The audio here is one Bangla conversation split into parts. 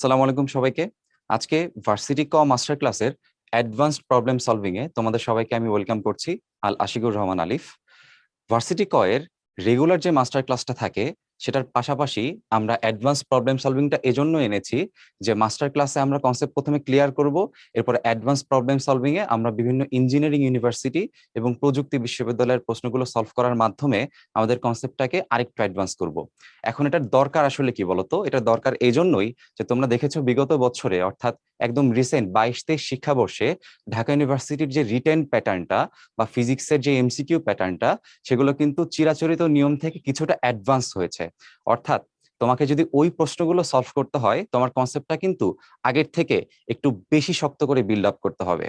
সালাম আলাইকুম সবাইকে। আজকে ভার্সিটি ক মাস্টার ক্লাসের অ্যাডভান্সড প্রবলেম সলভিং এ তোমাদের সবাইকে আমি ওয়েলকাম করছি। আশিকুর রহমান আলিফ। ভার্সিটি ক এর রেগুলার যে মাস্টার ক্লাসটা থাকে সেটার পাশাপাশি আমরা অ্যাডভান্স প্রবলেম সলভিংটা এজন্য এনেছি যে মাস্টার ক্লাসে আমরা কনসেপ্ট প্রথমে ক্লিয়ার করব, এরপরে অ্যাডভান্স প্রবলেম সলভিং এ আমরা বিভিন্ন ইঞ্জিনিয়ারিং ইউনিভার্সিটি এবং প্রযুক্তি বিশ্ববিদ্যালয়ের প্রশ্নগুলো সলভ করার মাধ্যমে আমাদের কনসেপ্টটাকে আরেকটু অ্যাডভান্স করব। এখন এটার দরকার আসলে কি বলতো? এটার দরকার এই জন্যই যে তোমরা দেখেছো বিগত বছরে অর্থাৎ একদম রিসেন্ট 22-23 শিক্ষাবর্ষে ঢাকা ইউনিভার্সিটির যে রিটেন প্যাটার্নটা বা ফিজিক্সের যে এমসিকিউ প্যাটার্নটা সেগুলো কিন্তু চিরাচরিত নিয়ম থেকে কিছুটা অ্যাডভান্স হয়েছে। অর্থাৎ তোমাকে যদি ওই প্রশ্নগুলো সলভ করতে হয় তোমার কনসেপ্টটা কিন্তু আগের থেকে একটু বেশি শক্ত করে বিল্ড আপ করতে হবে।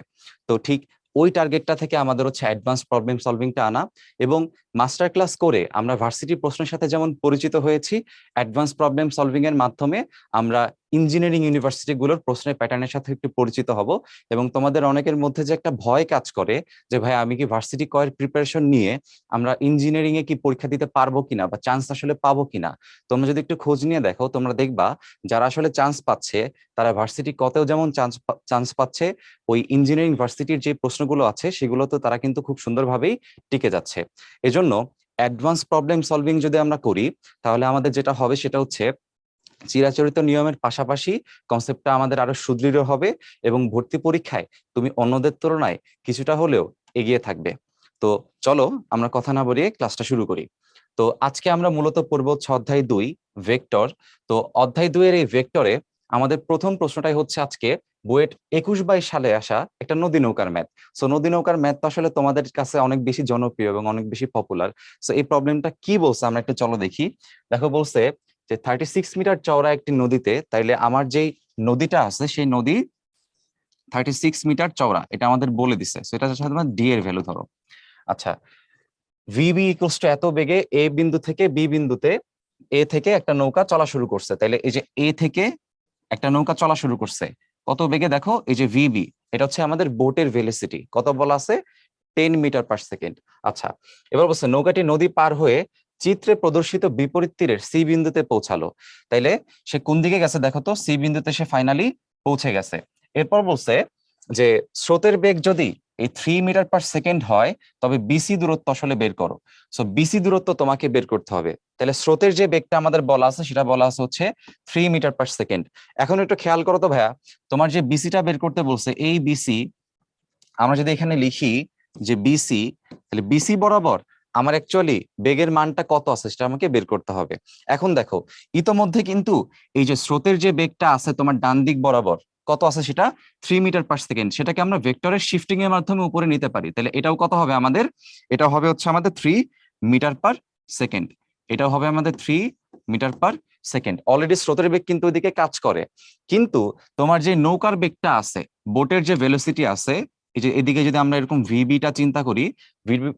তো ঠিক ওই টার্গেটটা থেকে আমাদের হচ্ছে অ্যাডভান্স প্রবলেম সলভিংটা আনা, এবং মাস্টার ক্লাস করে আমরা ভার্সিটি প্রশ্নের সাথে যেমন পরিচিত হয়েছি, অ্যাডভান্স প্রবলেম সলভিং এর মাধ্যমে আমরা ইঞ্জিনিয়ারিং ইউনিভার্সিটিগুলোর প্রশ্নের প্যাটার্নের সাথে একটু পরিচিত হব। এবং তোমাদের অনেকের মধ্যে যে একটা ভয় কাজ করে যে ভাই আমি কি ভার্সিটি কয়ের প্রিপারেশন নিয়ে আমরা ইঞ্জিনিয়ারিং এ কি পরীক্ষা দিতে পারবো কিনা বা চান্স আসলে পাবো কিনা, তোমরা যদি একটু খোঁজ নিয়ে দেখো তোমরা দেখবা যারা আসলে চান্স পাচ্ছে তারা ভার্সিটি কতেও যেমন চান্স পাচ্ছে, ওই ইঞ্জিনিয়ারিং ভার্সিটির যে প্রশ্নগুলো আছে সেগুলো তো তারা কিন্তু খুব সুন্দরভাবেই টিকে যাচ্ছে। এজন্য অ্যাডভান্স প্রবলেম সলভিং যদি আমরা করি তাহলে আমাদের যেটা হবে সেটা হচ্ছে চিরাচরিত নিয়মের পাশাপাশি কনসেপ্টটা আমাদের আরো সুদৃঢ় হবে এবং ভর্তি পরীক্ষায় তুমি অন্যদের তুলনায় কিছুটা হলেও এগিয়ে থাকবে। তো চলো আমরা কথা না বাড়িয়ে ক্লাসটা শুরু করি। তো আজকে আমরা মূলত পড়ব হচ্ছে অধ্যায় 2 ভেক্টর। তো অধ্যায় 2 এর এই ভেক্টরে আমাদের প্রথম প্রশ্নটাই হচ্ছে আজকে বুয়েট 21-22 সালে আসা একটা নদী নৌকার ম্যাথ। সো নদী নৌকার ম্যাথ তো আসলে তোমাদের কাছে অনেক বেশি জনপ্রিয় এবং অনেক বেশি পপুলার। সো এই প্রবলেমটা কি বলছে আমরা একটু চলো দেখি। দেখো বলছে যে 36 মিটার চওড়া একটি নদীতে, তাইলে আমার যেই নদীটা আছে সেই নদী 36 মিটার চওড়া, এটা আমাদের বলে দিছে। সো এটা সাধারণত ডি এর ভ্যালু ধরো। আচ্ছা, ভিবি ইকুয়ালস টু এত বেগে এ বিন্দু থেকে বি বিন্দুতে এ থেকে একটা নৌকা চলা শুরু করছে। তাইলে এই যে এ থেকে একটা নৌকা চলা শুরু করছে কত বেগে, দেখো এই যে ভিবি, এটা হচ্ছে আমাদের বোটের ভেলোসিটি, কত বলা আছে 10 মিটার পার সেকেন্ড। আচ্ছা, এবার বলছে নৌকাটি নদী পার হয়ে চিত্রে প্রদর্শিত বিপরীত তীরের সি বিন্দুতে পৌঁছালো। তাইলে সে কোন দিকে গেছে দেখো তো, সি বিন্দুতে সে ফাইনালি পৌঁছে গেছে। এরপর বলছে যে স্রোতের বেগ যদি এই 3 মিটার পার সেকেন্ড হয় তবে বিসি দূরত্ব আসলে বের করো। সো বিসি দূরত্ব তোমাকে বের করতে হবে। তাহলে স্রোতের যে বেগটা আমাদের বলা আছে সেটা বলা আছে হচ্ছে 3 মিটার পার সেকেন্ড। এখন একটু খেয়াল করো তো ভাইয়া, তোমার যে বিসিটা বের করতে বলছে এই বিসি, আমরা যদি এখানে লিখি যে বিসি, তাহলে বিসি বরাবর আমার অ্যাকচুয়ালি বেগের মানটা কত আছে সেটা আমাকে বের করতে হবে। এখন দেখো ইতোমধ্যে কিন্তু এই যে স্রোতের যে বেগটা আছে তোমার ডান দিক বরাবর কত আছে সেটা 3 মিটার পার সেকেন্ড, সেটাকে আমরা ভেক্টরের শিফটিং এর মাধ্যমে উপরে নিতে পারি। তাহলে এটাও কত হবে আমাদের, এটা হবে হচ্ছে আমাদের 3 মিটার পার সেকেন্ড। এটাও হবে আমাদের 3 মিটার পার সেকেন্ড। অলরেডি স্রোতের বেগ কিন্তু ওইদিকে কাজ করে, কিন্তু তোমার যে নৌকার বেগটা আছে, বোটের যে ভেলোসিটি আছে, এই যে এদিকে যদি আমরা এরকম ভিবিটা চিন্তা করি,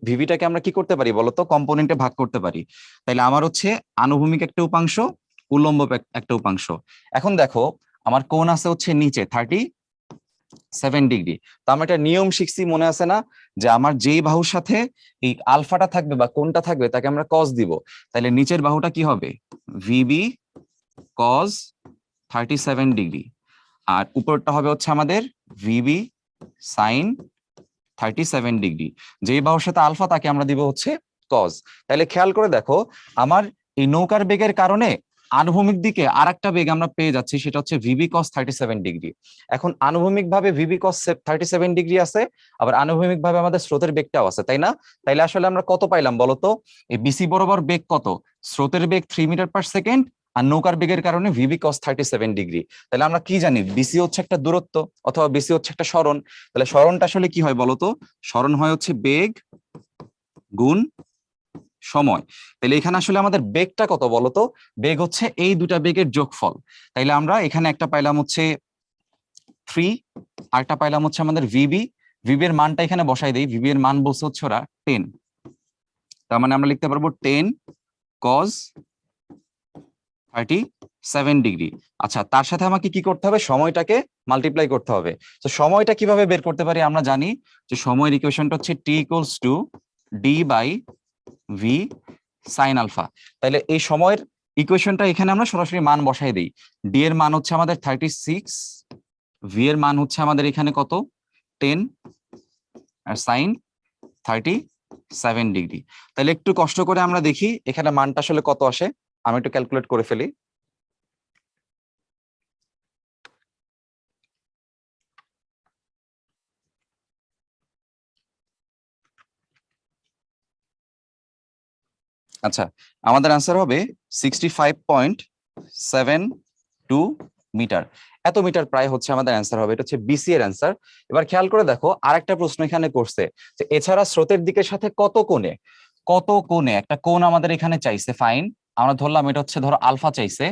ভিবিটাকে আমরা কি করতে পারি বলতো, কম্পোনেন্টে ভাগ করতে পারি। তাইলে আমার হচ্ছে আনুভূমিক একটা উপাংশ, উল্লম্ব একটা উপাংশ। এখন দেখো আমার কোণ আছে হচ্ছে নিচে 37 ডিগ্রি। তো আমরা একটা নিয়ম শিখছি মনে আছে না, যে আমার যেই বাহুর সাথে এই আলফাটা থাকবে বা কোণটা থাকবে তাকে আমরা কস দিব। তাহলে নিচের বাহুটা কি হবে, ভিবি কস 37 ডিগ্রি, আর উপরটা হবে হচ্ছে আমাদের ভিবি সাইন 37 ডিগ্রি। যেই বাহুর সাথে আলফা তাকে আমরা দিব হচ্ছে কজ। তাহলে খেয়াল করে দেখো আমার এই নৌকার বেগের কারণে আনুভূমিক দিকে আর একটা বেগ আমরা পেয়ে যাচ্ছি, সেটা হচ্ছে ভিবি কস 37 ডিগ্রি। এখন আনুভূমিক ভাবে ভিবি কস 37 ডিগ্রি আছে, আবার আনুভূমিক ভাবে আমাদের স্রোতের বেগটাও আছে, তাই না? তাইলে আসলে আমরা কত পাইলাম বলতো, এই বিসি বরাবর বেগ কত, স্রোতের বেগ 3 মিটার পার সেকেন্ড আর নৌকার বেগের কারণে ভিবি কস 37 ডিগ্রি। তাহলে আমরা কি জানি, বিসি হচ্ছে একটা দূরত্ব অথবা বিসি হচ্ছে একটা সরণ। তাহলে সরণটা আসলে কি হয় বলতো, সরণ হয় হচ্ছে বেগ গুণ সময়। তাহলে এখানে আসলে আমাদের বেগটা কত বলতো, বেগ হচ্ছে এই দুটা বেগের যোগফল। তাইলে আমরা এখানে একটা পাইলাম হচ্ছে 3, আরেকটা পাইলাম হচ্ছে আমাদের ভিবি। ভিবি এর মানটা এখানে বসাই দেই, ভিবি এর মান বলছে হচ্ছে ওরা 10। তার মানে আমরা লিখতে পারবো 10 কজ 37 ডিগ্রি। আচ্ছা, তার সাথে আমাকে কি করতে হবে, সময়টাকে মাল্টিপ্লাই করতে হবে। তো সময়টা কিভাবে বের করতে পারি, আমরা জানি যে সময়ের ইকুয়েশনটা হচ্ছে T equals to D by V sine alpha. তাহলে এই সময়ের ইকুয়েশনটা এখানে আমরা সরাসরি মান বসাই দিই। ডি এর মান হচ্ছে আমাদের 36, ভি এর মান হচ্ছে আমাদের এখানে কত 10, আর সাইন 37 ডিগ্রি। তাহলে একটু কষ্ট করে আমরা দেখি এখানে মানটা আসলে কত আসে। আমি একটু ক্যালকুলেট করে ফেলি। আচ্ছা, আমাদের আনসার হবে 65.72 মিটার। এত মিটার প্রায় হচ্ছে আমাদের অ্যান্সার হবে। এটা হচ্ছে বিসি এর অ্যান্সার। এবার খেয়াল করে দেখো আরেকটা প্রশ্ন এখানে করছে যে এছাড়া স্রোতের দিকের সাথে কত কোণে একটা কোণ আমাদের এখানে চাইছে। ফাইন, আমরা ধরলাম এটা হচ্ছে ধরো আলফা চাইছে।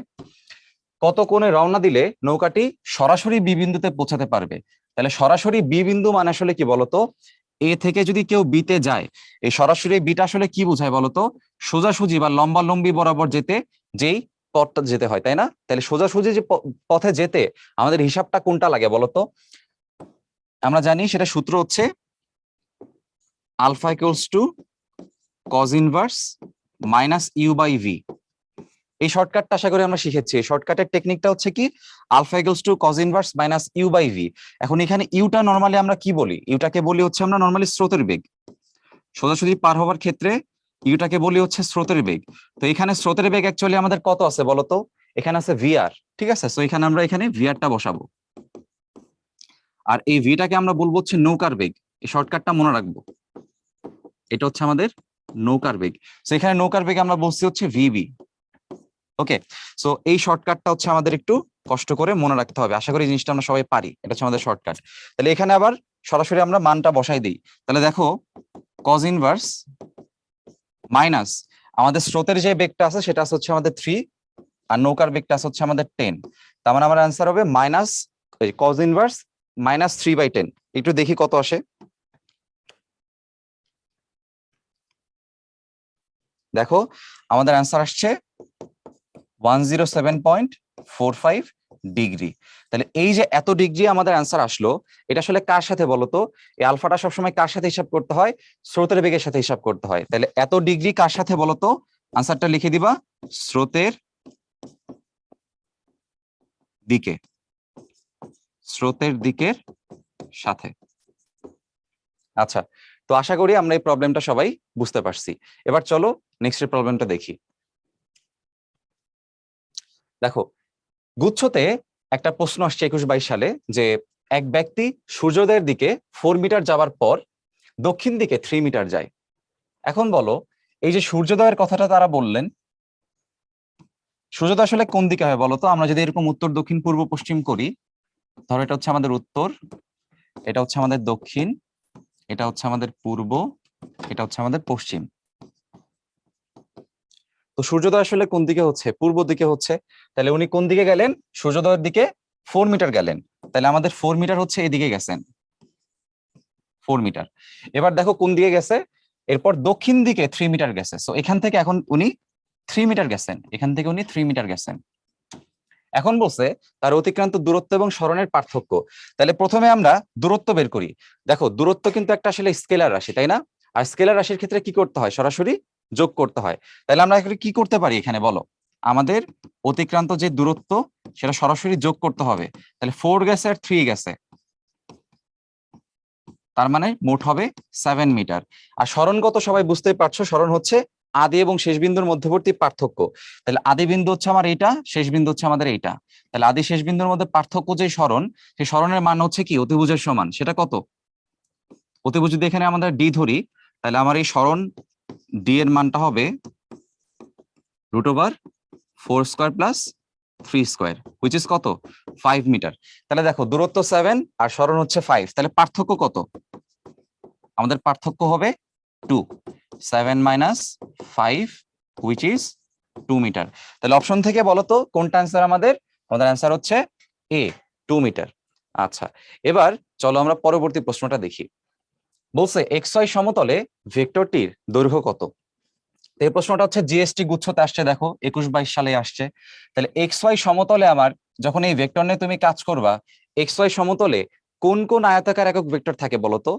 কত কোণে রওনা দিলে নৌকাটি সরাসরি বি বিন্দুতে পৌঁছাতে পারবে। তাহলে সরাসরি বি বিন্দু মানে আসলে কি বলতো, এ থেকে যদি কেউ বিতে যায়, এই সরাসরি বিটা আসলে কি বোঝায় বলতো, সোজাসুজি বা লম্বা লম্বি বরাবর যেতে যেই পথটা যেতে হয়, তাই না? তাহলে সোজাসুজি যে পথে যেতে আমাদের হিসাবটা কোনটা লাগে বলতো? আমরা জানি সেটা সূত্র হচ্ছে alpha equals to cos inverse minus u by v. এই শর্টকাটটা আশা করি আমরা শিখেছি। এই শর্টকাটের টেকনিকটা হচ্ছে কি, alpha equals to cos inverse minus u by v. এখন এখানে ইউটা নরমালি আমরা কি বলি? ইউটাকে বলি হচ্ছে আমরা নরমালি স্রোতের বেগ। সোজাসুজি পার হওয়ার ক্ষেত্রে ইউটাকে বলি হচ্ছে স্রোতের বেগ। তো এখানে স্রোতের বেগ অ্যাকচুয়ালি আমাদের কত আছে বলতো? এখানে আছে ভিআর, ঠিক আছে? সো এখানে আমরা এখানে ভিআরটা বসাবো, আর এই ভিটাকে আমরা বলবো হচ্ছে নৌকার বেগ। এই শর্টকাটটা মনে রাখবো, এটা হচ্ছে আমাদের নৌকার বেগ। সো এখানে নৌকার বেগ আমরা বলছি হচ্ছে ভিবি। ওকে, সো এই শর্টকাটটা হচ্ছে আমাদের একটু কষ্ট করে মনে রাখতে হবে। আশা করি এই জিনিসটা আমরা সবাই পারি। এটা হচ্ছে আমাদের শর্টকাট। তাহলে এখানে আবার সরাসরি আমরা মানটা বসাই দিই। তাহলে দেখো কজ ইনভার্স মাইনাস আমাদের স্রোতের যে বেগটা আছে সেটা হচ্ছে আমাদের 3, আর নৌকার বেগটা হচ্ছে আমাদের 10। তার মানে আমার অ্যান্সার হবে মাইনাস কজ ইনভার্স মাইনাস 3/10। একটু দেখি কত আসে। দেখো আমাদের অ্যান্সার আসছে 107.45 ডিগ্রি। তাহলে এই যে এত ডিগ্রি আমাদের অ্যান্সার আসলো, এটা আসলে কার সাথে বলতো? এই আলফাটা সবসময় কার সাথে হিসাব করতে হয়? স্রোতের বেগের সাথে হিসাব করতে হয়। তাহলে এত ডিগ্রি কার সাথে বলতো? আনসারটা লিখে দিবা, স্রোতের দিকে, স্রোতের দিকের সাথে। আচ্ছা, তো আশা করি আমরা এই প্রবলেমটা সবাই বুঝতে পারছি। এবার চলো নেক্সট প্রবলেমটা দেখি। দেখো গুচ্ছতে একটা প্রশ্ন আসছে 21-22 সালে, যে এক ব্যক্তি সূর্যোদয়ের দিকে 4 মিটার যাওয়ার পর দক্ষিণ দিকে 3 মিটার যায়। এখন বলো, এই যে সূর্যোদয়ের কথাটা তারা বললেন, সূর্যোদয় আসলে কোন দিকে হয় বলো তো? আমরা যদি এরকম উত্তর দক্ষিণ পূর্ব পশ্চিম করি, ধরো এটা হচ্ছে আমাদের উত্তর, এটা হচ্ছে আমাদের দক্ষিণ, এটা হচ্ছে আমাদের পূর্ব, এটা হচ্ছে আমাদের পশ্চিম। তো সূর্যোদয় আসলে কোন দিকে হচ্ছে? পূর্ব দিকে হচ্ছে। তাহলে উনি কোন দিকে গেলেন? সূর্যোদয়ের দিকে 4 মিটার গেলেন। তাহলে আমাদের 4 মিটার হচ্ছে এদিকে গেছেন, 4 মিটার। এবার দেখো কোন দিকে গেছে, এরপর দক্ষিণ দিকে 3 মিটার গেছে। সো এখান থেকে এখন উনি 3 মিটার গেছেন, এখান থেকে উনি 3 মিটার গেছেন। এখন বলছে তার অতিক্রান্ত দূরত্ব এবং সরণের পার্থক্য। তাহলে প্রথমে আমরা দূরত্ব বের করি। দেখো দূরত্ব কিন্তু একটা আসলে স্কেলার রাশি, তাই না? আর স্কেলার রাশির ক্ষেত্রে কি করতে হয়? সরাসরি যোগ করতে হয়। তাহলে আমরা এখানে কি করতে পারি? এখানে বলো, আমাদের অতিক্রান্ত যে দূরত্ব সেটা সরাসরি যোগ করতে হবে। তাহলে 4 গেছে আর 3 গেছে, তার মানে মোট হবে 7 মিটার। আর সরণ কত সবাই বুঝতেই পারছো, সরণ হচ্ছে আদি এবং শেষ বিন্দুর মধ্যবর্তী পার্থক্য। তাহলে আদি বিন্দু হচ্ছে আমার এইটা, শেষ বিন্দু হচ্ছে আমাদের এইটা। তাহলে আদি শেষ বিন্দুর মধ্যে পার্থক্য যে সরণ, সেই সরণের মান হচ্ছে কি অতিভুজের সমান। সেটা কত? অতিভুজ যদি এখানে আমাদের ডি ধরি, তাহলে আমার এই সরণ ডি এর মানটা হবে √4² প্লাস 3² হুইচ ইজ কত? 5 মিটার। তাহলে দেখো দূরত্ব 7 আর সরণ হচ্ছে 5, তাহলে পার্থক্য কত? আমাদের পার্থক্য হবে 2, 7 মাইনাস 5 হুইচ ইজ 2 মিটার। তাহলে অপশন থেকে বলো তো কোনটা অ্যান্সার আমাদের? আমাদের অ্যান্সার হচ্ছে এ, 2 মিটার। আচ্ছা, এবার চলো আমরা পরবর্তী প্রশ্নটা দেখি। বলছে XY সমতলে ভেক্টরটির দৈর্ঘ্য কত? এই প্রশ্নটা হচ্ছে জিএসটি গুচ্ছতে আসছে, দেখো 21-22 সালে আসছে। তাহলে XY সমতলে আমার যখন এই ভেক্টর নিয়ে তুমি কাজ করবা, XY সমতলে কোন কোন আয়তাকার একক ভেক্টর থাকে বলতো?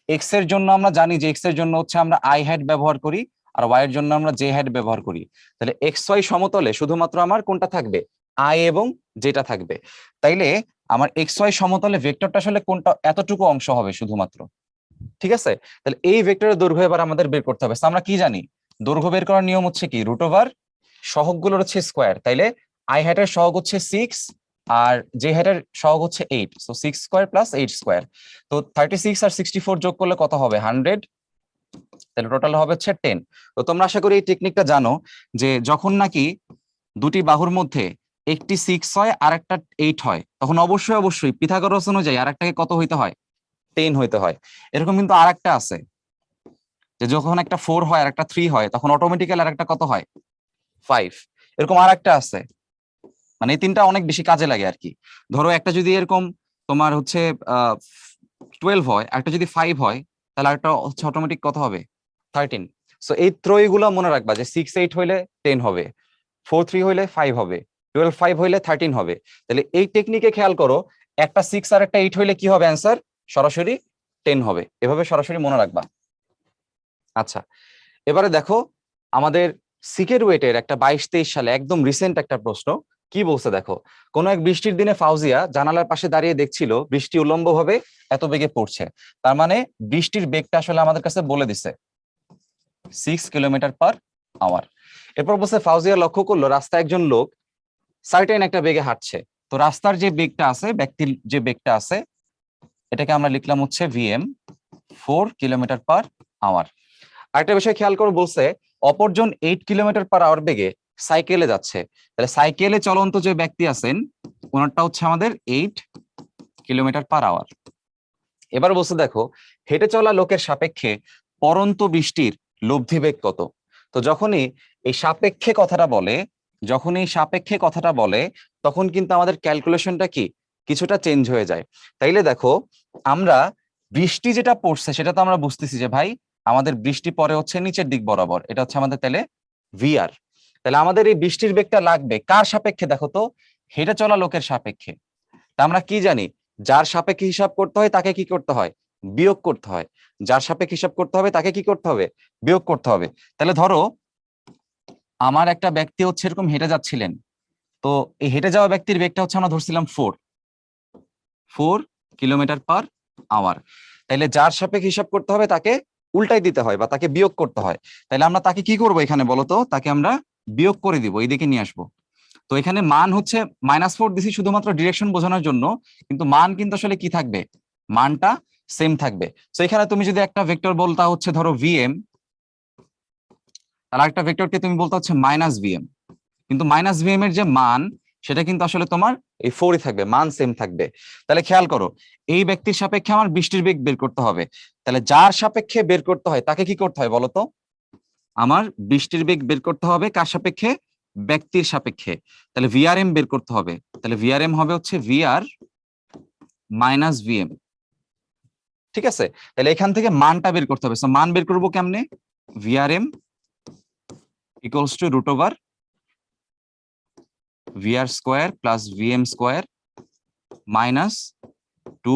এক্স এর জন্য আমরা জানি যে এক্স এর জন্য হচ্ছে আমরা আই হ্যাট ব্যবহার করি, আর ওয়াই এর জন্য আমরা জে হ্যাট ব্যবহার করি। তাহলে এক্স ওয়াই সমতলে শুধুমাত্র আমার কোনটা থাকবে, আই এবং যেটা থাকবে। তাইলে আমার এক্স ওয়াই সমতলে ভেক্টরটা আসলে কোনটা, এতটুকু অংশ হবে শুধুমাত্র। ঠিক আছে, তাহলে এই ভেক্টরের দৈর্ঘ্য এবার আমাদের বের করতে হবে। আমরা কি জানি, দৈর্ঘ্য বের করার নিয়ম হচ্ছে কি, রুট ওভার সহগগুলোর হচ্ছে স্কোয়ার। তাইলে আই হ্যাটের সহগ হচ্ছে 6 আর জে হ্যাটের সহগ হচ্ছে 8, সো 6 স্কোয়ার প্লাস 8 স্কোয়ার। তো 36 আর 64 যোগ করলে কত হবে, 100। তাহলে টোটাল হবে হচ্ছে 10। তো তোমরা আশা করি এই টেকনিকটা জানো, যে যখন নাকি দুটি বাহুর মধ্যে একটি 6 হয় আর একটা 8 হয়, তখন অবশ্যই অবশ্যই পিথাগোরাস অনুযায়ী আর একটাকে কত হইতে হয়, 10 হইতে হয়। এরকম কিন্তু আর একটা আছে, যে যখন একটা 4 হয় আর একটা 3 হয়, তখন অটোমেটিক্যালি আর একটা কত হয়, 5। এরকম আর একটা আছে, মানে এই তিনটা অনেক বেশি কাজে লাগে আর কি। ধরো একটা যদি এরকম তোমার হচ্ছে 12 হয়, একটা যদি 5 হয়, তাহলে একটা হচ্ছে অটোমেটিক কত হবে, 13। সো এই ত্রয়ীগুলো মনে রাখবা, যে 6 8 হইলে 10 হবে, 4 3 হইলে 5 হবে, 12 5 হইলে 13 হবে। তাহলে এই টেকনিকে খেয়াল করো, একটা 6 আর একটা 8 হইলে কি হবে অ্যান্সার, সরাসরি 10 হবে। এভাবে সরাসরি মনে রাখবা। আচ্ছা, এবারে দেখো আমাদের সিকের ওয়েটের একটা 22-23 সালে একদম রিসেন্ট একটা প্রশ্ন কি বলছে দেখো। কোন এক বৃষ্টির দিনে ফাউজিয়া জানালার পাশে দাঁড়িয়ে দেখছিল বৃষ্টি উলম্বভাবে এত বেগে পড়ছে। তার মানে বৃষ্টির বেগটা আসলে আমাদের কাছে বলে দিছে 6 কিলোমিটার/আওয়ার। এরপর বলছে ফাউজিয়া লক্ষ্য করলো রাস্তায় একজন লোক সার্টেন একটা বেগে হাঁটছে। তো রাস্তার যে বেগটা আছে, ব্যক্তির যে বেগটা আছে, এটাকে আমরা লিখলাম হচ্ছে ভিএম, 4 কিলোমিটার/আওয়ার। আরেকটা বিষয় খেয়াল করে বলছে অপরজন 8 কিলোমিটার/আওয়ার বেগে সাইকেলে যাচ্ছে। তাহলে সাইকেলে চলন্ত যে ব্যক্তি আছেন ওনারটা হচ্ছে আমাদের 8 কিলোমিটার/আওয়ার। এবার বলছে দেখো হেঁটে চলা লোকের সাপেক্ষে পড়ন্ত বৃষ্টির লব্ধি বেগ কত। তো যখনই এই সাপেক্ষে কথাটা বলে, তখন কিন্তু আমাদের ক্যালকুলেশনটা কি কিছুটা চেঞ্জ হয়ে যায়। তাইলে দেখো আমরা বৃষ্টি যেটা পড়ছে সেটা তো আমরা বুঝতেছি যে ভাই আমাদের বৃষ্টি পরে হচ্ছে নিচের দিক বরাবর, এটা হচ্ছে আমাদের তাহলে ভিআর। তাহলে আমাদের এই বৃষ্টির বেগটা লাগবে কার সাপেক্ষে, দেখো তো হেঁটে চলা লোকের সাপেক্ষে। তা আমরা কি জানি, যার সাপেক্ষে হিসাব করতে হয় তাকে কি করতে হয়, বিয়োগ করতে হয়। যার সাপেক্ষে হিসাব করতে হবে তাকে কি করতে হবে, বিয়োগ করতে হবে। তাহলে ধরো আমার একটা ব্যক্তি হচ্ছে এরকম হেঁটে যাচ্ছিলেন, তো এই হেঁটে যাওয়া ব্যক্তির বেগটা হচ্ছে আমরা ধরছিলাম 4 কিলোমিটার/আওয়ার। তাইলে যার সাপেক্ষে হিসাব করতে হবে তাকে উল্টাই দিতে হয় বা তাকে বিয়োগ করতে হয়। তাইলে আমরা তাকে কি করব এখানে বলতো, তাকে আমরা বিয়োগ করে দিব, এইদিকে নিয়ে আসবো। তো এখানে মান হচ্ছে -4 দিছি শুধুমাত্র ডিরেকশন বোঝানোর জন্য, কিন্তু মান কিন্তু আসলে কি থাকবে, মানটা সেম থাকবে। তো এখানে তুমি যদি একটা ভেক্টর বলতা হচ্ছে ধরো ভিএম, তাহলে একটা ভেক্টরকে তুমি বলতে হচ্ছে -ভিএম, কিন্তু -ভিএম এর যে মান সেটা কিন্তু আসলে তোমার এই 4ই থাকবে, মান সেম থাকবে। তাহলে খেয়াল করো এই ব্যক্তির সাপেক্ষে আমার বৃষ্টির বেগ বের করতে হবে। তাহলে যার সাপেক্ষে বের করতে হয় তাকে কি করতে হয় বলতো, আমার বৃষ্টির বেগ বের করতে হবে কার সাপেক্ষে, ব্যক্তির সাপেক্ষে। তাহলে ভিআরএম বের করতে হবে। তাহলে ভিআরএম হবে হচ্ছে ভিআর -ভিএম। ঠিক আছে, তাহলে এখান থেকে মানটা বের করতে হবে। মান বের করবো কেমনে, VRM equals to root over VR square plus VM square minus 2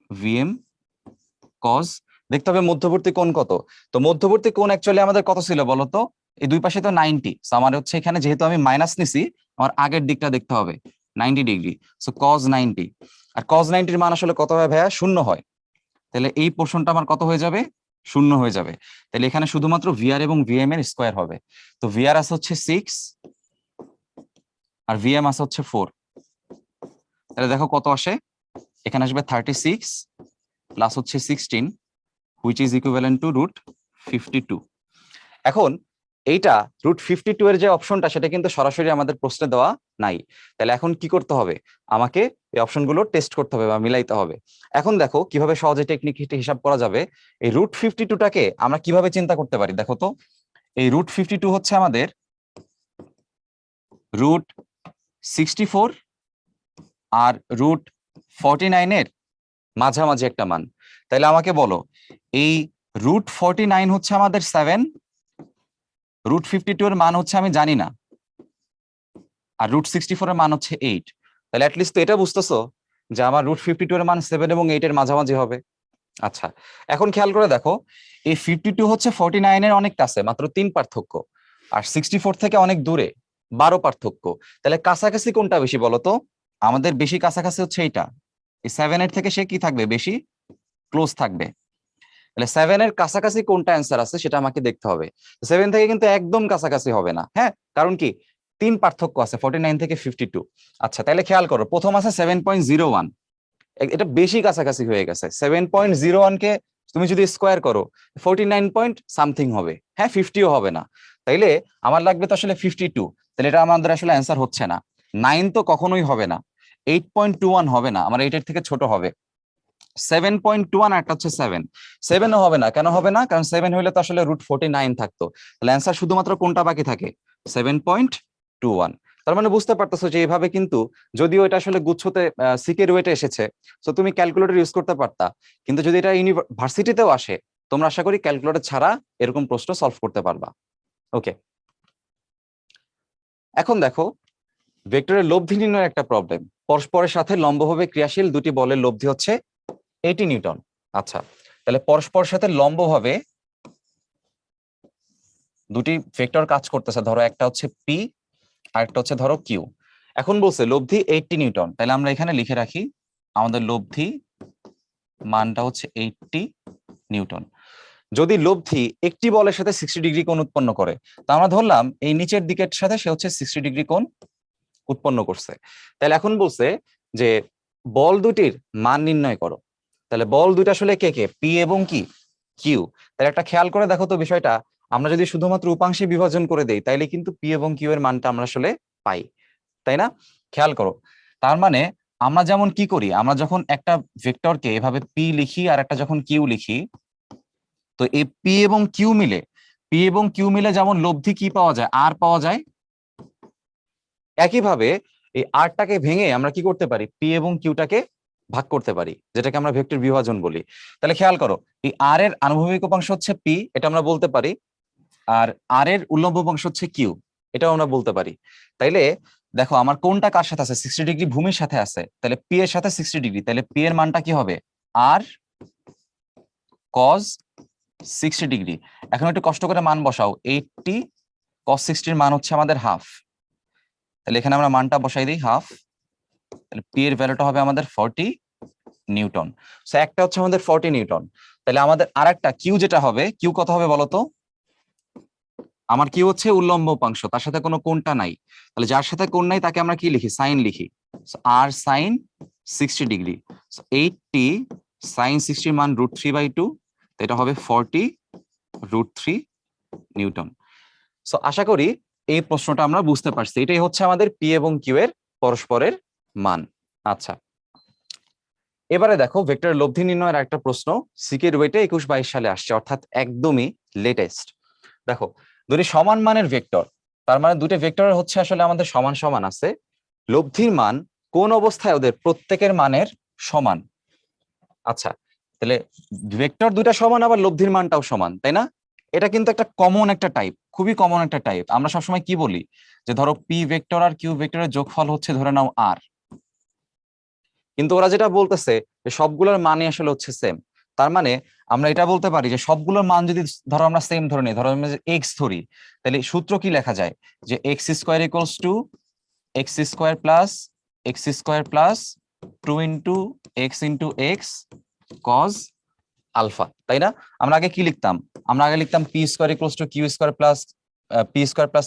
VM cos. দেখতে হবে মধ্যবর্তী কোণ কত। তো মধ্যবর্তী কোণ অ্যাকচুয়ালি আমাদের কত ছিল বলতো, এই দুই পাশে তো 90। আমার হচ্ছে এখানে যেহেতু আমি মাইনাস নিছি, আমার আগের দিকটা দেখতে হবে 90 ডিগ্রি। সো কজ 90, আর কজ 90-র মান আসলে কত হয় ভাইয়া, 0 হয়। তাহলে এই পোর্শনটা আমার কত হয়ে যাবে, 0 হয়ে যাবে। তাহলে এখানে শুধুমাত্র ভিআর এবং ভিএম এর স্কোয়ার হবে। তো ভিআর আছে হচ্ছে 6 আর ভিএম আছে হচ্ছে 4। তাহলে দেখো কত আসে, এখানে আসবে 36 প্লাস হচ্ছে 16, হুইচ ইজ ইকুইভ্যালেন্ট টু √52। এখন এইটা √52 এর যে অপশনটা সেটা কিন্তু সরাসরি আমাদের প্রশ্নে দেওয়া নাই। তাহলে এখন কি করতে হবে, আমাকে এই অপশনগুলো টেস্ট করতে হবে বা মিলাইতে হবে। এখন দেখো কিভাবে সহজে টেকনিক হিসাব করা যাবে। এই √52টাকে আমরা কিভাবে চিন্তা করতে পারি, দেখো তো এই √52 হচ্ছে আমাদের √64 আর √49 এর মাঝামাঝি একটা মান। তাহলে আমাকে বলো এই √49 হচ্ছে আমাদের 7, √52 এর মান হচ্ছে আমি জানি না, আর √64 এর মান হচ্ছে 8। তাহলে অ্যাটলিস্ট তো এটা বুঝতেছো যে আমার √52 এর মান 7 এবং 8 এর মাঝামাঝি হবে। আচ্ছা, এখন খেয়াল করে দেখো, এই 52 হচ্ছে 49 এর অনেক কাছে, মাত্র 3 পার্থক্য, আর 64 থেকে অনেক দূরে, 12 পার্থক্য। তাহলে কাছাকাছি কোনটা বেশি বলো তো? আমাদের বেশি কাছাকাছি হচ্ছে এইটা। এই 7 এর থেকে সে কি থাকবে, বেশি ক্লোজ থাকবে। তাহলে 7 এর কাছাকাছি কোনটা অ্যান্সার আছে সেটা আমাকে দেখতে হবে। 7 থেকে কিন্তু একদম কাছাকাছি হবে না, হ্যাঁ, কারণ কি 3 পার্থক্য আছে 49 থেকে 52। আচ্ছা, তাহলে খেয়াল করো, প্রথম আছে 7.01, এটা বেশি কাছাকাছি হয়ে গেছে। 7.01 কে তুমি যদি স্কোয়ার করো 49 পয়েন্ট সামথিং হবে, হ্যাঁ, 50ও হবে না। তাইলে আমার লাগবে তো আসলে 52, তাহলে এটা আমাদের আসলে অ্যান্সার হচ্ছে না। 9 তো কখনোই হবে না, 8.21 হবে না, আমার 8 এর থেকে ছোট হবে। 7.21 একটা হচ্ছে 7ও হবে না। কেন হবে না? কারণ 7 হইলে তো আসলে √49 থাকতো। তাহলে অ্যান্সার শুধুমাত্র কোনটা বাকি থাকে? 7.21। তার মানে বুঝতে পারতেছো যে এইভাবে কিন্তু, যদিও এটা আসলে গুচ্ছতে সিকের ওয়েটে এসেছে, তো তুমি ক্যালকুলেটর ইউজ করতে পারতা, কিন্তু যদি এটা ইউনিভার্সিটিতেও আসে, তোমরা আশা করি ক্যালকুলেটর ছাড়া এরকম প্রশ্ন সলভ করতে পারবা। ওকে, এখন দেখো, ভেক্টরের লব্ধি নির্ণয়ের একটা প্রবলেম। পরস্পরের সাথে লম্বভাবে ক্রিয়াশীল দুটি বলের লব্ধি হচ্ছে 80 নিউটন। আচ্ছা, তাহলে পরস্পরের সাথে লম্বভাবে দুটি ভেক্টর কাজ করতেছে, ধরো একটা হচ্ছে পি আর একটা হচ্ছে ধরো কিউ। এখন বলছে লব্ধি 80 নিউটন, তাহলে আমরা এখানে লিখে রাখি আমাদের লব্ধি মানটা হচ্ছে 80 নিউটন। যদি লব্ধি একটি বলের সাথে 60 ডিগ্রি কোণ উৎপন্ন করে, তা আমরা ধরলাম এই নিচের দিকের সাথে সে হচ্ছে 60 ডিগ্রি কোণ উৎপন্ন করছে। তাহলে এখন বলছে যে বল দুটির মান নির্ণয় করো। তাহলে বল দুইটা আসলে কে কে, পি এবং কি কিউ। তাহলে একটা খেয়াল করে দেখো তো বিষয়টা, আমরা যদি শুধুমাত্র উপাংশে বিভাজন করে দেই তাইলে কিন্তু পি এবং কিউ এর মানটা আমরা আসলে পাই, তাই না? খেয়াল করো, তার মানে আমরা যেমন কি করি, আমরা যখন একটা ভেক্টরকে এভাবে পি লিখি আর একটা যখন কিউ লিখি, তো এই পি এবং কিউ মিলে যেমন লব্ধি কি পাওয়া যায়, আর পাওয়া যায়। একইভাবে এই আরটাকে ভেঙে আমরা কি করতে পারি, পি এবং কিউটাকে ভাগ করতে পারি, যেটাকে আমরা ভেক্টর বিভাজন বলি। তাহলে খেয়াল করো, এই আর এর আনুভূমিক উপাংশ হচ্ছে পি, এটা আমরা বলতে পারি, আর আর এর উল্লম্ব উপাংশ হচ্ছে কিউ, এটাও আমরা বলতে পারি। তাইলে দেখো আমার কোনটা কার সাথে আছে, 60 ডিগ্রি ভূমির সাথে আছে, তাহলে পি এর সাথে 60 ডিগ্রি, তাহলে পি এর মানটা কি হবে, আর কজ 60 ডিগ্রি। এখন একটু কষ্ট করে মান বসাও, 80 কস 60 এর মান হচ্ছে আমাদের হাফ, তাহলে এখানে আমরা মানটা বসাই দিই হাফ, তাহলে পি এর ভ্যালুটা হবে আমাদের 40 নিউটন। সো একটা হচ্ছে আমাদের 40 নিউটন। তাহলে আমাদের আরেকটা কিউ যেটা হবে, কিউ কত হবে বলতো? আমার কিউ হচ্ছে উল্লম্ব উপাংশ, তার সাথে কোনো কোণটা নাই, তাহলে যার সাথে কোণ নাই তাকে আমরা কি লিখি, সাইন লিখি। আর সাইন 60 ডিগ্রি, 80 সাইন 60 মান √3/2, এটা হবে 40 √3 নিউটন। সো আশা করি এই প্রশ্নটা আমরা বুঝতে পারছি, এটাই হচ্ছে আমাদের পি এবং কিউ এর পরস্পরের মান। আচ্ছা, এবারে দেখো ভেক্টরের লব্ধি নির্ণয়ের একটা প্রশ্ন সিকের ওয়েটে 21-22 সালে আসছে, অর্থাৎ একদমই লেটেস্ট। দেখো, দুটি সমান মানের ভেক্টর, তার মানে দুটো ভেক্টরের হচ্ছে আসলে আমাদের সমান সমান আছে, লব্ধির মান কোন অবস্থায় ওদের প্রত্যেকের মানের সমান। আচ্ছা, তাহলে ভেক্টর দুইটা সমান আবার লব্ধির মানটাও সমান, তাই না? এটা কিন্তু একটা কমন একটা টাইপ, খুবই কমন একটা টাইপ। আমরা সবসময় কি বলি, যে ধরো পি ভেক্টর আর কিউ ভেক্টরের যোগফল হচ্ছে ধরে নাও আর, কিন্তু ওরা যেটা বলতেছে যে সবগুলোর মানই আসলে হচ্ছে সেম। তার মানে আমরা এটা বলতে পারি যে সবগুলোর মান যদি ধরো আমরা সেম ধরে নিই, ধরো আমরা এক্স ধরি, তাহলে সূত্র কি লেখা যায়, যে x square equals to x square plus x square plus 2 × x cos alpha, তাই না? আমরা আগে কি লিখতাম, আমরা আগে লিখতাম p square equals to q square plus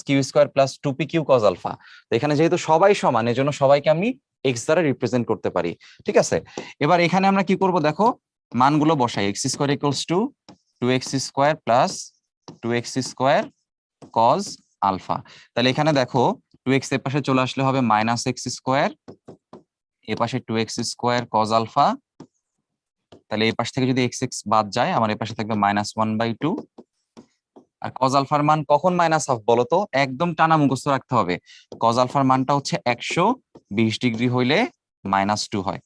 Q square plus 2p Q cos alpha. তো এখানে যেহেতু সবাই সমান, এজন্য সবাইকে আমি এক্স দ্বারা রিপ্রেজেন্ট করতে পারি, ঠিক আছে? এবার এখানে আমরা কি করব দেখো, মানগুলো বসাই, x square equals to 2x² plus 2x² cos alpha. তাহলে এখানে দেখো 2x এর পাশে চলে আসলে হবে -x², এ পাশে 2x² কজ আলফা, তাহলে এই পাশ থেকে যদি এক্স এক্স বাদ যায় আমার এই পাশে থাকবে -1/2। আর কজ আলফার মান কখন -হাফ বলতো, একদম টানা মুখস্থ রাখতে হবে, কজ আলফার মানটা হচ্ছে 120 ডিগ্রি হইলে -2 হয়,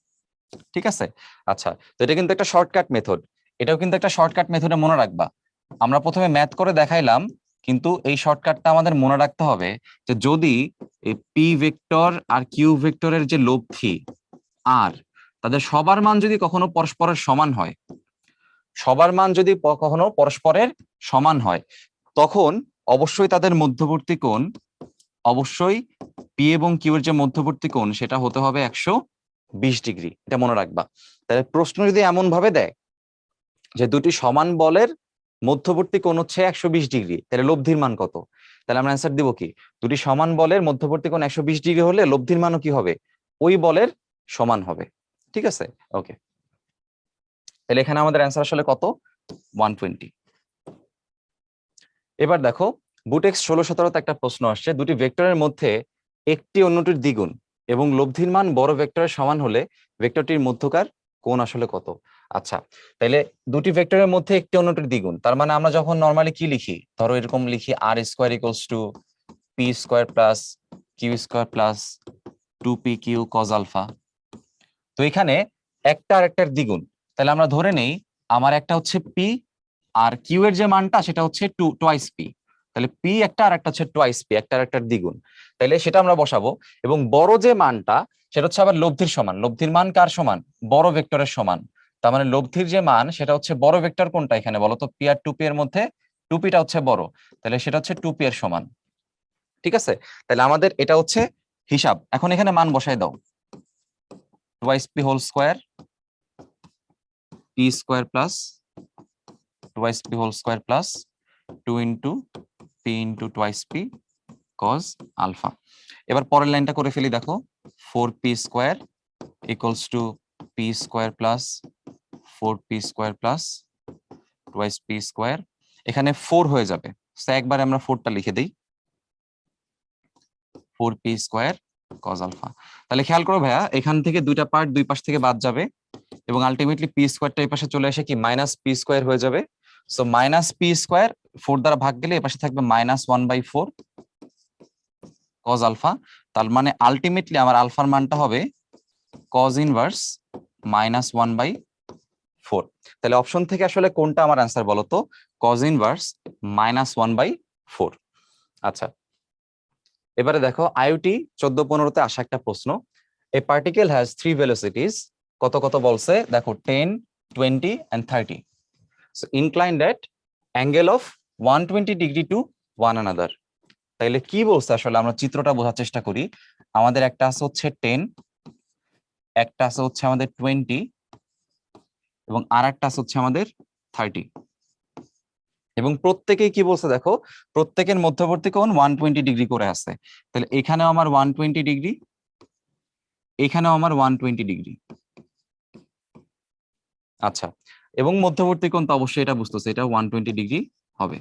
ঠিক আছে? আচ্ছা, তো এটা কিন্তু একটা শর্টকাট মেথড, এটাও কিন্তু একটা শর্টকাট মেথডে মনে রাখবা। আমরা প্রথমে ম্যাথ করে দেখাইলাম, কিন্তু এই শর্টকাটটা আমাদের মনে রাখতে হবে, যে যদি এই পি ভেক্টর আর কিউ ভেক্টরের যে লব্ধি আর তাদের সবার মান যদি কখনো পরস্পরের সমান হয়, সবার মান যদি কখনো পরস্পরের সমান হয়, তখন অবশ্যই তাদের মধ্যবর্তী কোণ, অবশ্যই পি এবং কিউ এর যে মধ্যবর্তী কোণ সেটা হতে হবে 120 ডিগ্রি। এটা মনে রাখবা। তাহলে প্রশ্ন যদি এমন ভাবে দেয় যে দুটি সমান বলের মধ্যবর্তী কোণ হচ্ছে 120 ডিগ্রি, তাহলে লব্ধির মান কত? তাহলে আমরা অ্যান্সার দিব কি, দুটি সমান বলের মধ্যবর্তী কোণ 120 ডিগ্রি হলে লব্ধির মানও কি হবে, ওই বলের সমান হবে। ঠিক আছে, ওকে। তাহলে এখানে আমাদের অ্যান্সার আসলে কত, 120। এবার দেখো বুটেক্স 16-17 একটা প্রশ্ন আসছে, দুটি ভেক্টরের মধ্যে একটি অন্যটির দ্বিগুণ এবং লব্ধির মান বড় ভেক্টরের সমান হলে ভেক্টরটির মধ্যকার কোণ আসলে কত? আচ্ছা, তাহলে দুটি ভেক্টরের মধ্যে একটি অন্যটির দ্বিগুণ, তার মানে আমরা যখন নর্মালি কি লিখি, ধরো এরকম লিখি R square equals to P square plus Q square plus 2p Q cos alpha. তো এখানে একটা আর একটার দ্বিগুণ, তাহলে আমরা ধরে নেই আমার একটা হচ্ছে পি আর কিউ এর যে মানটা সেটা হচ্ছে টোয়াইস পি। তাহলে পি একটা আর একটা হচ্ছে টোয়াইস পি, একটা আর একটার দ্বিগুণ। তাহলে সেটা আমরা বসাবো, এবং বড় যে মানটা সেটা হচ্ছে আবার লব্ধির সমান। লব্ধির মান কার সমান, বড় ভেক্টরের সমান। তার মানে লব্ধির যে মান সেটা হচ্ছে বড় ভেক্টর কোনটা এখানে বলো তো, পি আর 2p এর মধ্যে 2p টা হচ্ছে বড়, তাহলে সেটা হচ্ছে 2p এর সমান। ঠিক আছে, তাহলে আমাদের এটা হচ্ছে হিসাব। এখন এখানে মান বসাই দাও, twice p whole square p square plus twice p whole square plus 2 into p into twice p cos alpha। এবার পরের লাইনটা করে ফেলি, দেখো 4p square equals to p square plus 4p square plus twice p square। এখানে 4 হয়ে যাবে, তো একবারে আমরা 4টা লিখে দেই, 4p square cos alpha। তাহলে খেয়াল করো ভাইয়া, এখান থেকে দুইটা পার্ট দুই পাশ থেকে বাদ যাবে এবং আলটিমেটলি পি স্কোয়ারটা এই পাশে চলে এসে কি মাইনাস পি স্কোয়ার হয়ে যাবে। সো মাইনাস পি স্কোয়ার 4 দ্বারা ভাগ গেলে এ পাশে থাকবে -1/4 কজ আলফা। তার মানে আলটিমেটলি আমার আলফার মানটা হবে কজ ইনভার্স -1/4। তাহলে অপশন থেকে আসলে কোনটা আমার অ্যান্সার বলো তো, কজ ইনভার্স -1/4। আচ্ছা, এবারে দেখো আইওটি 14-15-তে আসা একটা প্রশ্ন, এ পার্টিকেল হ্যাজ 3 ভেলোসিটিস, কত কত বলছে দেখো 10, 20 and 30, so inclined at angle of 120 degree to one another। তাইলে কি বলছে আসলে আমরা চিত্রটা বোঝার চেষ্টা করি। আমাদের একটা আছে হচ্ছে 10, একটা আছে হচ্ছে আমাদের 20 এবং আর একটা আছে হচ্ছে আমাদের 30, এবং প্রত্যেকেই কি বলছে দেখো, প্রত্যেকের মধ্যবর্তী কোণ 120 ডিগ্রি করে আছে। তাহলে এখানেও আমার 120 ডিগ্রি, এখানেও আমার 120 ডিগ্রি। আচ্ছা, এবং মধ্যবর্তী কোণ তো অবশ্যই এটা বুঝতেছে, এটা 120 ডিগ্রি হবে।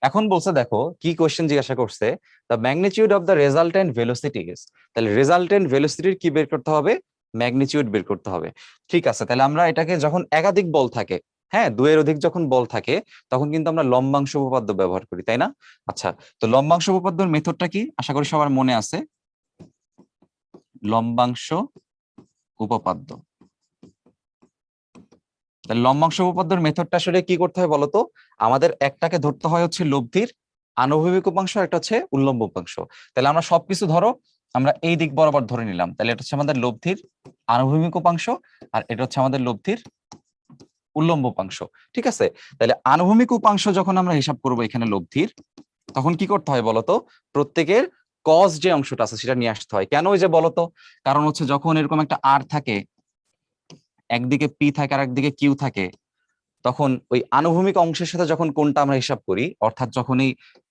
এখন বলছে দেখো কি কোশ্চেন জিজ্ঞাসা করছে, the magnitude of the resultant velocity is. তাহলে রেজাল্টেন্ট ভেলোসিটির কি বের করতে হবে, ম্যাগনিটিউড বের করতে হবে। ঠিক আছে, তাহলে আমরা এটাকে যখন একাধিক বল থাকে, হ্যাঁ দুয়ের অধিক যখন বল থাকে, তখন কিন্তু আমরা লম্বাংশ উপপাদ্য ব্যবহার করি, তাই না? আচ্ছা, তো লম্বাংশ উপপাদ্যের মেথডটা কি আশা করি সবার মনে আছে, লম্বাংশ উপপাদ্য। লম্বাংশ উপপাদ্যের মেথডটা আসলে কি করতে হয় বলতো, আমাদের একটাকে ধরতে হয় হচ্ছে লব্ধির আনুভূমিক উপাংশ, একটা হচ্ছে উল্লম্ব উপাংশ। তাহলে আমরা সবকিছু ধরো আমরা এই দিক বরাবর ধরে নিলাম, তাহলে এটা হচ্ছে আমাদের লব্ধির আনুভূমিক উপাংশ আর এটা হচ্ছে আমাদের লব্ধির উল্লম্ব উপাংশ। ঠিক আছে, তাহলে আনুভূমিক উপাংশ যখন আমরা হিসাব করব এখানে লব্ধির, তখন কি করতে হয় বলতো, প্রত্যেকের কজ যে অংশটা আছে সেটা নিয়ে আসতে হয়। কেন ওই যে বলতো, কারণ হচ্ছে যখন এরকম একটা আর থাকে, একদিকে পি থাকে আর একদিকে কিউ থাকে, তখন ওই আনুভূমিক অংশের সাথে যখন কোনটা আমরা হিসাব করি, অর্থাৎ যখন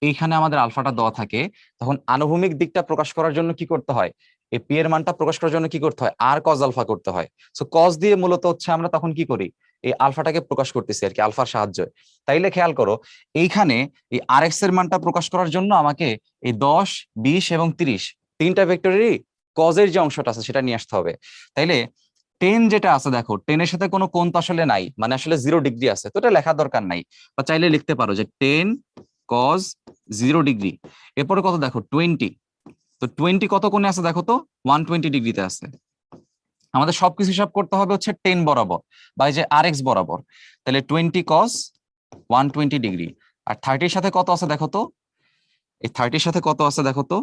এইখানে আমাদের আলফাটা দেওয়া থাকে, তখন আনুভূমিক দিকটা প্রকাশ করার জন্য কি করতে হয়, এই পি এর মানটা প্রকাশ করার জন্য কি করতে হয়, আর কজ আলফা করতে হয়। সো কজ দিয়ে মূলত হচ্ছে আমরা তখন কি করি, এই আলফাটাকে প্রকাশ করতেছি আর কি, আলফার সাহায্যে। তাইলে খেয়াল করো এইখানে এই আর এক্স এর মানটা প্রকাশ করার জন্য আমাকে এই 10, 20 এবং 30 তিনটা ভেক্টরেরই কজের যে অংশটা আছে সেটা নিয়ে আসতে হবে। তাইলে 10 যেটা আছে দেখো, 10 এর সাথে কোনো কোণ তো আসলে নাই, মানে আসলে 0 ডিগ্রি আছে, তো এটা লেখার দরকার নাই, বা চাইলে লিখতে পারো যে 10 cos 0 ডিগ্রি। এরপরে কত দেখো 20, তো 20 কত কোণে আছে দেখো তো, 120 ডিগ্রিতে আছে। আমাদের সবকিছু হিসাব করতে হবে হচ্ছে 10 বরাবর বা এই যে আর এক্স বরাবর। তাহলে 20 cos 120 ডিগ্রি, আর 30 সাথে কত আছে দেখো তো, এই 30 সাথে কত আছে দেখো তো,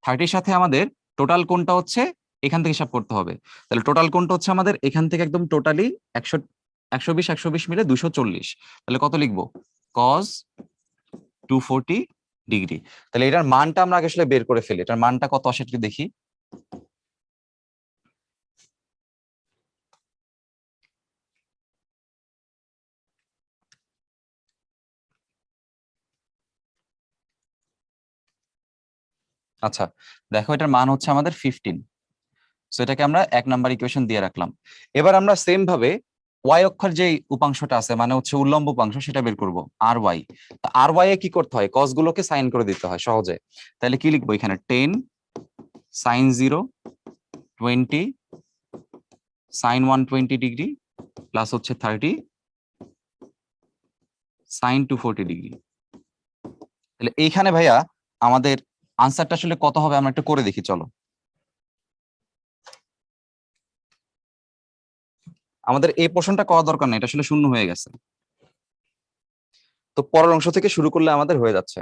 30 সাথে আমাদের টোটাল কোণটা হচ্ছে এখান থেকে হিসাব করতে হবে। তাহলে টোটাল কোণটা হচ্ছে আমাদের এখান থেকে একদম টোটালি 120 মিলে 240। তাহলে কত লিখবো? cos 240 degree. তাহলে এটার মানটা আমরা আগে আসলে বের করে ফেলি, এটার মানটা কত আসে একটু দেখি। আচ্ছা দেখো, এটার মান হচ্ছে আমাদের 15। সো এটাকে আমরা 1 নাম্বার ইকুয়েশন দিয়ে রাখলাম। এবার আমরা সেম ভাবে ওয়াই অক্ষর যে উপাংশটা আছে, মানে হচ্ছে উল্লম্ব উপাংশ, সেটা বের করব আর ওয়াই। আর ওয়াই এ কি করতে হয়? কস গুলোকে সাইন করে দিতে হয় সহজে। তাহলে কি লিখবো এখানে? 10 sin 0 20 sin 120 ডিগ্রি প্লাস হচ্ছে 30 sin 240 ডিগ্রি। তাহলে এইখানে ভাইয়া আমাদের আনসারটা আসলে কত হবে আমরা একটু করে দেখি, চলো। আমাদের এই পোর্শনটা করা দরকার নেই, এটা আসলে শূন্য হয়ে গেছে। তো পরের অংশ থেকে শুরু করলে আমাদের হয়ে যাচ্ছে।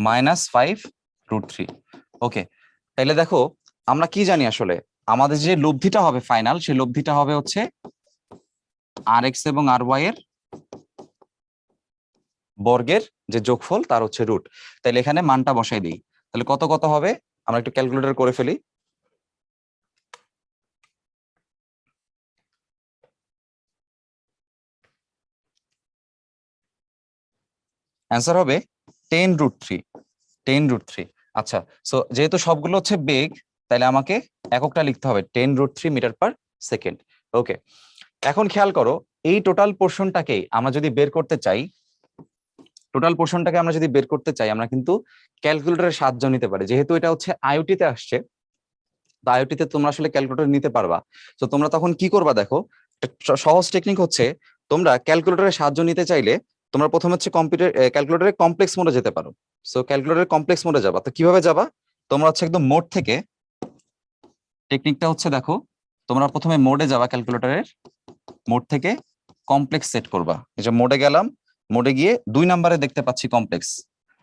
-5√3। ওকে, তাহলে দেখো আমরা কি জানি আসলে, আমাদের যে লব্ধিটা হবে ফাইনাল, সেই লব্ধিটা হবে হচ্ছে আর এক্স এবং আর ওয়াই এর বর্গের যে যোগফল তার হচ্ছে রুট। তাহলে এখানে মানটা বসাই দিই। তাহলে কত কত হবে আমরা একটু ক্যালকুলেটর করে ফেলি। অ্যান্সার হবে 10√3। 10√3। আচ্ছা, সো যেহেতু সবগুলো হচ্ছে বেগ, তাহলে আমাকে এককটা লিখতে হবে 10√3 মিটার/সেকেন্ড। ওকে, এখন খেয়াল করো, এই টোটাল পোর্শনটাকে আমরা যদি বের করতে চাই, আমরা কিন্তু ক্যালকুলেটরের সাহায্য নিতে পারি। যেহেতু এটা হচ্ছে আইওটি তে আসছে, তো আইওটি তে তোমরা আসলে ক্যালকুলেটর নিতে পারবা। তো তোমরা তখন কি করবা দেখো, সহজ টেকনিক হচ্ছে, তোমরা ক্যালকুলেটরের সাহায্য নিতে চাইলে তোমরা প্রথমে হচ্ছে ক্যালকুলেটরের কমপ্লেক্স মোডে যেতে পারো। সো ক্যালকুলেটরের কমপ্লেক্স মোডে যাবা, তো কিভাবে যাবা? তোমরা হচ্ছে একদম মোড থেকে, টেকনিকটা হচ্ছে দেখো, তোমরা প্রথমে মোডে যাবা, ক্যালকুলেটরের মোড থেকে কমপ্লেক্স সেট করবা। এই যে মোডে গেলাম, মোডে গিয়ে 2 নাম্বারে দেখতে পাচ্ছি কমপ্লেক্স।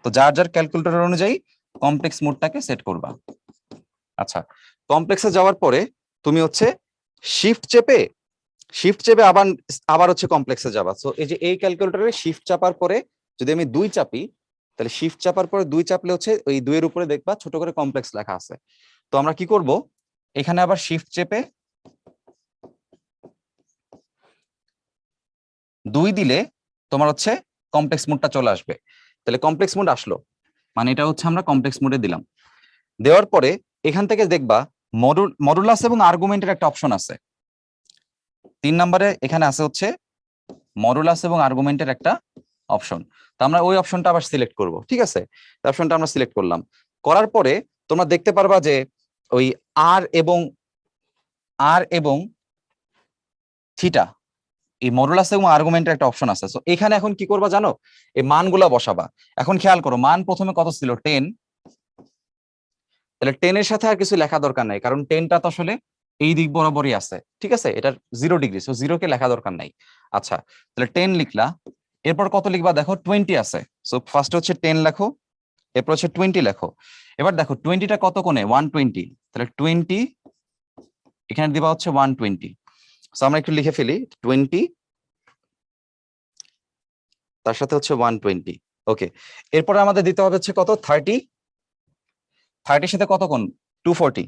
তো যার যার ক্যালকুলেটর অনুযায়ী কমপ্লেক্স মোডটাকে সেট করবা। আচ্ছা, কমপ্লেক্সে যাওয়ার পরে তুমি হচ্ছে শিফট চেপে আবার আবার হচ্ছে কমপ্লেক্সে যাবা। সো এই যে এই ক্যালকুলেটরে শিফট চাপার পরে যদি আমি 2 চাপি, তাহলে শিফট চাপার পরে 2 চাপলে হচ্ছে ওই 2 এর উপরে দেখবা ছোট করে কমপ্লেক্স লেখা আছে। তো আমরা কি করব, এখানে আবার শিফট চেপে 2 দিলে তোমার হচ্ছে কমপ্লেক্স মোডটা চলে আসবে। তাহলে কমপ্লেক্স মোড আসলো, মানে এটা হচ্ছে আমরা কমপ্লেক্স মোডে দিলাম। দেওয়ার পরে এখান থেকে দেখবা মডুলাস এবং আর্গুমেন্টের একটা অপশন আছে। 3 নাম্বারে এখানে আছে হচ্ছে মডুলাস এবং আর্গুমেন্টের একটা অপশন। তো আমরা ওই অপশনটা আবার সিলেক্ট করব, ঠিক আছে? অপশনটা আমরা সিলেক্ট করলাম, করার পরে তোমরা দেখতে পারবা যে ওই আর এবং থিটা, এই মডুলাস এবং আর্গুমেন্টের একটা অপশন আছে। তো এখানে এখন কি করবা জানো, এই মানগুলা বসাবা। এখন খেয়াল করো, মান প্রথমে কত ছিল? 10। তাহলে 10 এর সাথে আর কিছু লেখা দরকার নাই, কারণ 10টা তো আসলে এই দিক বরাবরই আছে, ঠিক আছে? এটার 0 ডিগ্রি, সো 0 কে লেখা দরকার নাই। আচ্ছা, তাহলে 10 লিখলা, এরপর কত লিখবা দেখো? 20 আছে। সো ফার্স্ট হচ্ছে 10 লেখো, এরপর হচ্ছে 20 লেখো। এবার দেখো 20টা কত কোণে? 120। তাহলে 20 এখানে দিবা হচ্ছে 120। সো আমরা একটু লিখে ফেলি, 20 তার সাথে হচ্ছে 120। ওকে, এরপরে আমাদের দিতে হবে হচ্ছে কত? 30। 30 সাথে কত কোণ? 240।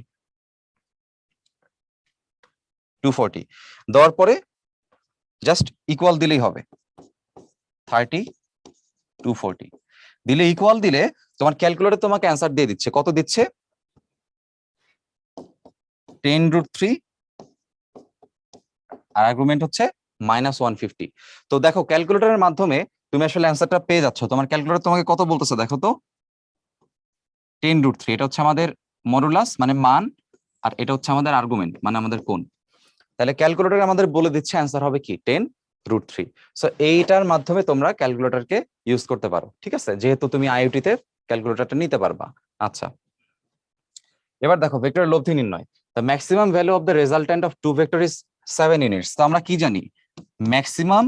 240 দেওয়ার পরে জাস্ট ইকুয়াল দিলেই হবে। 30 240 দিলে, ইকুয়াল দিলে তোমার ক্যালকুলেটর তোমাকে অ্যান্সার দিয়ে দিচ্ছে। কত দিচ্ছে? 10√3 আর আর্গুমেন্ট হচ্ছে -150। তো দেখো ক্যালকুলেটরের মাধ্যমে তুমি আসলে অ্যান্সারটা পেয়ে যাচ্ছ। তোমার ক্যালকুলেটর তোমাকে কত বলতেছে দেখো তো? 10√3, এটা হচ্ছে আমাদের মডুলাস মানে মান, আর এটা হচ্ছে আমাদের আর্গুমেন্ট মানে আমাদের কোণ। তাহলে ক্যালকুলেটর আমাদের বলে দিচ্ছে অ্যান্সার হবে কি? 10√3। সো এইটার মাধ্যমে তোমরা ক্যালকুলেটরকে ইউজ করতে পারো, ঠিক আছে? যেহেতু তুমি আইওটি তে ক্যালকুলেটরটা নিতে পারবা। আচ্ছা, এবার দেখো ভেক্টরের লব্ধি নির্ণয়। The maximum value of the resultant of two vector is 7 units. তো আমরা কি জানি? ম্যাক্সিমাম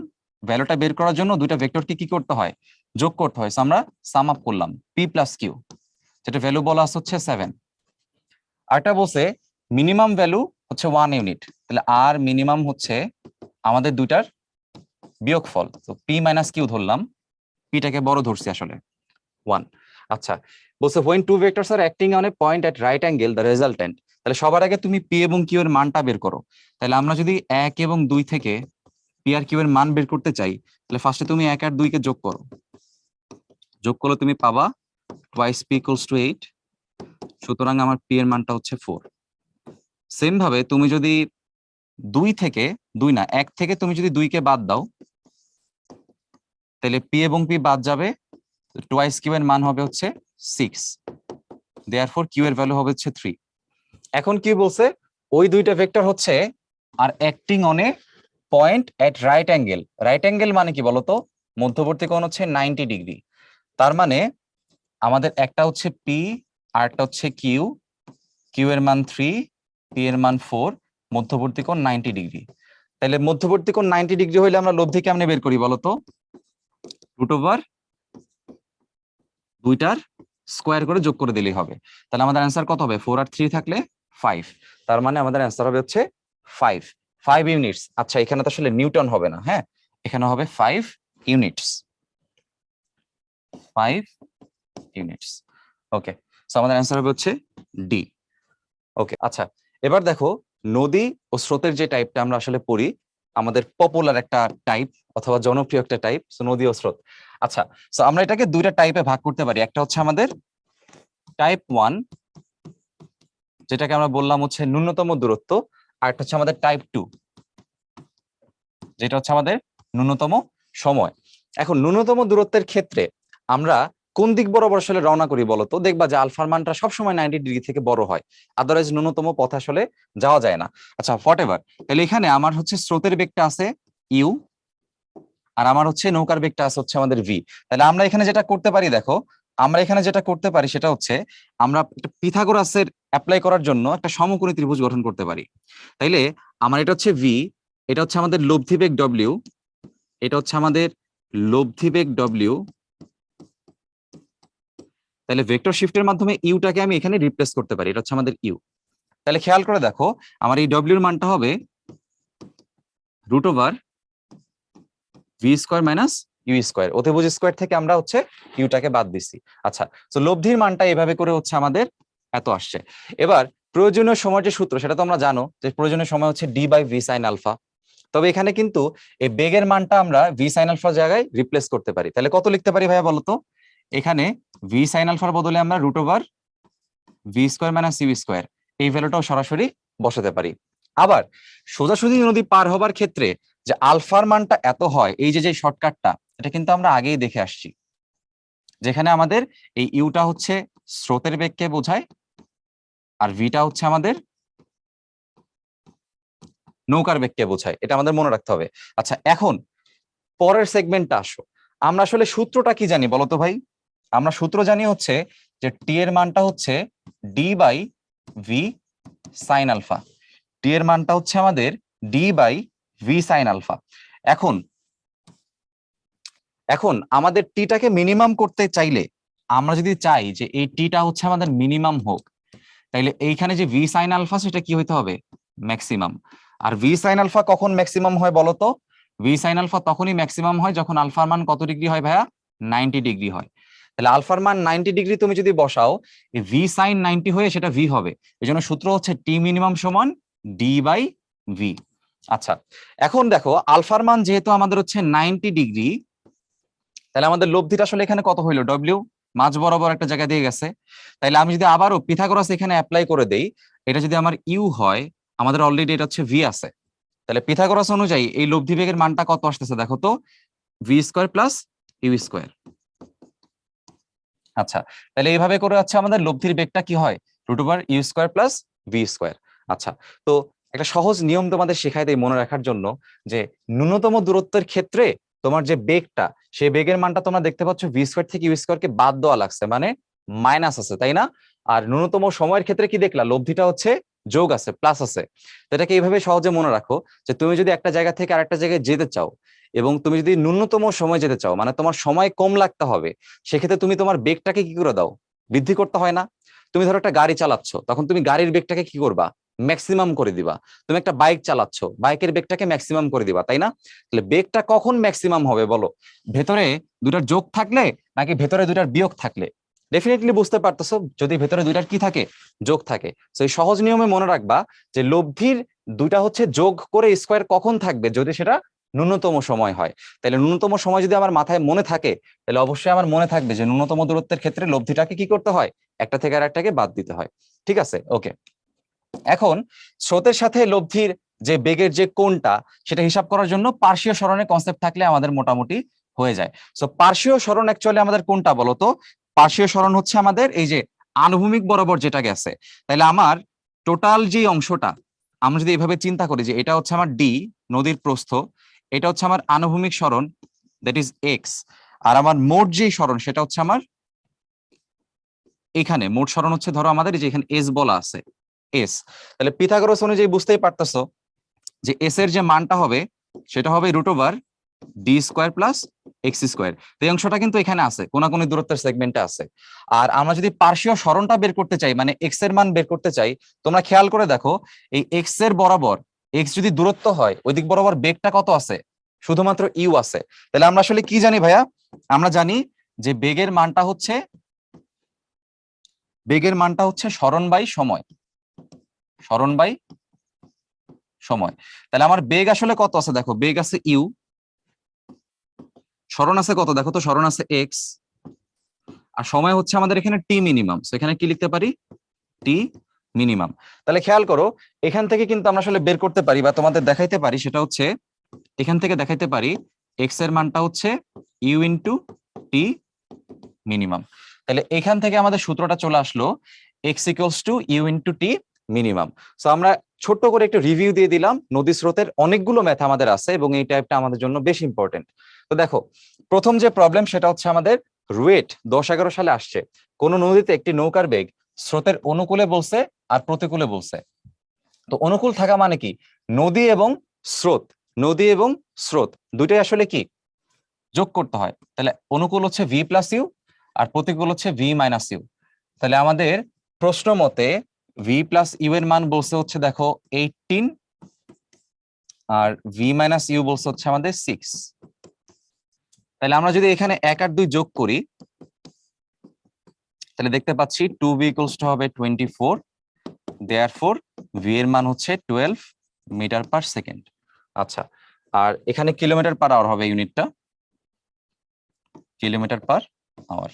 ভ্যালুটা বের করার জন্য দুইটা ভেক্টরকে কি করতে হয়, যোগ করতে হয়। আমরা সাম আপ করলাম পি প্লাস কিউ, যেটা ভ্যালু বলা আছে হচ্ছে 7। আরটা বলছে মিনিমাম ভ্যালু হচ্ছে 1 ইউনিট, তাহলে আর মিনিমাম হচ্ছে আমাদের দুইটার বিয়োগফল, তো পি মাইনাস কিউ ধরলাম, পিটাকে বড় ধরছি আসলে 1। আচ্ছা, বলছে when two vectors are acting on a point at right angle the resultant, তাহলে সবার আগে তুমি পি এবং কিউ এর মানটা বের করো। তাহলে আমরা যদি 1 এবং 2 থেকে পি আর কিউ এর মান বের করতে চাই, তাহলে ফার্স্টে তুমি 1 আর 2 কে যোগ করো, যোগ করলে তুমি পাবা twice p equals to 8, সুতরাং আমার পি এর মানটা হচ্ছে 4। সেম ভাবে তুমি যদি 1 থেকে তুমি যদি 2 কে বাদ দাও, তাহলে পি এবং পি বাদ যাবে, টুয়াইস কিউ এর মান হবে হচ্ছে 6, দেয়ারফর কিউ এর ভ্যালু হবে হচ্ছে 3। এখন কি বলছে, ওই দুইটা ভেক্টর হচ্ছে are acting on a point at right angle. Right angle মানে কি বলতো, মধ্যবর্তী কোণ হচ্ছে 90 ডিগ্রি। তার মানে আমাদের একটা হচ্ছে পি আর একটা হচ্ছে কিউ, কিউ এর মান 3, পি এর মান 4, মধ্যবর্তী কোণ 90 ডিগ্রি। তাহলে মধ্যবর্তী কোণ 90 ডিগ্রি হইলে আমরা লব্ধি কেমনে বের করি বলতো, রুট ওভার দুইটার স্কোয়ার করে যোগ করে দিলেই হবে। তাহলে আমাদের অ্যান্সার কত হবে, 4 আর 3 থাকলে 5, তার মানে আমাদের অ্যান্সার হবে হচ্ছে 5 ইউনিটস। আচ্ছা, এখানে তো আসলে নিউটন হবে না, হ্যাঁ, এখানে হবে 5 ইউনিটস, 5 ইউনিটস। ওকে, সো আমাদের অ্যান্সার হবে হচ্ছে ডি। ওকে, আচ্ছা, এবার দেখো নদী ও স্রোতের যে টাইপটা আমরা আসলে পড়ি, আমাদের পপুলার একটা টাইপ অথবা জনপ্রিয় একটা টাইপ, নদী ও স্রোত। আচ্ছা, সো আমরা এটাকে দুইটা টাইপে ভাগ করতে পারি। একটা হচ্ছে আমাদের টাইপ 1, যেটাকে আমরা বললাম হচ্ছে ন্যূনতম দূরত্ব, আর একটা হচ্ছে আমাদের টাইপ 2, যেটা হচ্ছে আমাদের ন্যূনতম সময়। এখন ন্যূনতম দূরত্বের ক্ষেত্রে আমরা কোন দিক বরাবর আসলে রওনা করি বলতো, দেখবা যে আলফার মানটা সবসময় 90 ডিগ্রি থেকে বড় হয়, আদারওয়াইজ ন্যূনতম পথ আসলে যাওয়া যায় না। আচ্ছা, হোয়াট এভার, তাহলে এখানে আমার হচ্ছে স্রোতের বেগটা আছে ইউ, আর আমার হচ্ছে নৌকার বেগটা আছে হচ্ছে আমাদের ভি। তাহলে আমরা এখানে যেটা করতে পারি, দেখো আমরা এখানে যেটা করতে পারি সেটা হচ্ছে আমরা একটা পিথাগোরাসের অ্যাপ্লাই করার জন্য একটা সমকোণী ত্রিভুজ গঠন করতে পারি। তাইলে আমার এটা হচ্ছে ভি, এটা হচ্ছে আমাদের লব্ধি বেগ ডব্লিউ, এটা হচ্ছে আমাদের লব্ধি বেগ ডব্লিউ। তাহলে ভেক্টর শিফটের মাধ্যমে ইউটাকে আমি এখানে রিপ্লেস করতে পারি, এটা হচ্ছে আমাদের ইউ। তাহলে খেয়াল করে দেখো আমার এই ডব্লিউর মানটা হবে root over V square minus you square, অতিভুজ স্কোয়ার থেকে আমরা হচ্ছে ইউটাকে বাদ দিচ্ছি। আচ্ছা, তো লব্ধির মানটা এভাবে করে হচ্ছে আমাদের এত আসছে। এবার প্রয়োজনীয় সময় যে সূত্র, সেটা তো আমরা জানো যে প্রয়োজনীয় সময় হচ্ছে D by V sine alpha. তবে এখানে কিন্তু এই বেগের মানটা আমরা ভি সাইন আলফার জায়গায় রিপ্লেস করতে পারি। তাহলে কত লিখতে পারি ভাইয়া বলতো, এখানে ভি সাইন আলফার বদলে আমরা root over V square minus you square এই ভ্যালুটাও সরাসরি বসাতে পারি। আবার সোজাসুজি নদী পার হবার ক্ষেত্রে যে আলফার মানটা এত হয়, এই যে শর্টকাটটা, এটা কিন্তু আমরা আগেই দেখে আসছি, যেখানে আমাদের এই ইউটা হচ্ছে স্রোতের বেগকে বোঝায় আর ভিটা হচ্ছে আমাদের নৌকার বেগকে বোঝায়, এটা আমাদের মনে রাখতে হবে। আচ্ছা, এখন পরের সেগমেন্টটা আসো, আমরা আসলে সূত্রটা কি জানি বলতো ভাই, আমরা সূত্র জানি হচ্ছে যে টি এর মানটা হচ্ছে D by V sine alpha, T এর মানটা হচ্ছে আমাদের D by V sine alpha. এখন এখন আমাদের টিটাকে মিনিমাম করতে চাইলে, আমরা যদি চাই যে এই টিটা হচ্ছে আমাদের মিনিমাম হোক, তাইলে এইখানে যে ভি সাইন আলফা সেটা কি হইতে হবে, ম্যাক্সিমাম। আর ভি সাইন আলফা কখন ম্যাক্সিমাম হয় বলতো, ভি সাইন আলফা তখনই ম্যাক্সিমাম হয় যখন আলফার মান কত ডিগ্রি হয় ভাইয়া, 90 ডিগ্রি হয়। তাহলে আলফার মান 90 ডিগ্রি তুমি যদি বসাও, ভি সাইন 90 হয়ে সেটা ভি হবে। এই জন্য সূত্র হচ্ছে টি মিনিমাম সমান ডি বাই ভি। আচ্ছা, এখন দেখো আলফার মান যেহেতু আমাদের হচ্ছে 90 ডিগ্রি, তাহলে আমাদের লব্ধিটা আসলে এখানে কত হইলো, ডব্লিউ মাঝ বরাবর একটা জায়গা দিয়ে গেছে। তাইলে আমি যদি আবারও পিথাগোরাস এখানে অ্যাপ্লাই করে দেই, এটা যদি আমার ইউ হয়, আমাদের অলরেডি এটা হচ্ছে ভি আছে, তাহলে পিথাগোরাস অনুযায়ী এই লব্ধি বেগের মানটা কত আসতেছে দেখো তো, v square plus u square. আচ্ছা, তাহলে এইভাবে করে হচ্ছে আমাদের লব্ধির বেগটা কি হয়, root over u square plus v square. আচ্ছা, তো একটা সহজ নিয়ম তোমাদের শেখাই দেয় মনে রাখার জন্য, যে ন্যূনতম দূরত্বের ক্ষেত্রে তোমার যে বেগটা, সেই বেগের মানটা তোমরা দেখতে পাচ্ছ ভি স্কোয়ার থেকে ইউ স্কোয়ারকে বাদ দেওয়া লাগছে, মানে মাইনাস আছে, তাই না? আর ন্যূনতম সময়ের ক্ষেত্রে কি দেখলা, লব্ধিটা হচ্ছে যোগ আছে, প্লাস আছে। তো এটাকে এইভাবে সহজে মনে রাখো যে তুমি যদি একটা জায়গা থেকে আরেকটা জায়গায় যেতে চাও, এবং তুমি যদি ন্যূনতম সময় যেতে চাও, মানে তোমার সময় কম লাগতে হবে, সেক্ষেত্রে তুমি তোমার বেগটাকে কি করে দাও, বৃদ্ধি করতে হয় না? তুমি ধরো একটা গাড়ি চালাচ্ছ, তখন তুমি গাড়ির বেগটাকে কি করবা, ম্যাক্সিমাম করে দিবা। তুমি একটা বাইক চালাচ্ছ, বাইকের বেগটাকে ম্যাক্সিমাম করে দিবা, তাই না? তাহলে বেগটা কখন ম্যাক্সিমাম হবে বলো, ভেতরে দুটার যোগ থাকলে নাকি ভেতরে দুটার বিয়োগ থাকলে? ডেফিনেটলি বুঝতে পারতেছো, যদি ভেতরে দুইটার কি থাকে, যোগ থাকে। তো এই সহজ নিয়মে মনে রাখবা যে লব্ধির দুইটা হচ্ছে যোগ করে স্কোয়ার কখন থাকবে, যদি সেটা ন্যূনতম সময় হয়। তাহলে ন্যূনতম সময় যদি আমার মাথায় মনে থাকে, তাহলে অবশ্যই আমার মনে থাকবে যে ন্যূনতম দূরত্বের ক্ষেত্রে লব্ধিটাকে কি করতে হয়, একটা থেকে আর একটাকে বাদ দিতে হয়। ঠিক আছে, ওকে। এখন স্রোতের সাথে লব্ধির যে বেগের যে কোণটা, সেটা হিসাব করার জন্য পার্শ্বীয় সরণের কনসেপ্ট থাকলে আমাদের মোটামুটি হয়ে যায়। সো পার্শ্বীয় সরণ অ্যাকচুয়ালি আমাদের কোনটা বলতো? পার্শ্বীয় সরণ হচ্ছে আমাদের এই যে আনুভূমিক বরাবর যেটা গেছে। তাহলে আমার টোটাল যে অংশটা, আমরা যদি এইভাবে চিন্তা করি যে এটা হচ্ছে আমার ডি, নদীর প্রস্থ, এটা হচ্ছে আমার আনুভূমিক সরণ, দ্যাট ইজ এক্স, আর আমার মোট যে সরণ সেটা হচ্ছে আমার এখানে মোট সরণ হচ্ছে ধরো আমাদের যে এখানে এস বলা আছে, এস। তাহলে পিথাগোরাস অনুযায়ী বুঝতেই পারতেছো যে এস এর যে মানটা হবে সেটা হবে √, D square plus x square. এই অংশটা কিন্তু এখানে আছে, কোনাকুনি দূরত্বের সেগমেন্টে আছে। আর আমরা যদি পার্শ্বীয় সরণটা বের করতে চাই, মানে এক্স এর মান বের করতে চাই, তোমরা খেয়াল করে দেখো এই এক্স এর বরাবর, এক্স যদি দূরত্ব হয়, ওই দিক বরাবর বেগটা কত আছে, শুধুমাত্র ইউ আছে। তাহলে আমরা আসলে কি জানি ভাইয়া, আমরা জানি যে বেগের মানটা হচ্ছে সরণ বাই সময়, সরণ বাই সময়। তাহলে আমার বেগ আসলে কত আছে, দেখো বেগ আছে ইউ, সরণ আছে কত দেখো তো, সরণ আছে এক্স, আর সময় হচ্ছে আমাদের এখানে টি মিনিমাম। এখানে কি লিখতে পারি, টি মিনিমাম। তাহলে খেয়াল করো, এখান থেকে কিন্তু আমরা আসলে বের করতে পারি বা তোমাদের দেখাইতে পারি, সেটা হচ্ছে এখান থেকে দেখাইতে পারি এক্স এর মানটা হচ্ছে ইউ ইন্টু টি মিনিমাম। তাহলে এখান থেকে আমাদের সূত্রটা চলে আসলো x equals to u into t minimum. So আমরা ছোট্ট করে একটু রিভিউ দিয়ে দিলাম, নদী স্রোতের অনেকগুলো ম্যাথ আমাদের আছে এবং এই টাইপটা আমাদের জন্য বেশ ইম্পর্টেন্ট। তো দেখো, প্রথম যে প্রবলেম সেটা হচ্ছে আমাদের রুয়েট 10-11 সালে আসছে। কোন নদীতে একটি নৌকার বেগ স্রোতের অনুকূলে বলছে আর প্রতিকূলে বলছে। তো অনুকূল থাকা মানে কি, নদী এবং স্রোত, নদী এবং স্রোত দুইটাই আসলে কি যোগ করতে হয়। তাহলে অনুকূল হচ্ছে ভি প্লাস ইউ আর প্রতিকূল হচ্ছে ভি মাইনাস ইউ। তাহলে আমাদের প্রশ্ন মতে ভি প্লাস ইউ এর মান বলছে হচ্ছে দেখো 18, আর ভি মাইনাস ইউ বলছে হচ্ছে আমাদের 6। তাহলে আমরা যদি এখানে 1 আর 2 যোগ করি, তাহলে দেখতে পাচ্ছি 2v ইকুয়ালস টু হবে 24, দেয়ারফর ভি এর মান হচ্ছে 12 মিটার পার সেকেন্ড। আচ্ছা, আর এখানে কিলোমিটার পার আওয়ার হবে ইউনিটটা, কিলোমিটার পার আওয়ার।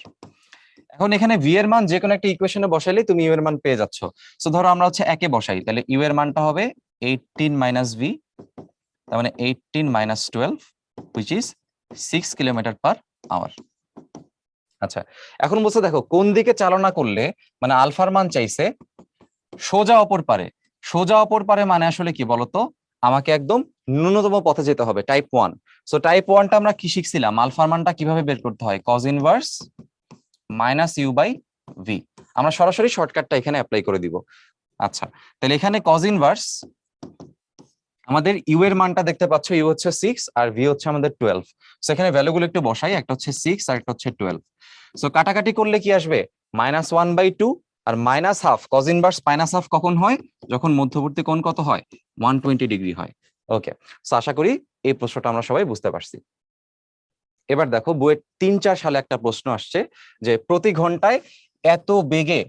এখন এখানে ভি এর মান যে কোনো একটা ইকুয়েশনে বসাইলে তুমি ইউ এর মান পেয়ে যাচ্ছ। সো ধরো আমরা হচ্ছে একে বসাই, তাহলে ইউ এর মানটা হবে 18 মাইনাস ভি, তার মানে 18 minus 12 which is 6 kilometer per hour. আচ্ছা, এখন বলছে দেখো কোন দিকে চালনা করলে, মানে আলফার মান চাইছে সোজা অপর পারে। সোজা অপর পারে মানে আসলে কি বলতো, আমাকে একদম ন্যূনতম পথে যেতে হবে, টাইপ 1। সো টাইপ 1টা আমরা কি শিখছিলাম, আলফার মানটা কিভাবে বের করতে হয়, cos inverse minus u by v. আমরা সরাসরি শর্টকাটটা এখানে অ্যাপ্লাই করে দিব। আচ্ছা, তাহলে এখানে কজ ইনভার্স আমাদের ইউ এর মানটা দেখতে পাচ্ছ, ইউ হচ্ছে 6 আর ভি হচ্ছে আমাদের 12। সো এখানে ভ্যালুগুলো একটু বসাই, একটা হচ্ছে 6 আর একটা হচ্ছে 12। সো কাটাকাটি করলে কি আসবে, -1/2 আর -1/2। কজ ইনভার্স -1/2 কখন হয়, যখন মধ্যবর্তী কোণ কত হয়, 120 ডিগ্রি হয়। ওকে, সো আশা করি এই প্রশ্নটা আমরা সবাই বুঝতে পারছি। এবার দেখো বইয়ের 3-4 সালে একটা প্রশ্ন আসছে যে প্রতি ঘন্টায় এত বেগে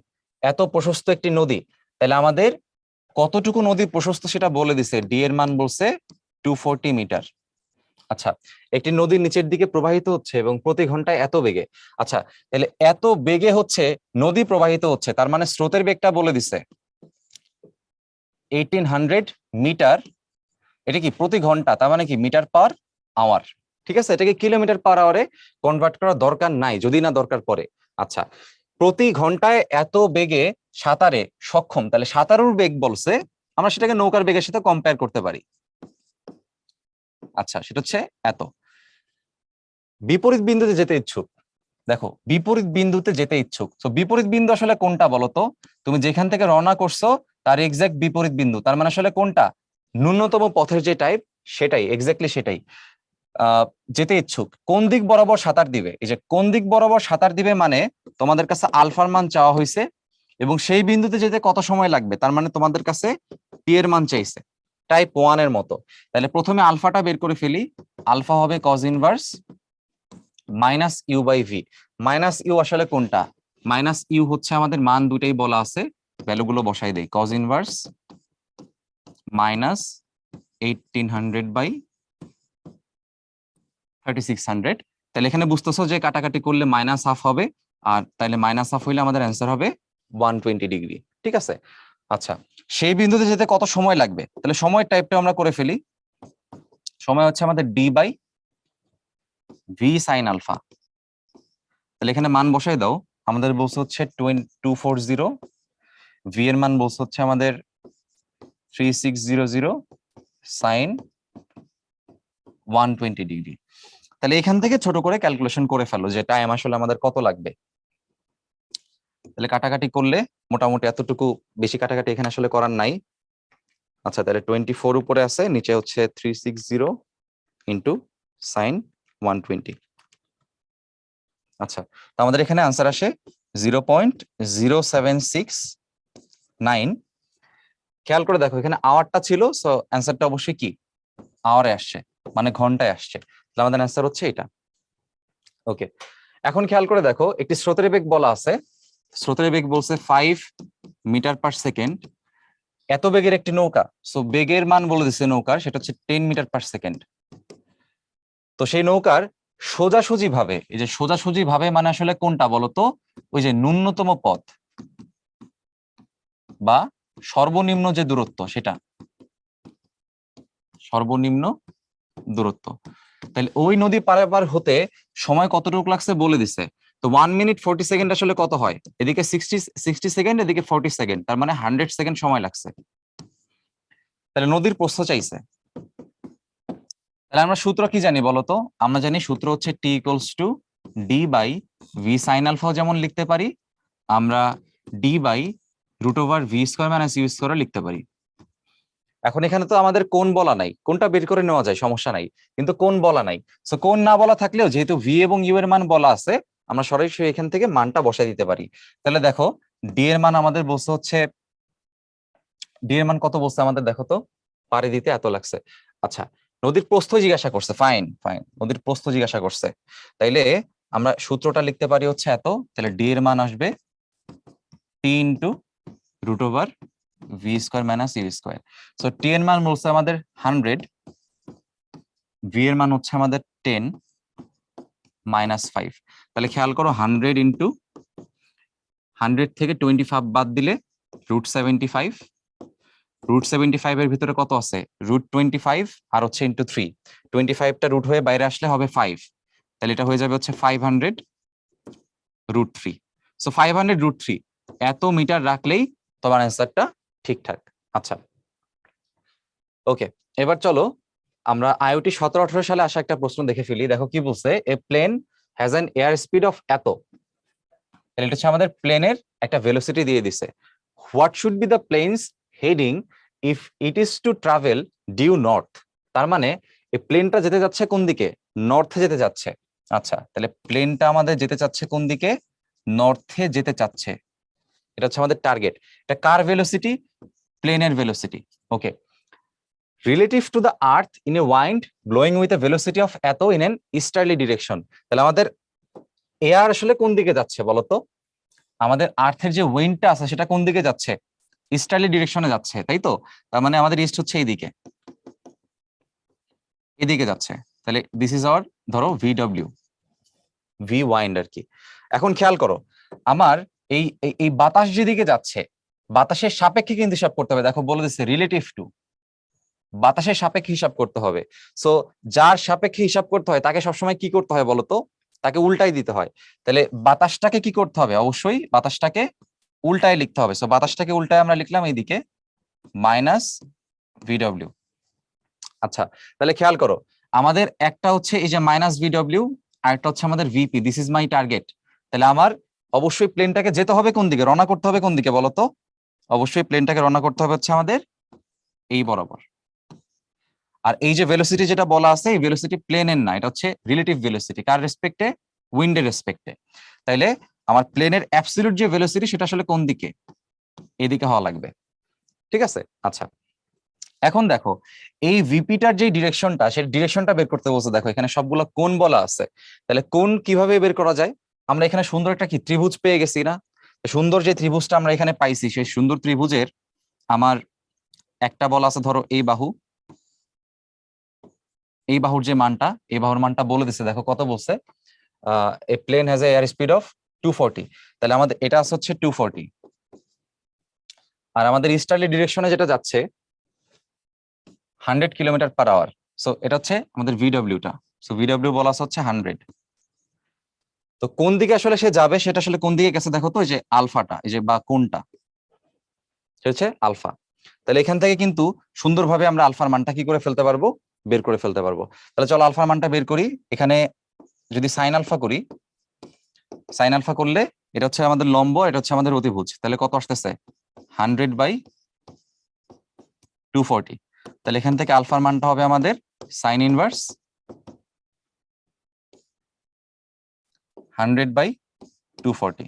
এত প্রশস্ত একটি নদী, তাহলে আমাদের কতটুকু নদী প্রশস্ত সেটা বলে দিছে, ডি এর মান বলছে 240 মিটার। আচ্ছা, একটি নদীর নিচের দিকে প্রবাহিত হচ্ছে এবং প্রতি ঘন্টায় এত বেগে। আচ্ছা, তাহলে এত বেগে হচ্ছে নদী প্রবাহিত হচ্ছে, তার মানে স্রোতের বেগটা বলে দিছে 1800 মিটার। এটা কি প্রতি ঘন্টা, তার মানে কি মিটার পার আওয়ার। ঠিক আছে, এটাকে কিলোমিটার পার আওয়ারে কনভার্ট করার দরকার নাই, যদি না দরকার পড়ে। আচ্ছা, প্রতি ঘন্টায় এত বেগে সাঁতারে সক্ষম, তাহলে সাঁতারুর বেগ বলছে, আমরা সেটাকে নৌকার বেগের সাথে কম্পেয়ার করতে পারি। আচ্ছা, সেটা হচ্ছে এত। বিপরীত বিন্দুতে যেতে ইচ্ছুক, দেখো বিপরীত বিন্দুতে যেতে ইচ্ছুক, তো বিপরীত বিন্দু আসলে কোনটা বলতো, তুমি যেখান থেকে রওনা করছো তার এক্সাক্ট বিপরীত বিন্দু, তার মানে আসলে কোনটা, ন্যূনতম পথের যে টাইপ সেটাই, এক্স্যাক্টলি সেটাই। যেতে ইচ্ছুক, কোন দিক বরাবর সাঁতার দিবে? এই যে কোন দিক বরাবর সাঁতার দিবে মানে তোমাদের কাছে আলফার মান চাওয়া হয়েছে এবং সেই বিন্দুতে যেতে কত সময় লাগবে, তার মানে তোমাদের কাছে টি এর মান চাইছে, টাইপ 1 এর মতো। তাহলে প্রথমে আলফাটা বের করে ফেলি। আলফা হবে cos inverse minus u by v. Minus u আসলে কোনটা? মাইনাস ইউ হচ্ছে আমাদের মান দুটাই বলা আছে, ভ্যালুগুলো বসাই দেই। Cos inverse minus 1800 by 3600। তাহলে এখানে বুঝতেছো যে কাটাকাটি করলে মাইনাস হাফ হবে, আর তাহলে মাইনাস হাফ হইলে আমাদের অ্যান্সার হবে 120 ডিগ্রি। ঠিক আছে, আচ্ছা সেই বিন্দুতে যেতে কত সময় লাগবে? তাহলে সময় টাইপটা আমরা করে ফেলি। সময় হচ্ছে আমাদের D by V sine alpha. তাহলে এখানে মান বসাই দাও। আমাদের বলছে হচ্ছে 240, ভি এর মান বলছে হচ্ছে আমাদের 3600 সাইন 120 ডিগ্রি। তাহলে এখান থেকে ছোট করে ক্যালকুলেশন করে ফেলো যে টাইম আসলে আমাদের কত লাগবে। তাহলে কাটাকাটি করলে মোটামুটি এতটুকু, বেশি কাটাকাটি এখানে আসলে করার নাই। আচ্ছা তাহলে 24 উপরে আছে, নিচে হচ্ছে 360 ইন্টু সাইন 120। আচ্ছা, তো আমাদের এখানে আনসার আসে 0.0769। খেয়াল করে দেখো এখানে আওয়ারটা ছিল, সো অ্যান্সারটা অবশ্যই কি আওয়ারে আসছে, মানে ঘন্টায় আসছে। তাহলে আমাদের অ্যান্সার হচ্ছে এটা। ওকে, এখন খেয়াল করে দেখো একটি স্রোতের বেগ বলা আছে। স্রোতের বেগ বলছে 5 মিটার পার সেকেন্ড। এত বেগের একটি নৌকা, সো বেগের মান বলে দিচ্ছে নৌকার, সেটা হচ্ছে 10 মিটার পার সেকেন্ড। তো সেই নৌকার সোজাসুজি ভাবে, এই যে সোজাসুজি ভাবে মানে আসলে কোনটা বলতো? ওই যে ন্যূনতম পথ বা সর্বনিম্ন যে দূরত্ব, সেটা সর্বনিম্ন দূরত্ব। তাহলে ওই নদী পারাপার হতে সময় কতটুকু লাগছে বলে দিছে। তো 1 মিনিট 40 সেকেন্ড আসলে কত হয়? এদিকে 60 সেকেন্ড, এদিকে 40 সেকেন্ড, তার মানে 100 সেকেন্ড সময় লাগছে। তাহলে নদীর প্রস্থ চাইছে। তাহলে আমরা সূত্র কি জানি বলতো? আমরা জানি সূত্র হচ্ছে T equals to D by V sine আলফাও যেমন লিখতে পারি, আমরা D by root over V square minus you square লিখতে পারি। এখন এখানে তো আমাদের কোণ বলা নাই, কোনটা বের করে নেওয়া যায় সমস্যা নাই, কিন্তু কোণ বলা নাই। সো কোণ না বলা থাকলেও যেহেতু ভি এবং ইউ এর মান বলা আছে, আমরা সরাসরি এখান থেকে মানটা বসাই দিতে পারি। তাহলে দেখো ডি এর মান আমাদের বলছে হচ্ছে, ডি এর মান কত বলছে আমাদের দেখো তো, পাড়ি দিতে এত লাগছে। আচ্ছা, নদীর প্রস্থ জিজ্ঞাসা করছে, ফাইন ফাইন, নদীর প্রস্থ জিজ্ঞাসা করছে। তাইলে আমরা সূত্রটা লিখতে পারি হচ্ছে এত। তাহলে ডি এর মান আসবে T into root over V square minus you square. So T এর মান বলছে আমাদের 100, ভি এর মান হচ্ছে আমাদের 10 মাইনাস 5। তাহলে খেয়াল করো 100 ইন্টু 100 থেকে 25 বাদ দিলে √75। √75 এর ভিতরে কত আছে? √25 আর হচ্ছে ইন্টু 3। 25টা রুট হয়ে বাইরে আসলে হবে 5, তাহলে এটা হয়ে যাবে হচ্ছে 500 √3। সো 500 √3 এত মিটার রাখলেই তোমার অ্যান্সারটা ঠিকঠাক। আচ্ছা ওকে, এবার চলো আমরা আইওটি 17-18 সালে আসা একটা প্রশ্ন দেখে ফেলি। দেখো কি বলছে, a plane has an air speed of এত। তাহলে এটা হচ্ছে আমাদের প্লেনের একটা ভেলোসিটি দিয়ে দিছে। What should be the plane's heading if it is to travel due north. তার মানে এই প্লেনটা যেতে যাচ্ছে কোন দিকে? নর্থে যেতে যাচ্ছে। আচ্ছা, তাহলে প্লেনটা আমাদের যেতে চাচ্ছে কোন দিকে? নর্থে যেতে চাচ্ছে। এটা হচ্ছে আমাদের টার্গেট। এটা কার ভেলোসিটি? প্লেনের velocity. Okay, relative to the earth in a wind blowing with a velocity of এত ইন এন ইস্টার্লি ডিরেকশন। তাহলে আমাদের এয়ার আসলে কোন দিকে যাচ্ছে বলতো? আমাদের আর্থের যে উইন্ডটা আছে সেটা কোন দিকে যাচ্ছে? ইস্টার্লি ডিরেকশনে যাচ্ছে, তাই তো? তার মানে আমাদের ইস্ট হচ্ছে এইদিকে, এদিকে যাচ্ছে। তাহলে দিস ইজ আওয়ার, ধরো ভিডব্লিউ, ভি ওয়াইন্ড আর কি। এখন খেয়াল করো আমার এই এই বাতাস যেদিকে যাচ্ছে, বাতাসের সাপেক্ষে কিন্তু হিসাব করতে হবে। দেখো বলে দিচ্ছে রিলেটিভ টু, বাতাসের সাপেক্ষে হিসাব করতে হবে। সো যার সাপেক্ষে হিসাব করতে হয় তাকে সবসময় কি করতে হয় বলতো? তাকে উল্টাই দিতে হয়। তাহলে বাতাসটাকে কি করতে হবে? অবশ্যই বাতাসটাকে উল্টায় লিখতে হবে। সো বাতাসটাকে উল্টায় আমরা লিখলাম এইদিকে মাইনাস ভিডব্লিউ। আচ্ছা, তাহলে খেয়াল করো আমাদের একটা হচ্ছে এই যে মাইনাস ভিডব্লিউ, আর একটা হচ্ছে আমাদের VP, this is my target. তাহলে আমার অবশ্যই প্লেনটাকে যেতে হবে কোন দিকে, রওনা করতে হবে কোন দিকে বলতো? অবশ্যই প্লেনটাকে রওনা করতে হবে হচ্ছে আমাদের এই বরাবর। আর এই যে ভেলোসিটি যেটা বলা আছে, এই ভেলোসিটি প্লেনের না, এটা হচ্ছে রিলেটিভ ভেলোসিটি। কার রেসপেক্টে? উইন্ডের রেসপেক্টে। তাইলে আমার প্লেনের অ্যাবসলিউট যে ভেলোসিটি সেটা আসলে কোন দিকে? এদিকে হওয়া লাগবে। ঠিক আছে, আচ্ছা এখন দেখো এই ভিপিটার যে ডিরেকশনটা, সেই ডিরেকশনটা বের করতে বলছে। দেখো এখানে সবগুলো কোণ বলা আছে, তাহলে কোণ কিভাবে বের করা যায়? আমরা এখানে সুন্দর একটা কি ত্রিভুজ পেয়ে গেছি না? সুন্দর যে ত্রিভুজটা আমরা এখানে পাইছি, সেই সুন্দর ত্রিভুজের আমার একটা বলা আছে, ধরো এই বাহু, এই বাহুর যে মানটা, এই বাহুর মানটা বলে দিছে। দেখো কত বলছে, a plane has a air speed of 240। তাহলে আমাদের এটা আছে হচ্ছে 240, আর আমাদের ইস্টার্লি ডিরেকশনে যেটা যাচ্ছে 100 কিলোমিটার পার আওয়ার। সো এটা হচ্ছে আমাদের ভিডব্লিউটা। সো ভিডব্লিউ বলা আছে হচ্ছে 100। তো কোন দিকে আসলে সে যাবে, সেটা আসলে কোন দিকে গেছে দেখো তো, এই যে আলফাটা, এই যে বা কোনটা, সেটা হচ্ছে আলফা। তাহলে এখান থেকে কিন্তু সুন্দরভাবে আমরা আলফার মানটা কি করে ফেলতে পারবো? বের করে ফেলতে পারবো। তাহলে চলো আলফার মানটা বের করি। এখানে যদি সাইন আলফা করি, সাইন আলফা করলে এটা হচ্ছে আমাদের লম্ব, এটা হচ্ছে আমাদের অতিভুজ। তাহলে কত আসতেছে? 100/240। তাহলে এখান থেকে আলফার মানটা হবে আমাদের সাইন ইনভার্স 100/240।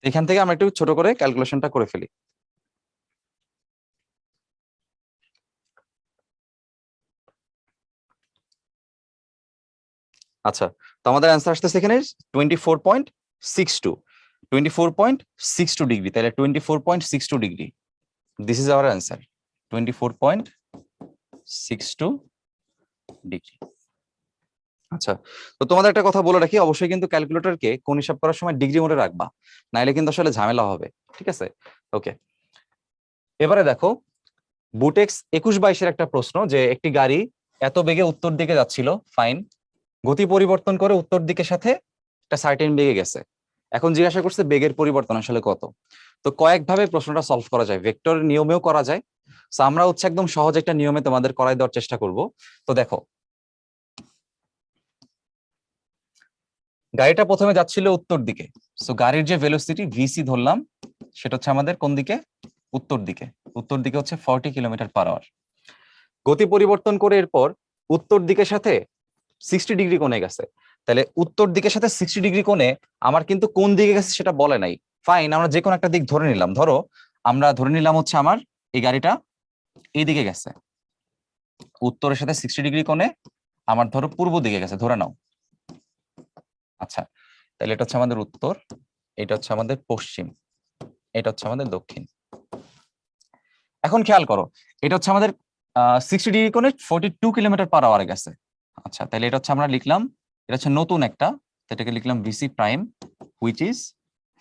এখান থেকে আমরা একটু ছোট করে ক্যালকুলেশনটা করে ফেলি। আচ্ছা, তো আমাদের অ্যান্সার আসতেছে এখানে 24.62, 24.62 ডিগ্রি। তাহলে 24.62 degree, this is our answer, 24.62 degree. আচ্ছা, তো তোমাদের একটা কথা বলে রাখি, অবশ্যই কিন্তু ক্যালকুলেটরকে কোন হিসাব করার সময় ডিগ্রি মোডে রাখবা, নাইলে কিন্তু আসলে ঝামেলা হবে। ঠিক আছে, ওকে। এবারে দেখো বুটেক্স 21/22-এর একটা প্রশ্ন, যে একটি গাড়ি এত বেগে উত্তর দিকে যাচ্ছিল, ফাইন, গতি পরিবর্তন করে উত্তর দিকের সাথে একটা সার্টেন বেগে গেছে। এখন জিজ্ঞাসা করছে বেগের পরিবর্তন আসলে কত। তো কয়েকভাবে প্রশ্নটা সলভ করা যায়, ভেক্টর নিয়মেও করা যায়। তো আমরা হচ্ছে একদম সহজ একটা নিয়মে তোমাদের করাই দেওয়ার চেষ্টা করব। তো দেখো গাড়িটা প্রথমে যাচ্ছিল উত্তর দিকে, সো গাড়ির যে ভেলোসিটি ভিসি ধরলাম, সেটা হচ্ছে আমাদের কোন দিকে? উত্তর দিকে। উত্তর দিকে হচ্ছে 40 কিলোমিটার পার আওয়ার। গতি পরিবর্তন করে এরপর উত্তর দিকের সাথে 60 ডিগ্রি কোণে গেছে। তাহলে উত্তর দিকের সাথে 60 ডিগ্রি কোণে আমার কিন্তু কোন দিকে গেছে সেটা বলে নাই। ফাইন, আমরা যে কোনো একটা দিক ধরে নিলাম। ধরো আমরা ধরে নিলাম হচ্ছে আমার এই গাড়িটা এই দিকে গেছে, উত্তরের সাথে 60 ডিগ্রি কোণে আমার ধরো পূর্ব দিকে গেছে, ধরে নাও। আচ্ছা, তাহলে এটা হচ্ছে আমাদের উত্তর, এটা হচ্ছে আমাদের পশ্চিম, এটা হচ্ছে আমাদের দক্ষিণ। এখন খেয়াল করো, এটা হচ্ছে আমাদের 60 ডিগ্রি কোণে 42 কিলোমিটার পার আওয়ারে গেছে। আচ্ছা, তাহলে এটা হচ্ছে আমরা লিখলাম, এটা হচ্ছে নতুন একটা, এটাকে লিখলাম ভিসি প্রাইম হুইচ ইজ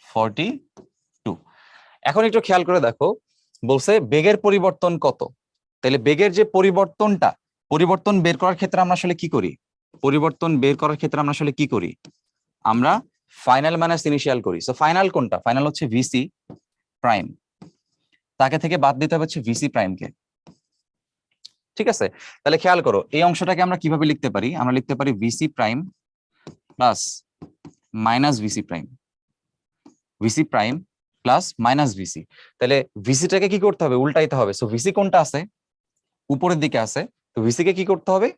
42। এখন একটু খেয়াল করে দেখো, বলছে বেগের পরিবর্তন কত। তাহলে বেগের যে পরিবর্তনটা, পরিবর্তন বের করার ক্ষেত্রে আমরা আসলে কি করি? পরিবর্তন বের করার ক্ষেত্রে আমরা আসলে কি করি? আমরা ফাইনাল মাইনাস ইনিশিয়াল করি। সো ফাইনাল কোনটা? ফাইনাল হচ্ছে ভিসি প্রাইম, তাকে থেকে বাদ দিতে হবে হচ্ছে ভিসি প্রাইমকে। ঠিক আছে, তাহলে খেয়াল করো এই অংশটাকে আমরা কিভাবে লিখতে পারি? আমরা লিখতে পারি VC prime plus minus VC prime, VC prime plus minus VC. তাহলে ভিসিটাকে কি করতে হবে? উল্টাইতে হবে। সো ভিসি কোনটা আছে? উপরের দিকে আছে, তো ভিসি কে কি করতে হবে?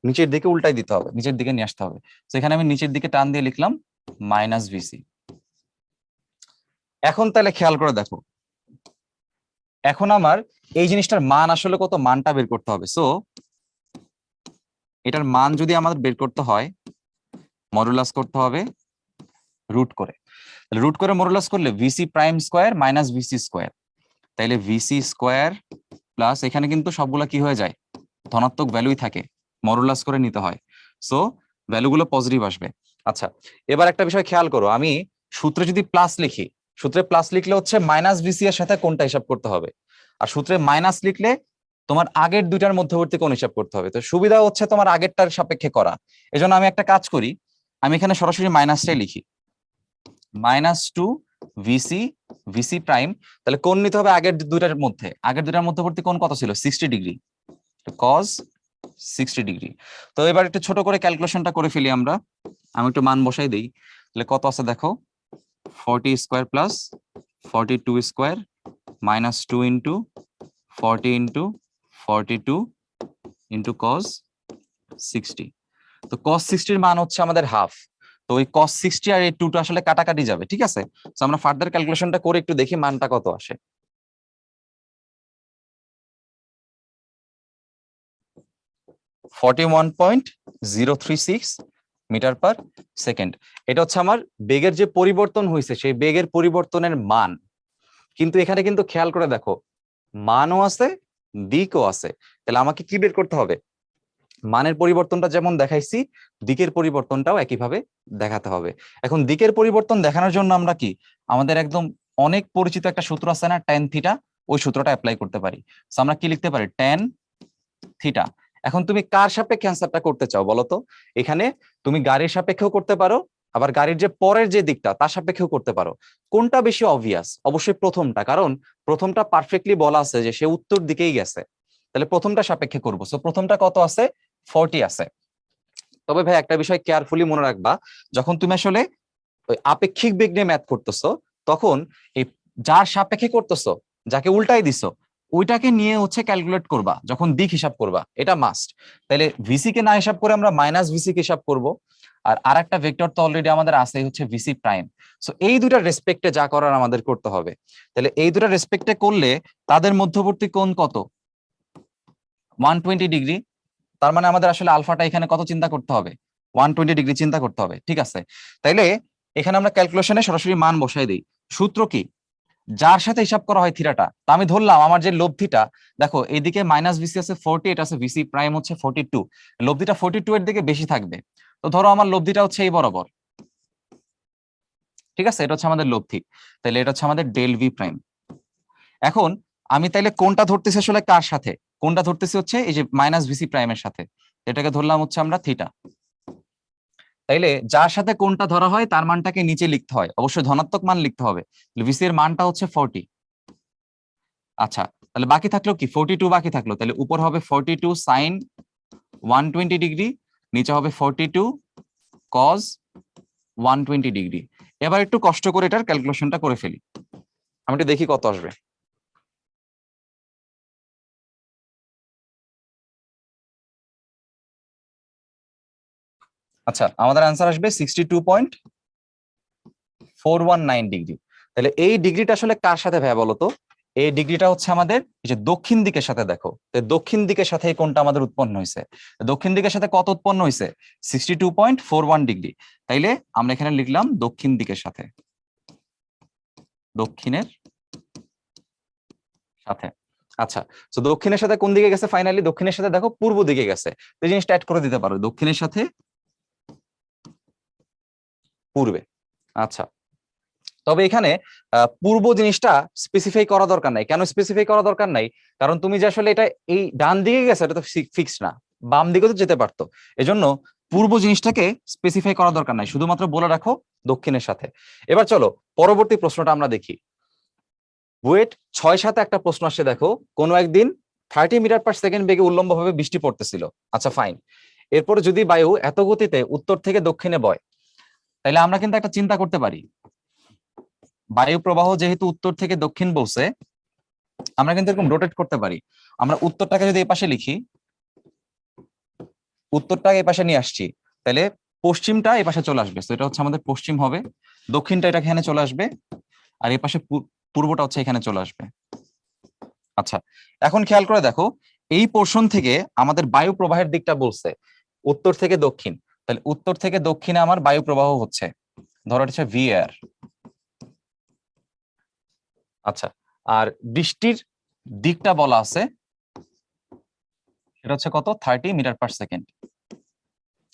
নিচের দিকে উল্টাই দিতে হবে, নিচের দিকে নিয়ে আসতে হবে। তো এখানে আমি নিচের দিকে টান দিয়ে লিখলাম মাইনাস ভিসি। এখন তাহলে খেয়াল করে দেখো, এখন আমার এই জিনিসটার মান আসলে কত, মানটা বের করতে হবে। সো এটার মান যদি আমাদের বের করতে হয়, মডুলাস করতে হবে রুট করে। রুট করে মডুলাস করলে VC prime square minus VC square, তাইলে ভিসি স্কোয়ার প্লাস, এখানে কিন্তু সবগুলা কি হয়ে যায়? ধনাত্মক ভ্যালুই থাকে, মডুলাস করে নিতে হয়। সো ভ্যালুগুলো পজিটিভ আসবে। আচ্ছা, এবার একটা বিষয় খেয়াল করো, আমি সূত্রে যদি প্লাস লিখি, সূত্রে প্লাস লিখলে হচ্ছে মাইনাস ভিসি এর সাথে কোনটা হিসাব করতে হবে, আর সূত্রে মাইনাস লিখলে তোমার আগের দুইটার মধ্যবর্তী কোণ হিসাব করতে হবে। তো সুবিধা হচ্ছে তোমার আগেরটার সাপেক্ষে করা। এজন্য আমি একটা কাজ করি, আমি এখানে সরাসরি মাইনাসটাই লিখি, -2 ভিসি ভিসি প্রাইম। তাহলে কোণ নিতে হবে আগের দুইটার মধ্যে, আগের দুইটার মধ্যবর্তী কোণ কত ছিল? 60 ডিগ্রি, cos 60 ডিগ্রি। তো এবার একটু ছোট করে ক্যালকুলেশনটা করে ফেলি আমরা, আমি একটু মান বসাই দিই। তাহলে কত আছে দেখো, 40 square plus 42 square minus 2 into 40 into 42 into cos 60। তো cos 60 এর মান হচ্ছে আমাদের হাফ। তো ওই cos 60 আর এই 2 টা আসলে কাটাকাটি যাবে, ঠিক আছে? তো আমরা ফার্দার ক্যালকুলেশনটা করে একটু দেখি মানটা কত আসে। 41.036 মিটার পার সেকেন্ড। এটা হচ্ছে আমার বেগের যে পরিবর্তন হয়েছে সেই বেগের পরিবর্তনের মান। কিন্তু এখানে কিন্তু খেয়াল করে দেখো, মানও আছে দিকও আছে। তাহলে আমাকে কি বের করতে হবে? মানের পরিবর্তনটা যেমন দেখাইছি, দিকের পরিবর্তনটাও একইভাবে দেখাতে হবে। এখন দিকের পরিবর্তন দেখানোর জন্য আমরা কি, আমাদের একদম অনেক পরিচিত একটা সূত্র আছে না, ট্যান থিটা, ওই সূত্রটা অ্যাপ্লাই করতে পারি। তো আমরা কি লিখতে পারি? Tan theta. এখন তুমি কার সাপেক্ষে অ্যান্সারটা করতে চাও বলো তো? এখানে তুমি গাড়ির সাপেক্ষেও করতে পারো, আবার গাড়ির যে পরের যে দিকটা তার সাপেক্ষেও করতে পারো। কোনটা বেশি অবভিয়াস? অবশ্যই প্রথমটা, কারণ প্রথমটা পারফেক্টলি বলা আছে যে সে উত্তর দিকেই গেছে। তাহলে প্রথমটা সাপেক্ষে করবো। সো প্রথমটা কত আছে? 40 আছে। তবে ভাই একটা বিষয় কেয়ারফুলি মনে রাখবা, যখন তুমি আসলে ওই আপেক্ষিক বেগ নিয়ে ম্যাথ করতেছো, তখন এই যার সাপেক্ষে করতেছো, যাকে উল্টাই দিছো, ওইটাকে নিয়ে হচ্ছে ক্যালকুলেট করবা যখন দিক হিসাব করবা, এটা মাস্ট। তাহলে ভিসি কে না হিসাব করে আমরা মাইনাস ভিসি কে হিসাব করব। আর একটা ভেক্টর তো অলরেডি আমাদের আছে, হচ্ছে ভিসি প্রাইম। সো এই দুটার রেসপেক্টে যা করার আমাদের করতে হবে। তাহলে এই দুটার রেসপেক্টে করলে তাদের মধ্যবর্তী কোণ কত? 120 ডিগ্রি। তার মানে আমাদের আসলে আলফাটা এখানে কত চিন্তা করতে হবে? 120 ডিগ্রি চিন্তা করতে হবে, ঠিক আছে? তাইলে এখানে আমরা ক্যালকুলেশনে সরাসরি মান বসাই দিই। সূত্র কি? যার সাথে হিসাব করা হয় থিটাটা। তো আমি ধরলাম আমার যে লব্ধিটা, দেখো এইদিকে মাইনাস ভিসি আছে 40, এটা আছে ভিসি প্রাইম হচ্ছে 42, লব্ধিটা 42 এর দিকে বেশি থাকবে। তো ধরো আমার লব্ধিটা হচ্ছে এই বরাবর, ঠিক আছে? এটা হচ্ছে আমাদের লব্ধি। তাহলে এটা হচ্ছে আমাদের ডেল ভি প্রাইম। এখন আমি তাইলে কোনটা ধরতেছি আসলে কার সাথে? কোনটা ধরতেছি হচ্ছে এই যে মাইনাস ভিসি প্রাইমের সাথে। এটাকে ধরলাম হচ্ছে আমরা থিটা। তাইলে যার সাথে কোনটা ধরা হয় তার মানটাকে নিচে লিখতে হয়, অবশ্যই ধনাত্মক মান লিখতে হবে। ভিসি এর মানটা হচ্ছে 40। আচ্ছা, তাহলে বাকি থাকলো কি? 42 বাকি থাকলো। তাহলে উপর হবে 42 সাইন 120 ডিগ্রি, নিচে হবে 42 কজ 120 ডিগ্রি। এবার একটু কষ্ট করে এটার ক্যালকুলেশনটা করে ফেলি, আমি একটু দেখি কত আসবে। আচ্ছা, আমাদের আনসার আসবে 62.419 ডিগ্রি। তাহলে এই ডিগ্রিটা আসলে কার সাথে ভাইয়া বলো তো? এই ডিগ্রিটা হচ্ছে আমাদের এই যে দক্ষিণ দিকের সাথে। দেখো দক্ষিণ দিকের সাথে এই কোণটা আমাদের উৎপন্ন হয়েছে। দক্ষিণ দিকের সাথে কত উৎপন্ন হয়েছে? 62.41 ডিগ্রি। তাইলে আমরা এখানে লিখলাম দক্ষিণ দিকের সাথে, দক্ষিণের সাথে। আচ্ছা, তো দক্ষিণের সাথে কোন দিকে গেছে? ফাইনালি দক্ষিণের সাথে দেখো পূর্ব দিকে গেছে। এই জিনিসটা অ্যাড করে দিতে পারো, দক্ষিণের সাথে পূর্বে। আচ্ছা, তবে এখানে পূর্ব জিনিসটা স্পেসিফাই করা দরকার নাই। কেন স্পেসিফাই করা দরকার নাই? কারণ তুমি যে আসলে এটা এই ডান দিকে গেছে, এটা তো ফিক্স না, বাম দিকে তো যেতে পারতো। এজন্য পূর্ব জিনিসটাকে স্পেসিফাই করা দরকার নাই, শুধুমাত্র বলে রাখো দক্ষিণের সাথে। এবার চলো পরবর্তী প্রশ্নটা আমরা দেখি। বুয়েট 6-7 একটা প্রশ্ন আসছে, দেখো কোনো একদিন 30 মিটার পার সেকেন্ড বেগে উল্লম্বভাবে বৃষ্টি পড়তেছিল। আচ্ছা ফাইন। এরপর যদি বায়ু এত গতিতে উত্তর থেকে দক্ষিণে বয়, তাহলে আমরা কিন্তু একটা চিন্তা করতে পারি। বায়ু প্রবাহ যেহেতু উত্তর থেকে দক্ষিণ বলছে, আমরা কিন্তু এরকম রোটেট করতে পারি। আমরা উত্তরটাকে যদি এই পাশে লিখি, উত্তরটাকে এই পাশে নিয়ে আসছি, তাহলে পশ্চিমটা এই পাশে চলে আসবে। তো এটা হচ্ছে আমাদের পশ্চিম হবে, দক্ষিণটা এটা এখানে চলে আসবে, আর এই পাশে পূর্বটা হচ্ছে এখানে চলে আসবে। আচ্ছা, এখন খেয়াল করে দেখো, এই পোর্শন থেকে আমাদের বায়ু প্রবাহের দিকটা বলছে উত্তর থেকে দক্ষিণ। তাহলে উত্তর থেকে দক্ষিণে আমার বায়ু প্রবাহ হচ্ছে, ধরো এটা হচ্ছে ভি এয়ার। আচ্ছা, আর বৃষ্টির দিকটা বলা আছে, এটা হচ্ছে কত? 30 মিটার পার সেকেন্ড।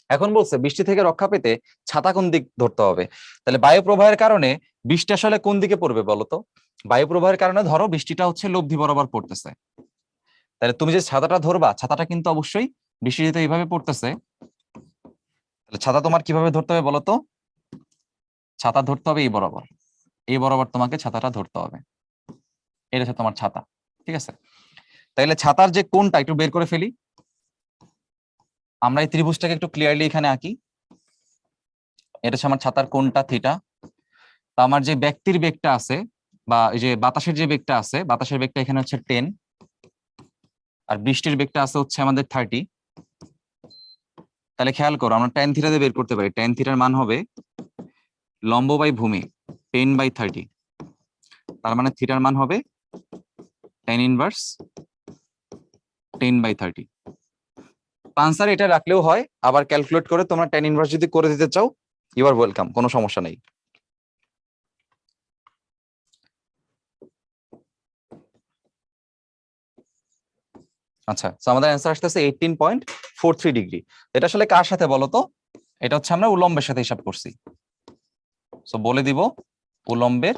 এখন বলছে বৃষ্টি থেকে রক্ষা পেতে ছাতা কোন দিক ধরতে হবে। তাহলে বায়ু প্রবাহের কারণে বৃষ্টি আসলে কোন দিকে পড়বে বলতো? বায়ু প্রবাহের কারণে ধরো বৃষ্টিটা হচ্ছে লব্ধি বরাবর পড়তেছে। তাহলে তুমি যে ছাতাটা ধরবা, ছাতাটা কিন্তু অবশ্যই বৃষ্টি যেহেতু এইভাবে পড়তেছে, তাহলে ছাতা তোমার কিভাবে ধরতে হবে বলতো? ছাতা ধরতে হবে এই বরাবর, এই বরাবর তোমাকে ছাতাটা ধরতে হবে। এটা হচ্ছে তোমার ছাতা, ঠিক আছে? তাইলে ছাতার যে কোণটা একটু বের করে ফেলি। আমরা এই ত্রিভুজটাকে একটু ক্লিয়ারলি এখানে আঁকি। এটা হচ্ছে আমার ছাতার কোণটা থিটা। তো আমার যে ব্যক্তির বেগটা আছে, বা এই যে বাতাসের যে বেগটা আছে, বাতাসের বেগটা এখানে হচ্ছে 10। আর বৃষ্টির বেগটা আছে হচ্ছে আমাদের 30। তাহলে খেয়াল করো, আমরা tan থিটা দিয়ে বের করতে পারি। tan থিটার মান হবে লম্ব বাই ভূমি 10/30। তার মানে থিটার মান হবে tan ইনভার্স 10/30। আনসার এটা রাখলেও হয়, আবার ক্যালকুলেট করে তোমরা tan ইনভার্স যদি করে দিতে চাও, ইউ আর ওয়েলকাম, কোনো সমস্যা নেই। আচ্ছা, তো আমাদের অ্যান্সার আসতেছে 18.43 ডিগ্রি। এটা আসলে কার সাথে বলো তো? এটা হচ্ছে আমরা উলম্বের সাথে হিসাব করছি, সো বলে দিব উলম্বের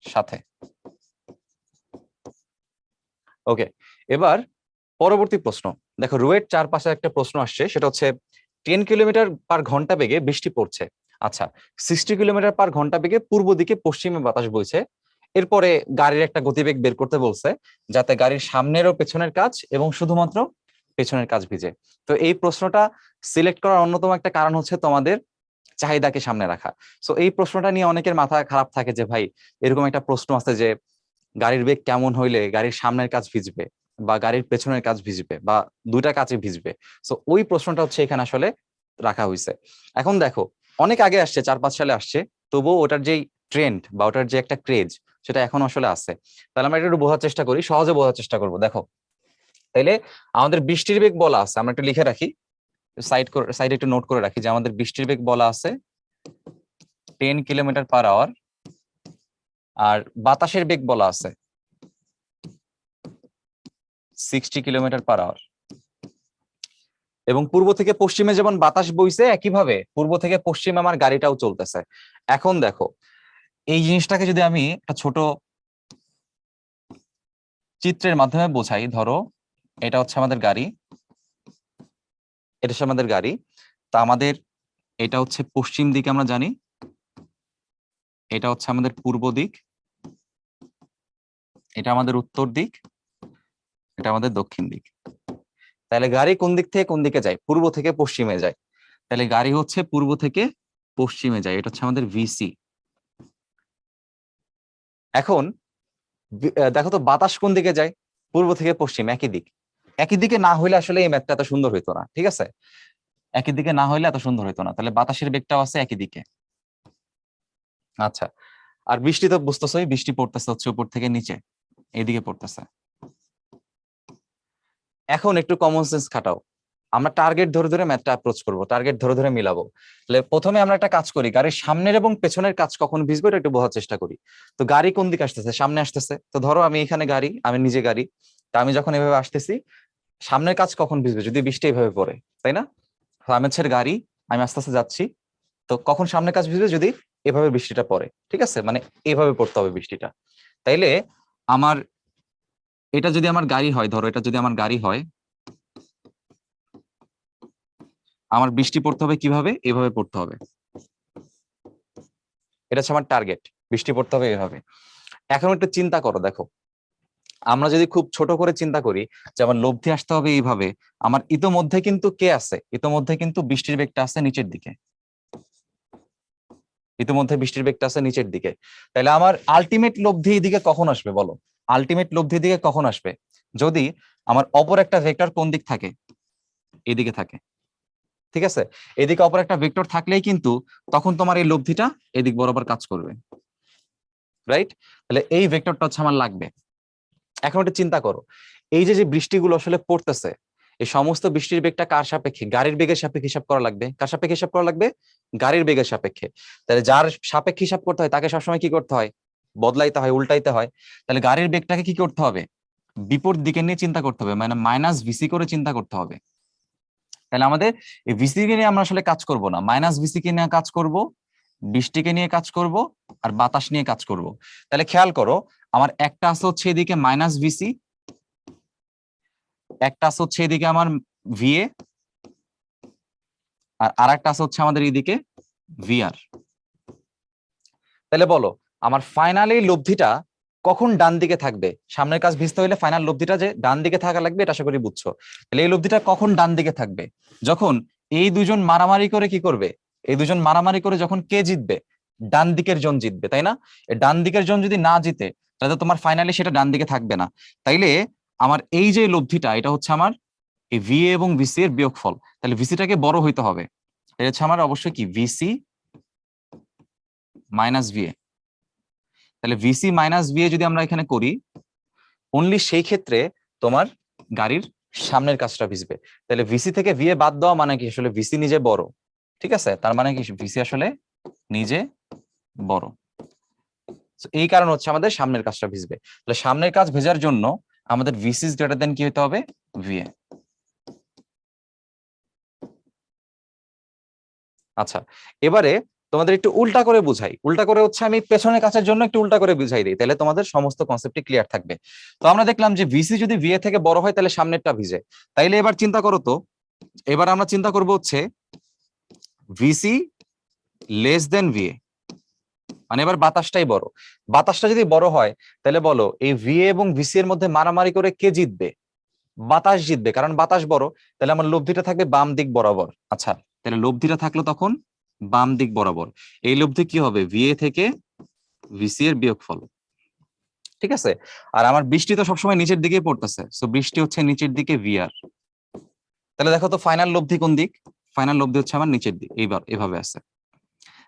সাথে। ওকে, এবার পরবর্তী প্রশ্ন দেখো, রোয়ের চারপাশে একটা প্রশ্ন আসছে, সেটা হচ্ছে 10 কিলোমিটার পার ঘন্টা বেগে বৃষ্টি পড়ছে। আচ্ছা, 60 কিলোমিটার পার ঘন্টা বেগে পূর্ব দিকে পশ্চিমে বাতাস বইছে। এরপরে গাড়ির একটা গতিবেগ বের করতে বলছে, যাতে গাড়ির সামনের ও পেছনের কাজ এবং শুধুমাত্র পেছনের কাজ ভিজে। তো এই প্রশ্নটা সিলেক্ট করার অন্যতম একটা কারণ হচ্ছে তোমাদের চাহিদাকে সামনে রাখা। সো এই প্রশ্নটা নিয়ে অনেকের মাথা খারাপ থাকে যে ভাই, এরকম একটা প্রশ্ন আছে যে গাড়ির বেগ কেমন হইলে গাড়ির সামনের কাজ ভিজবে বা গাড়ির পেছনের কাজ ভিজবে বা দুইটা কাজে ভিজবে। সো ওই প্রশ্নটা হচ্ছে এখানে আসলে রাখা হয়েছে। এখন দেখো, অনেক আগে আসছে, 4-5 সালে আসছে, তবুও ওটার যেই ট্রেন্ড বা ওটার যে একটা ক্রেজ, সেটা এখন আসলে আছে। তাহলে আমরা একটু বোঝার চেষ্টা করি, সহজে বোঝার চেষ্টা করবো। দেখো, তাইলে আমাদের বৃষ্টির বেগ বলা আছে, আমরা একটু লিখে রাখি, সাইডে একটু নোট করে রাখি যে আমাদের বৃষ্টির বেগ বলা আছে 10 কিলোমিটার পার আওয়ার, আর বাতাসের বেগ বলা আছে 60 কিলোমিটার পার আওয়ার। এবং পূর্ব থেকে পশ্চিমে যেমন বাতাস বইছে, একইভাবে পূর্ব থেকে পশ্চিমে আমার গাড়িটাও চলতেছে। এখন দেখো, এই জিনিসটাকে যদি আমি একটা ছোট চিত্রের মাধ্যমে বোঝাই, ধরো এটা হচ্ছে আমাদের গাড়ি, এটা হচ্ছে আমাদের গাড়ি। তা আমাদের এটা হচ্ছে পশ্চিম দিক, আমরা জানি এটা হচ্ছে আমাদের পূর্ব দিক, এটা আমাদের উত্তর দিক, এটা আমাদের দক্ষিণ দিক। তাহলে গাড়ি কোন দিক থেকে কোন দিকে যায়? পূর্ব থেকে পশ্চিমে যায়। তাহলে গাড়ি হচ্ছে পূর্ব থেকে পশ্চিমে যায়, এটা হচ্ছে আমাদের ভিসি। এখন দেখো তো, বাতাস কোন দিকে যায়? পূর্ব থেকে পশ্চিম, একই দিক। একই দিকে না হইলে আসলে এই ম্যাথটা এত সুন্দর হইতো না, ঠিক আছে? একই দিকে না হইলে এত সুন্দর হইতো না। তাহলে বাতাসের বেগটাও আছে একই দিকে। আচ্ছা, আর বৃষ্টি তো বুঝতেছই, বৃষ্টি পড়তেছে হচ্ছে উপর থেকে নিচে, এইদিকে পড়তেছে। এখন একটু কমন সেন্স খাটাও, আমরা টার্গেট ধরে ধরে ম্যাথটা অ্যাপ্রোচ করবো, টার্গেট ধরে ধরে মিলাবো। তাহলে প্রথমে আমরা একটা কাজ করি, গাড়ির সামনের এবং পেছনের কাজ কখন ভিজবে এটা একটু বোঝার চেষ্টা করি। তো গাড়ি কোন দিকে আসতেছে? সামনে আসতেছে। তো ধরো আমি এখানে গাড়ি, আমি নিজে গাড়ি, তা আমি যখন এভাবে আসতেছি, সামনের কাজ কখন ভিজবে? যদি বৃষ্টি এইভাবে পড়ে, তাই না? তো আমি হচ্ছে গাড়ি, আমি আস্তে আস্তে যাচ্ছি, তো কখন সামনের কাজ ভিজবে? যদি এভাবে বৃষ্টিটা পড়ে, ঠিক আছে? মানে এভাবে পড়তে হবে বৃষ্টিটা। তাইলে আমার এটা যদি আমার গাড়ি হয়, ধরো এটা যদি আমার গাড়ি হয়, আমার বৃষ্টি পড়তে হবে কিভাবে? এভাবে পড়তে হবে। এটা হচ্ছে আমার টার্গেট, বৃষ্টি পড়তে হবে এভাবে। এখন একটু চিন্তা করো, দেখো আমরা যদি খুব ছোট করে চিন্তা করি যে আমার লব্ধি আসতে হবে এইভাবে, আমার ইতোমধ্যে কিন্তু কে আছে? ইতোমধ্যে কিন্তু বৃষ্টির বেগটা আছে নিচের দিকে, ইতিমধ্যে বৃষ্টির বেগটা আছে নিচের দিকে। তাহলে আমার আলটিমেট লব্ধি এদিকে কখন আসবে বলো? আলটিমেট লব্ধি দিকে কখন আসবে? যদি আমার অপর একটা ভেক্টর কোন দিক থাকে? এদিকে থাকে, ঠিক আছে? এদিকে অপর একটা ভেক্টর থাকলেই কিন্তু তখন তোমার এই লব্ধিটা এদিক বরাবর কাজ করবে, রাইট? তাহলে এই ভেক্টরটা হচ্ছে আমার লাগবে। এখন একটু চিন্তা করো, এই যে যে বৃষ্টিগুলো আসলে পড়তেছে, এই সমস্ত বৃষ্টির বেগটা কার সাপেক্ষে? গাড়ির বেগের সাপেক্ষে হিসাব করা লাগবে। কার সাপেক্ষে হিসাব করা লাগবে? গাড়ির বেগের সাপেক্ষে। তাহলে যার সাপেক্ষে হিসাব করতে হয় তাকে সবসময় কি করতে হয়? বদলাইতে হয়, উল্টাইতে হয়। তাহলে গাড়ির বেগটাকে কি করতে হবে? বিপরীত দিকে নিয়ে চিন্তা করতে হবে, মানে মাইনাস ভিসি করে চিন্তা করতে হবে। তাহলে আমাদের এই ভিসি কে নিয়ে আমরা আসলে কাজ করব না, মাইনাস ভিসি কে নিয়ে কাজ করব, বৃষ্টিকে নিয়ে কাজ করব, আর বাতাস নিয়ে কাজ করব। তাহলে খেয়াল করো, আমার একটা আছে হচ্ছে এদিকে মাইনাস ভিসি, একটা আছে হচ্ছে এদিকে আমার ভিএ, আর আরেকটা আছে হচ্ছে আমাদের এদিকে ভিআর। তাহলে বলো, আমার ফাইনালি লব্ধিটা কখন ডান দিকে থাকবে? সামনের কাজ ভিজতে হইলে ফাইনাল লব্ধিটা যে ডান দিকে থাকা লাগবে, এটা আশা করি বুঝছো। তাহলে এই লব্ধিটা কখন ডান দিকে থাকবে? যখন এই দুজন মারামারি করে কি করবে? এই দুজন মারামারি করে যখন কে জিতবে? ডান দিকের জন জিতবে, তাই না? এই ডান দিকের জন যদি না জিতে, তাহলে তো তোমার ফাইনালি সেটা ডান দিকে থাকবে না। তাইলে আমার এই যে লব্ধিটা এটা হচ্ছে আমার এই ভিএ এবং ভিসি এর বিয়োগফল, তাহলে ভিসিটাকে বড় হইতে হবে, এটা হচ্ছে আমার অবশ্যই কি ভিসি মাইনাস ভিএ। তাহলে ভিসি মাইনাস ভিএ যদি আমরা এখানে করি, অনলি সেই ক্ষেত্রে তোমার গাড়ির সামনের কাজটা ভিজবে। তাহলে ভিসি থেকে ভিএ বাদ দেওয়া মানে কি, আসলে ভিসি নিজে বড়, ঠিক আছে, তার মানে কি ভিসি আসলে নিজে বড়। এই কারণ হচ্ছে আমাদের সামনের কাজটা ভিজবে। তাহলে সামনের কাজ ভেজার জন্য আমাদের ভিসি ইজ গ্রেটার দেন কি হতে হবে, ভিএ। আচ্ছা, এবারে তোমাদের একটু উল্টা করে বুঝাই, উল্টা করে হচ্ছে আমি পেছনের কাছের জন্য একটু উল্টা করে বুঝাই দিই, তাহলে তোমাদের সমস্ত কনসেপ্টই ক্লিয়ার থাকবে। তো আমরা দেখলাম যে ভিসি যদি ভিএ থেকে বড় হয় তাহলে সামনেরটা ভিজে। তাইলে এবার চিন্তা করো তো, এবার আমরা চিন্তা করব হচ্ছে ভিসি লেস দেন ভিএ, মানে এবার বাতাসটাই বড়। বাতাসটা যদি বড় হয় তাহলে বলো এই ভিএ এবং ভিসি এর মধ্যে মারামারি করে কে জিতবে? বাতাস জিতবে, কারণ বাতাস বড়। তাহলে আমার লব্ধিটা থাকবে বাম দিক বরাবর। আচ্ছা, তাহলে লব্ধিটা থাকলো তখন বাম দিক বরাবর। এই লব্ধি কি হবে, ভিএ থেকে ভিসি এর বিয়োগফল, ঠিক আছে। আর আমার বৃষ্টি তো সবসময় নিচের দিকেই পড়তেছে, সো বৃষ্টি হচ্ছে নিচের দিকে ভিআর। তাহলে দেখো তো ফাইনাল লব্ধি কোন দিক, ফাইনাল লব্ধি হচ্ছে আমার নিচের দিক, এইবার এভাবে আছে।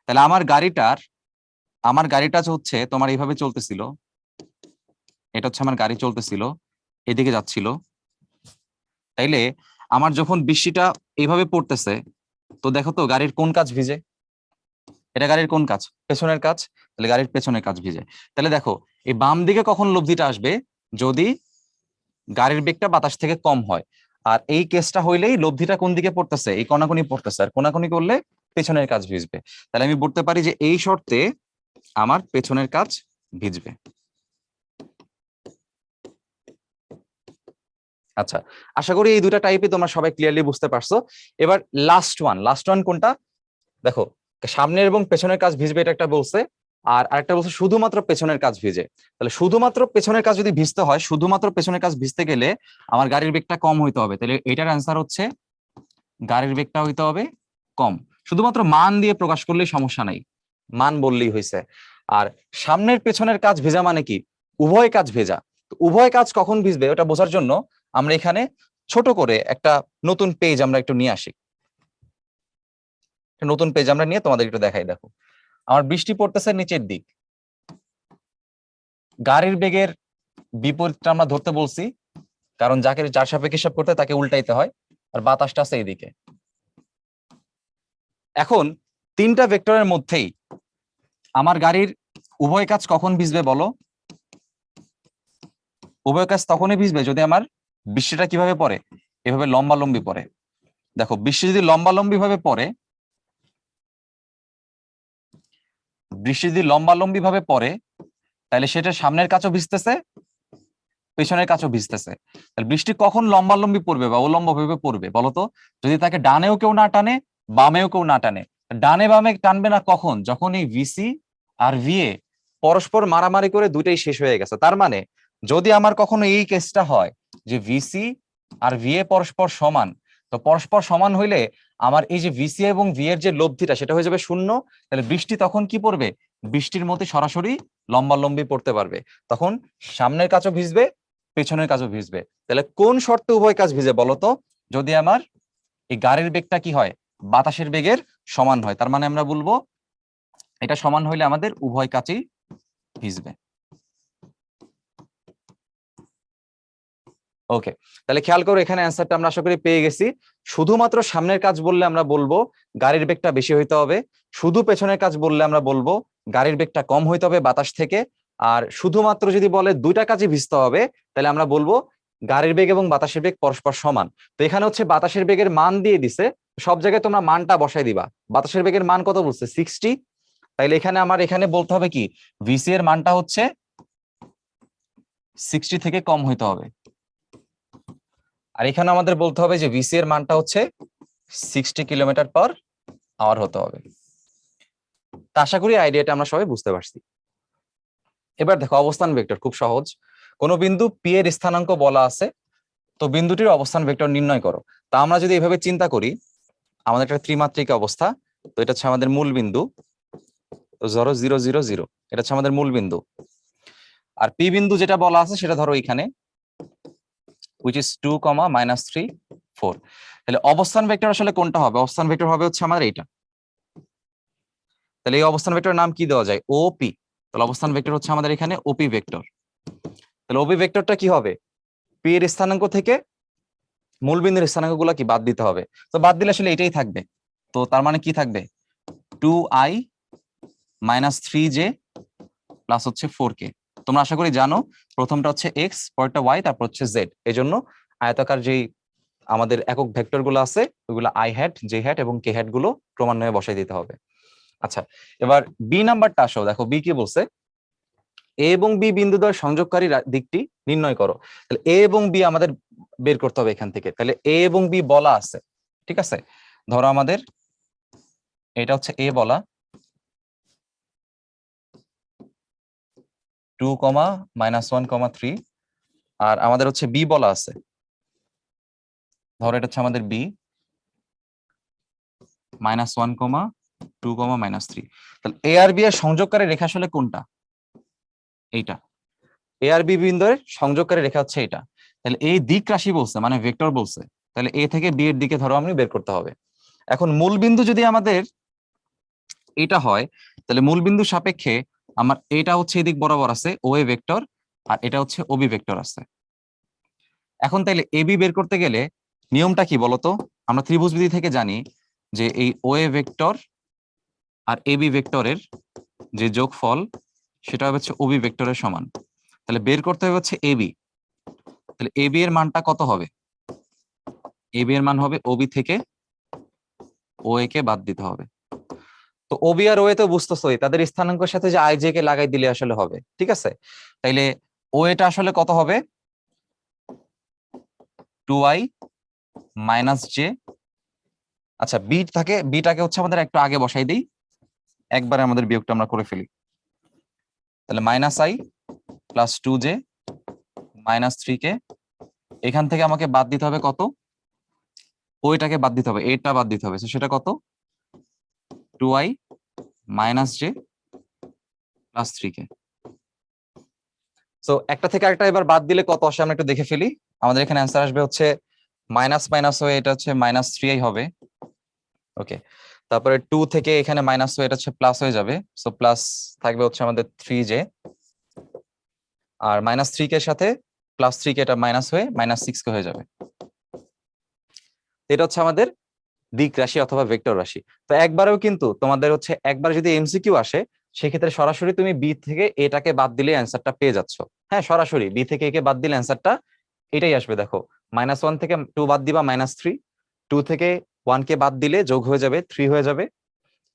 তাহলে আমার গাড়িটা হচ্ছে তোমার এইভাবে চলতেছিল, এটা হচ্ছে আমার গাড়ি চলতেছিল, এদিকে যাচ্ছিল। তাইলে আমার যখন বৃষ্টিটা এইভাবে পড়তেছে, তো দেখো তো গাড়ির কোন কাজ ভিজে, এটা গাড়ির কোন কাজ, পেছনের কাজ, তাহলে গাড়ির পেছনের কাজ ভিজে। তাহলে দেখো এই বাম দিকে কখন লব্ধিটা আসবে, যদি গাড়ির বেগটা বাতাস থেকে কম হয়। আর এই কেসটা হইলেই লব্ধিটা কোন দিকে পড়তেছে, এই কোনাকুনি পড়তেছে, আর কোনাকুনি করলে পেছনের কাজ ভিজবে। তাহলে আমি বলতে পারি যে এই শর্তে আমার পেছনের কাজ ভিজবে। আচ্ছা, আশা করি এই দুটা টাইপে তোমরা সবাই ক্লিয়ারলি বুঝতে পারছো। এবার লাস্ট ওয়ান কোনটা, দেখো সামনের এবং পেছনের কাজ ভিজবে এটা একটা বলছে, আর আরেকটা বলছে শুধুমাত্র পেছনের কাজ ভিজে। তাহলে শুধুমাত্র পেছনের কাজ যদি ভিজতে হয়, শুধুমাত্র পেছনের কাজ ভিজতে গেলে আমার গাড়ির বেগটা কম হইতে হবে। তাহলে এটার অ্যান্সার হচ্ছে গাড়ির বেগটা হইতে হবে কম। শুধুমাত্র মান দিয়ে প্রকাশ করলেই সমস্যা নাই, মান বললেই হয়েছে। আর সামনের পেছনের কাজ ভেজা মানে কি, উভয় কাজ ভেজা। তো উভয় কাজ কখন ভিজবে ওটা বোঝার জন্য আমরা এখানে ছোট করে একটা নতুন পেজ আমরা একটু নিয়ে আসি। নতুন পেজ আমরা নিয়ে তোমাদের একটু দেখাই। দেখো আমার বৃষ্টি পড়তেছে নিচের দিক, গাড়ির বেগের বিপরীতটা আমরা ধরতে বলছি, কারণ যার সাপেক্ষে হিসাব করতে তাকে উল্টাইতে হয়, আর বাতাসটা আছে এইদিকে। এখন তিনটা ভেক্টরের মধ্যেই আমার গাড়ির উভয় কাজ কখন ভিজবে বলো? উভয় কাজ তখনই ভিজবে যদি আমার বৃষ্টিটা কিভাবে পড়ে, এভাবে লম্বালম্বি পড়ে। দেখো বৃষ্টি যদি লম্বালম্বি ভাবে পড়ে, তাহলে সেটা সামনের কাছেও ভিজতেছে, পেছনের কাছেও ভিজতেছে। তাহলে বৃষ্টি কখন লম্বালম্বি পড়বে বা উলম্ব ভাবে পড়বে বলতো? যদি তাকে ডানেও কেউ না টানে, বামেও কেউ না টানে। ডানে বামে টানবে না কখন, যখন এই ভিসি আর ভিএ পরস্পর মারামারি করে দুইটাই শেষ হয়ে গেছে। তার মানে যদি আমার কখনো এই কেসটা হয় যে ভিসি আর ভিএ পরস্পর সমান, তো পরস্পর সমান হইলে আমার এই যে ভিসি এবং ভি এর যে লব্ধিটা সেটা হয়ে যাবে শূন্য। তাহলে বৃষ্টি তখন কি পড়বে, বৃষ্টির মধ্যে সরাসরি লম্বালম্বি পড়তে পারবে। তখন সামনের কাজও ভিজবে, পেছনের কাজও ভিজবে। তাহলে কোন শর্তে উভয় কাজ ভিজে বলতো? যদি আমার এই গাড়ির বেগটা কি হয়, বাতাসের বেগের সমান হয়। তার মানে আমরা বলবো এটা সমান হইলে আমাদের উভয় কাজই ভিজবে। ওকে, তাহলে খেয়াল করো এখানে অ্যান্সারটা আমরা আশা করি পেয়ে গেছি। শুধুমাত্র সামনের কাজ বললে আমরা বলবো গাড়ির বেগটা বেশি হইতে হবে, শুধু পেছনের কাজ বললে আমরা বলবো গাড়ির বেগটা কম হইতে হবে বাতাস থেকে। আর শুধুমাত্র যদি বলে দুইটা কাজই ভিজতে হবে, তাহলে আমরা বলবো গাড়ির বেগ এবং বাতাসের বেগ পরস্পর সমান। তো এখানে হচ্ছে বাতাসের বেগের মান দিয়ে দিছে, সব জায়গায় তোমরা মানটা বসাই দিবা। বাতাসের বেগের মান কত বলছে, 60। তাইলে এখানে আমার এখানে বলতে হবে কি, ভিসি এর মানটা হচ্ছে 60 থেকে কম হইতে হবে। আর এখানে আমাদের বলতে হবে যে ভিসি এর মানটা হচ্ছে 60 কিলোমিটার/আওয়ার হতে হবে। তা আশা করি আইডিয়াটা আমরা সবাই বুঝতে পারছি। এবার দেখো অবস্থান ভেক্টর খুব সহজ। কোন বিন্দু পি এর স্থানাঙ্ক বলা আছে, তো বিন্দুটির অবস্থান ভেক্টর নির্ণয় করো। তা আমরা যদি এভাবে চিন্তা করি, আমাদের একটা ত্রিমাত্রিক অবস্থা, তো এটা হচ্ছে আমাদের মূল বিন্দু 0 0 0 0, এটা হচ্ছে আমাদের মূল বিন্দু। আর পি বিন্দু যেটা বলা আছে সেটা ধরো এখানে, which is 2, -3, 4। তাহলে অবস্থান ভেক্টর আসলে কোনটা হবে? অবস্থান ভেক্টর হবে হচ্ছে আমাদের এইটা। তাহলে এই অবস্থান ভেক্টরের নাম কি দেওয়া যায়? ওপি। তাহলে অবস্থান ভেক্টর হচ্ছে আমাদের এখানে ওপি ভেক্টর। তাহলে ওপি ভেক্টরটা কি হবে? পি এর স্থানাঙ্ক থেকে মূলবিন্দুর স্থানাঙ্কগুলো কি বাদ দিতে হবে। তো বাদ দিলে আসলে এটাই থাকবে। তো তার মানে কি থাকবে? 2i - 3j প্লাস হচ্ছে 4k। তোমরা আশা করি জানো প্রথমটা হচ্ছে এক্স, পরেরটা ওয়াই, তারপর হচ্ছে জেড। এই জন্য আয়তাকার যেই আমাদের একক ভেক্টর গুলো আছে ওইগুলো আই হ্যাট, জে হ্যাট এবং কে হ্যাট গুলো ক্রমান্বয়ে বসাই দিতে হবে। আচ্ছা, এবার বি নাম্বারটা আসো, দেখো বি কি বলছে? এ এবং বি বিন্দুদ্বয় সংযোগকারী দিকটি নির্ণয় করো। তাহলে এ এবং বি আমাদের বের করতে হবে এখান থেকে। তাহলে এ এবং বি বলা আছে, ঠিক আছে? ধরো আমাদের এটা হচ্ছে এ বলা, 2, -1, 3, আর আমাদের হচ্ছে বি বলা আছে, ধরো এটা হচ্ছে আমাদের বি, -1, 2, -3। তাহলে এ আর বি এর সংযোগকারী রেখা আসলে কোনটা? এইটা। এ আর বি বিন্দুর সংযোগকারী রেখা হচ্ছে এটা। তাহলে এই দিক রাশি বলছে, মানে ভেক্টর বলছে, তাহলে এ থেকে বি এর দিকে ধরো আমি বের করতে হবে। এখন মূল বিন্দু যদি আমাদের এটা হয়, তাহলে মূল বিন্দু সাপেক্ষে আমার এটা হচ্ছে এদিক বরাবর আছে ও এ ভেক্টর, আর এটা হচ্ছে ওবি ভেক্টর আছে। এখন তাইলে এবি বের করতে গেলে নিয়মটা কি বলতো? আমরা ত্রিভুজবিধি থেকে জানি যে এই ও এ ভেক্টর আর এবি ভেক্টরের যে যোগফল সেটা হবে হচ্ছে ওবি ভেক্টরের সমান। তাহলে বের করতে হবে হচ্ছে এবি। তাহলে এবি এর মানটা কত হবে? এবি এর মান হবে ওবি থেকে ও এ কে বাদ দিতে হবে। তো ওবি আর ও এ তো বুঝতেছই, তাদের স্থানাঙ্কের সাথে যে আই জে কে লাগাই দিলে আসলে হবে, ঠিক আছে? তাইলে ও এটা আসলে কত হবে? 2i - j। আচ্ছা, বিটাকে হচ্ছে আমাদের একটু আগে বসাই দিই, একবারে আমাদের বিয়োগটা আমরা করে ফেলি। তাহলে -i + 2j - 3k, এখান থেকে আমাকে বাদ দিতে হবে কত? ওইটাকে বাদ দিতে হবে, এটা বাদ দিতে হবে। সেটা কত? 2i - j + 3k। সো একটা থেকে আরেকটা এবার বাদ দিলে কত আসে আমরা একটু দেখে ফেলি। আমাদের এখানে অ্যান্সার আসবে হচ্ছে মাইনাস মাইনাস হয়ে এটা হচ্ছে -3i হবে। ওকে, তারপরে 2 থেকে এখানে মাইনাস হয়ে এটা হচ্ছে প্লাস হয়ে যাবে। সো প্লাস থাকবে হচ্ছে আমাদের 3j, আর -3k এর সাথে +3k এটা মাইনাস হয়ে -6k হয়ে যাবে। এটা হচ্ছে আমাদের দিক রাশি অথবা ভেক্টর রাশি। তো একবারেও কিন্তু তোমাদের হচ্ছে একবার যদি এমসিকিউ আসে সেক্ষেত্রে সরাসরি তুমি বি থেকে এটাকে বাদ দিলে অ্যান্সারটা পেয়ে যাচ্ছ। হ্যাঁ, সরাসরি বি থেকে একে বাদ দিলে অ্যান্সারটা এটাই আসবে। দেখো, -1 থেকে 2 বাদ দিবা -3, 2 থেকে 1 কে বাদ দিলে যোগ হয়ে যাবে 3 হয়ে যাবে,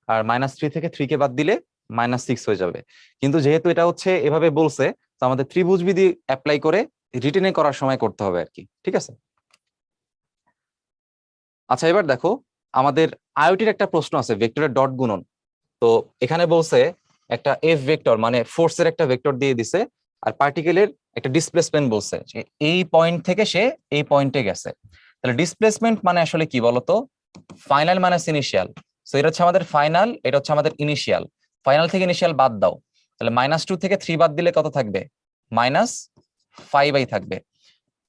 আর -3 থেকে 3 কে বাদ দিলে -6 হয়ে যাবে। কিন্তু যেহেতু এটা হচ্ছে এভাবে বলছে, তো আমাদের ত্রিভুজ বিধি অ্যাপ্লাই করে রিটেনে করার সময় করতে হবে আর কি, ঠিক আছে? আচ্ছা, এবার দেখো আমাদের আইওটির একটা প্রশ্ন আছে ভেক্টরের ডট গুণন। তো এখানে বলছে একটা এফ ভেক্টর মানে ফোর্সের একটা ভেক্টর দিয়ে দিছে, আর পার্টিকেলের একটা ডিসপ্লেসমেন্ট বলছে যে এই পয়েন্ট থেকে সে এই পয়েন্টে গেছে। তাহলে ডিসপ্লেসমেন্ট মানে আসলে কি বলতো? ফাইনাল মানে ইনিশিয়াল। সো এটা হচ্ছে আমাদের ফাইনাল, এটা হচ্ছে আমাদের ইনিশিয়াল। ফাইনাল থেকে ইনিশিয়াল বাদ দাও, তাহলে -2 থেকে 3 বাদ দিলে কত থাকবে? -5i থাকবে।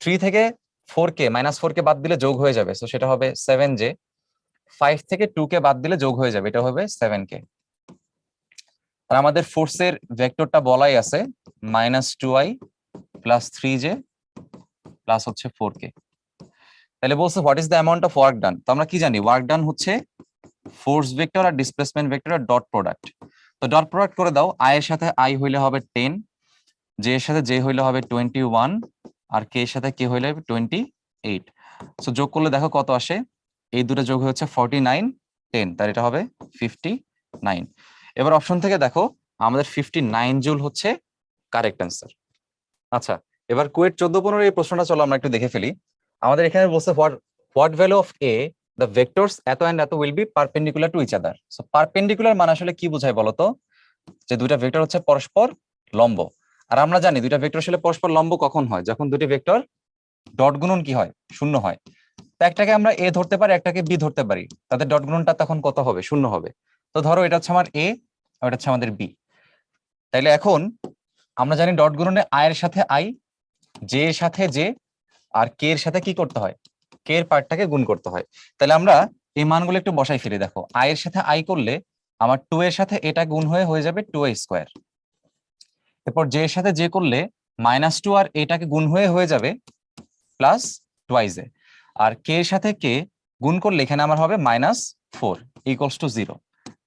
3 থেকে 4k -4k বাদ দিলে যোগ হয়ে যাবে, সো সেটা হবে 7j। 5 থেকে 2k বাদ দিলে যোগ হয়ে যাবে, এটা হবে 7k। আর আমাদের ফোর্সের ভেক্টরটা বলাই আছে -2i + 3j প্লাস হচ্ছে 4k। তাহলে বলছে what is the amount of work done. তো আমরা কি জানি ওয়ার্ক ডান হচ্ছে ফোর্স ভেক্টর আর ডিসপ্লেসমেন্ট ভেক্টরের ডট প্রোডাক্ট। তো ডট প্রোডাক্ট করে দাও, আই এর সাথে আই হইলে হবে 10, জে এর সাথে জে হইলে হবে 21, আর কে এর সাথে কে হইলে হবে 28। সো যোগ করলে দেখো কত আসে, এই দুটো যোগ হচ্ছে 49, 10, তার এটা হবে 59। এবার অপশন থেকে দেখো আমাদের 59 জুল হচ্ছে কারেক্ট অ্যান্সার। আচ্ছা, এবার কুয়েট 14-15 এই প্রশ্নটা চলো আমরা একটু দেখে ফেলি। আমাদের এখানে বলছে what value of a the vectors এত এন্ড এত will be perpendicular to each other. So perpendicular মানে আসলে কি বোঝায় বলতো? যে দুইটা ভেক্টর হচ্ছে পরস্পর লম্ব। আর আমরা জানি দুইটা ভেক্টর আসলে পরস্পর লম্ব কখন হয়? যখন দুটি ভেক্টর ডট গুণন কি হয়? শূন্য হয়। তো একটাকে আমরা এ ধরতে পারি, একটাকে বি ধরতে পারি, তাদের ডট গুণনটা তখন কত হবে? শূন্য হবে। তো ধরো এটা হচ্ছে আমার এ, আর এটা হচ্ছে আমাদের বি। তাইলে এখন আমরা জানি ডট গুণনে আই এর সাথে আই, জে এর সাথে জে, আর কে এর সাথে কি করতে হয়, কে এর পার্টটাকে গুণ করতে হয়। তাহলে আমরা এই মানগুলো একটু বসাই ফেলে দেখো, আই এর সাথে আই করলে আমার 2 এর সাথে এটা গুণ হয়ে যাবে 2a স্কোয়ার। এরপর জে এর সাথে যে করলে -2 আর এটাকে গুণ হয়ে যাবে প্লাস টুয়াইস এ। আর কে এর সাথে কে গুণ করলে এখানে আমার হবে -4 = 0।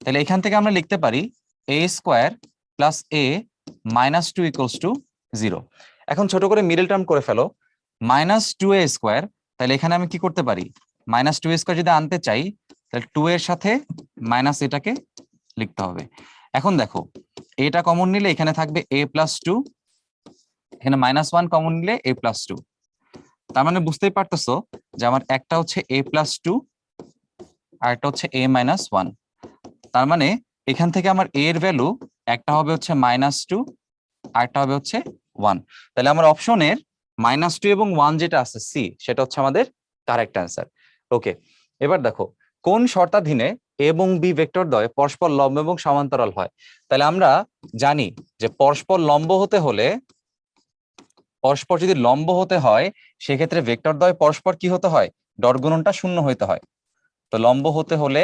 তাহলে এখান থেকে আমরা লিখতে পারি a স্কোয়ার প্লাস a -2 = 0। এখন ছোট করে মিডল টার্ম করে ফেলো, -2a স্কোয়ার। তাহলে এখানে আমি কি করতে পারি, -2a স্কোয়ার যদি আনতে চাই তাহলে 2 এর সাথে মাইনাস এটাকে লিখতে হবে। এখন দেখো এটা কমন নিলে এখানে থাকবে a+2, এখানে -1 কমন নিলে a+2। তার মানে বুঝতেই পারতেছো যে আমার একটা হচ্ছে a+2 আর একটা হচ্ছে a-1। তার মানে এখান থেকে আমার a এর ভ্যালু একটা হবে হচ্ছে -2 আর একটা হবে হচ্ছে 1। তাহলে আমার অপশনের -2 এবং 1 যেটা আছে সি, সেটা হচ্ছে আমাদের কারেক্ট অ্যান্সার। ওকে, এবার দেখো কোন শর্তাধীনে এ এবং বি ভেক্টর দ্বয় পরস্পর লম্ব এবং সমান্তরাল হয়। তাহলে আমরা জানি যে পরস্পর লম্ব হতে হলে, পরস্পর যদি লম্ব হতে হয় সেক্ষেত্রে ভেক্টর দ্বয় পরস্পর কি হতে হয়, ডট গুণনটা শূন্য হইতে হয়। তো লম্ব হতে হলে